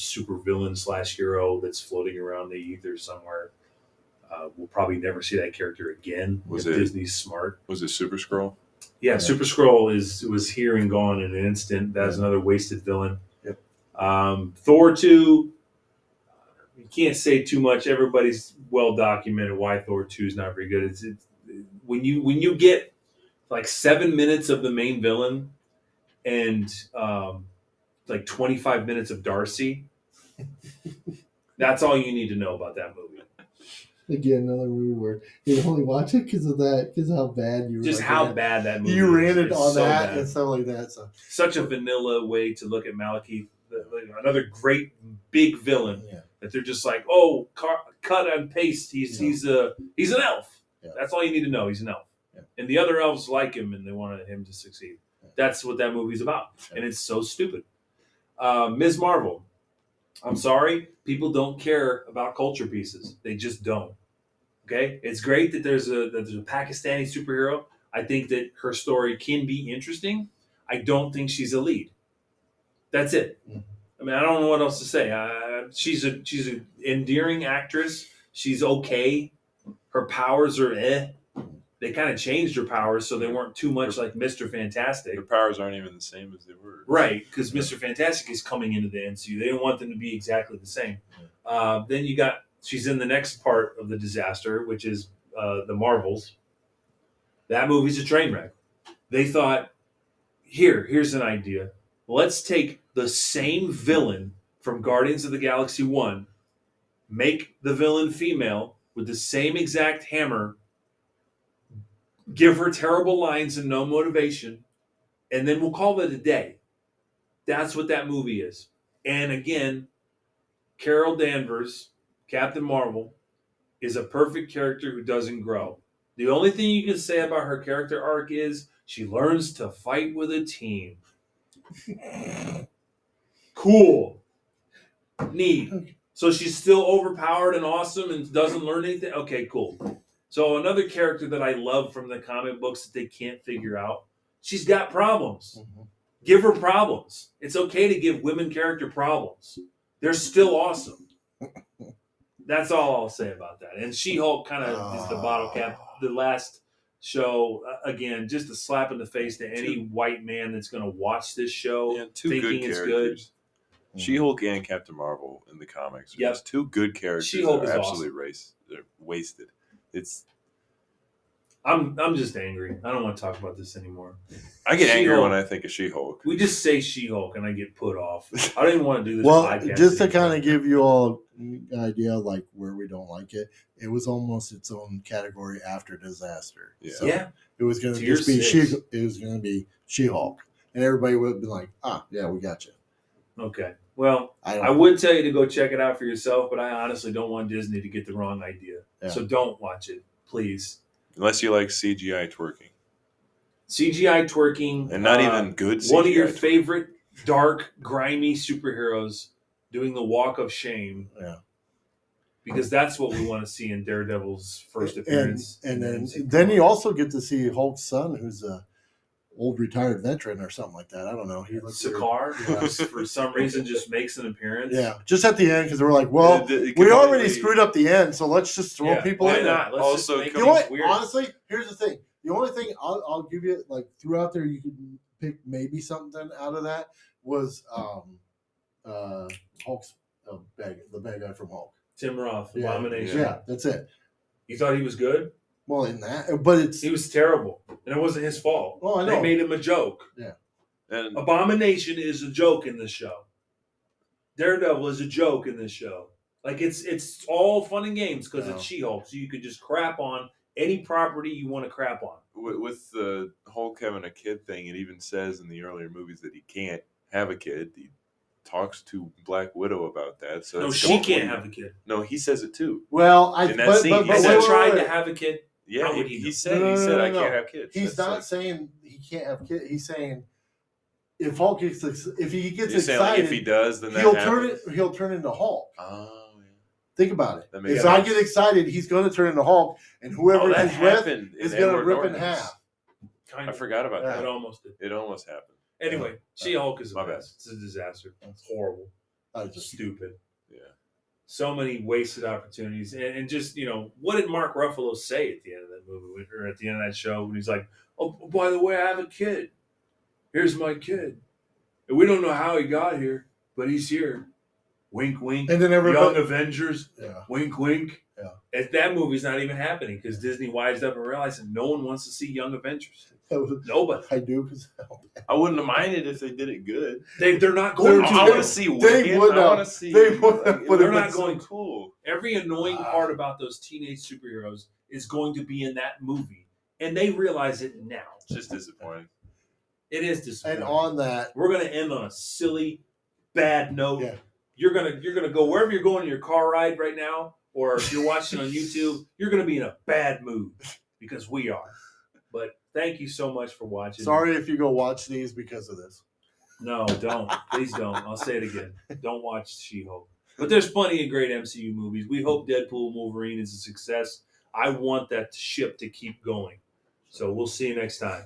[SPEAKER 1] villain / hero that's floating around the ether somewhere. We'll probably never see that character again. Disney's smart.
[SPEAKER 3] Was it Super Skrull?
[SPEAKER 1] Yeah, Super Skrull was here and gone in an instant. That's another wasted villain.
[SPEAKER 2] Yep.
[SPEAKER 1] Thor 2, you can't say too much. Everybody's well documented why Thor 2 is not very good. It's when you get like 7 minutes of the main villain and like 25 minutes of Darcy, that's all you need to know about that movie.
[SPEAKER 2] Again, another movie where you only watch it because of that, because how bad you were.
[SPEAKER 1] Just how bad that movie
[SPEAKER 2] you ranted
[SPEAKER 1] is.
[SPEAKER 2] on
[SPEAKER 1] So
[SPEAKER 2] that
[SPEAKER 1] bad.
[SPEAKER 2] and stuff like that. So
[SPEAKER 1] Such a vanilla way to look at Malekith. Another great big villain that they're just like, oh, cut and paste. He's an elf.
[SPEAKER 2] Yeah.
[SPEAKER 1] That's all you need to know. He's an elf, and the other elves like him and they wanted him to succeed. That's what that movie's about, and it's so stupid. Ms. Marvel. I'm sorry, people don't care about culture pieces. They just don't. Okay, it's great that there's a Pakistani superhero. I think that her story can be interesting. I don't think she's a lead. That's it. I mean, I don't know what else to say. She's an endearing actress. She's okay. Her powers are They kind of changed her powers so they weren't too much like Mr. Fantastic.
[SPEAKER 3] Her powers aren't even the same as they were.
[SPEAKER 1] Right, because Mr. Fantastic is coming into the MCU. They didn't want them to be exactly the same. Then you got, she's in the next part of the disaster, which is the Marvels. That movie's a train wreck. They thought, here's an idea. Let's take the same villain from Guardians of the Galaxy 1, make the villain female with the same exact hammer, give her terrible lines and no motivation, and then we'll call it a day. That's what that movie is. And again, Carol Danvers, Captain Marvel, is a perfect character who doesn't grow. The only thing you can say about her character arc is she learns to fight with a team. Cool. Neat. So she's still overpowered and awesome and doesn't learn anything? Okay, cool. So another character that I love from the comic books that they can't figure out, she's got problems. Give her problems. It's okay to give women character problems. They're still awesome. That's all I'll say about that. And She-Hulk kind of is the bottle cap. The last show, again, just a slap in the face to any white man that's going to watch this show thinking it's good.
[SPEAKER 3] She-Hulk and Captain Marvel in the comics are just two good characters.
[SPEAKER 1] She-Hulk
[SPEAKER 3] that are
[SPEAKER 1] is
[SPEAKER 3] absolutely they're wasted.
[SPEAKER 1] I'm just angry. I don't want to talk about this anymore.
[SPEAKER 3] I get angry when I think of She-Hulk.
[SPEAKER 1] We just say She-Hulk and I get put off. I don't even want to do this podcast.
[SPEAKER 2] Just to kind of give you all an idea of like where we don't like it, it was almost its own category after Disaster.
[SPEAKER 3] Yeah.
[SPEAKER 2] So
[SPEAKER 1] Yeah.
[SPEAKER 2] It was going to
[SPEAKER 1] Tier
[SPEAKER 2] just be
[SPEAKER 1] 6.
[SPEAKER 2] it was going to be She-Hulk, and everybody would have been like, yeah, we got you.
[SPEAKER 1] Okay. Well, I would tell you to go check it out for yourself, but I honestly don't want Disney to get the wrong idea.
[SPEAKER 2] Yeah.
[SPEAKER 1] So don't watch it, please.
[SPEAKER 3] Unless you like CGI twerking.
[SPEAKER 1] CGI twerking.
[SPEAKER 3] And not even good CGI
[SPEAKER 1] One of your
[SPEAKER 3] twerking.
[SPEAKER 1] favorite dark, grimy superheroes doing the walk of shame.
[SPEAKER 2] Yeah.
[SPEAKER 1] Because that's what we want to see in Daredevil's first appearance.
[SPEAKER 2] And then you also get to see Hulk's son, who's a old retired veteran or something like that. I don't know. He looks
[SPEAKER 1] Sakaar, for some reason, just makes an appearance.
[SPEAKER 2] Yeah, just at the end because they were like, well, we already screwed up the end, so let's just throw people in there.
[SPEAKER 1] Let's just make
[SPEAKER 2] You know what?
[SPEAKER 1] weird.
[SPEAKER 2] Honestly, here's the thing. The only thing I'll give you, like throughout there, you could pick maybe something out of that was Hulk's the bad guy from Hulk.
[SPEAKER 1] Tim Roth,
[SPEAKER 2] Yeah.
[SPEAKER 1] Abomination.
[SPEAKER 2] Yeah, that's it.
[SPEAKER 1] You thought he was good?
[SPEAKER 2] Well, in that, but
[SPEAKER 1] he was terrible, and it wasn't his fault.
[SPEAKER 2] Oh, I know.
[SPEAKER 1] They made him a joke.
[SPEAKER 2] Yeah.
[SPEAKER 3] And
[SPEAKER 1] Abomination is a joke in this show. Daredevil is a joke in this show. Like it's all fun and games because it's She-Hulk, so you could just crap on any property you want to crap on.
[SPEAKER 3] with the Hulk having a kid thing, it even says in the earlier movies that he can't have a kid. He talks to Black Widow about that. So
[SPEAKER 1] No,
[SPEAKER 3] it's
[SPEAKER 1] she
[SPEAKER 3] going-
[SPEAKER 1] can't have a kid.
[SPEAKER 3] No, he says it too.
[SPEAKER 2] Well,
[SPEAKER 3] In that scene, he
[SPEAKER 1] Has
[SPEAKER 3] said-
[SPEAKER 1] he tried to have a kid?
[SPEAKER 3] Yeah,
[SPEAKER 1] How would
[SPEAKER 3] he
[SPEAKER 1] he know?
[SPEAKER 3] said
[SPEAKER 2] No,
[SPEAKER 3] I
[SPEAKER 2] no.
[SPEAKER 3] can't have kids.
[SPEAKER 2] He's
[SPEAKER 3] That's
[SPEAKER 2] not saying he can't have kids. He's saying if Hulk gets if he gets
[SPEAKER 3] You're saying, like,
[SPEAKER 2] excited,
[SPEAKER 3] if he does, then that
[SPEAKER 2] he'll
[SPEAKER 3] happens?
[SPEAKER 2] turn into Hulk.
[SPEAKER 3] Oh, yeah.
[SPEAKER 2] Think about it.
[SPEAKER 3] That makes
[SPEAKER 2] If I
[SPEAKER 3] sense.
[SPEAKER 2] get excited, he's going to turn into Hulk, and whoever
[SPEAKER 3] that
[SPEAKER 2] he's with
[SPEAKER 3] happened
[SPEAKER 2] is
[SPEAKER 3] in
[SPEAKER 2] going to
[SPEAKER 3] Edward
[SPEAKER 2] rip in
[SPEAKER 3] Norton's.
[SPEAKER 2] half.
[SPEAKER 1] Kind
[SPEAKER 3] I
[SPEAKER 1] of.
[SPEAKER 3] forgot about
[SPEAKER 2] Yeah.
[SPEAKER 3] that.
[SPEAKER 1] It almost did.
[SPEAKER 3] It almost happened.
[SPEAKER 1] Anyway, She-Hulk is a
[SPEAKER 3] My bad.
[SPEAKER 1] mess. It's a disaster. It's horrible.
[SPEAKER 2] I just
[SPEAKER 1] Stupid.
[SPEAKER 3] Yeah.
[SPEAKER 1] So many wasted opportunities, and just what did Mark Ruffalo say at the end of that movie or at the end of that show when he's like, "Oh, by the way, I have a kid. Here's my kid, and we don't know how he got here, but he's here." Wink, wink.
[SPEAKER 2] And then everybody-
[SPEAKER 1] Young Avengers.
[SPEAKER 2] Yeah.
[SPEAKER 1] Wink, wink.
[SPEAKER 2] Yeah.
[SPEAKER 1] And that movie's not even happening because Disney wised up and realized that no one wants to see Young Avengers. Nobody.
[SPEAKER 2] I do because
[SPEAKER 3] I wouldn't have minded if they did it good.
[SPEAKER 1] They're not going to.
[SPEAKER 3] I want to see Wicked.
[SPEAKER 2] would
[SPEAKER 3] I
[SPEAKER 2] not.
[SPEAKER 3] want to see.
[SPEAKER 2] They would not put
[SPEAKER 1] They're
[SPEAKER 2] it
[SPEAKER 1] not
[SPEAKER 2] in
[SPEAKER 1] going.
[SPEAKER 3] Cool.
[SPEAKER 1] Every annoying part about those teenage superheroes is going to be in that movie, and they realize it now.
[SPEAKER 3] It's just disappointing.
[SPEAKER 1] It is disappointing.
[SPEAKER 2] And on that,
[SPEAKER 1] we're going to end on a silly, bad note.
[SPEAKER 2] Yeah.
[SPEAKER 1] You're gonna go wherever you're going in your car ride right now, or if you're watching on YouTube, you're gonna be in a bad mood because we are. But thank you so much for watching.
[SPEAKER 2] sorry if you go watch these because of this.
[SPEAKER 1] No, don't. Please don't. I'll say it again. Don't watch She-Hulk. But there's plenty of great MCU movies. We hope Deadpool and Wolverine is a success. I want that ship to keep going. So we'll see you next time.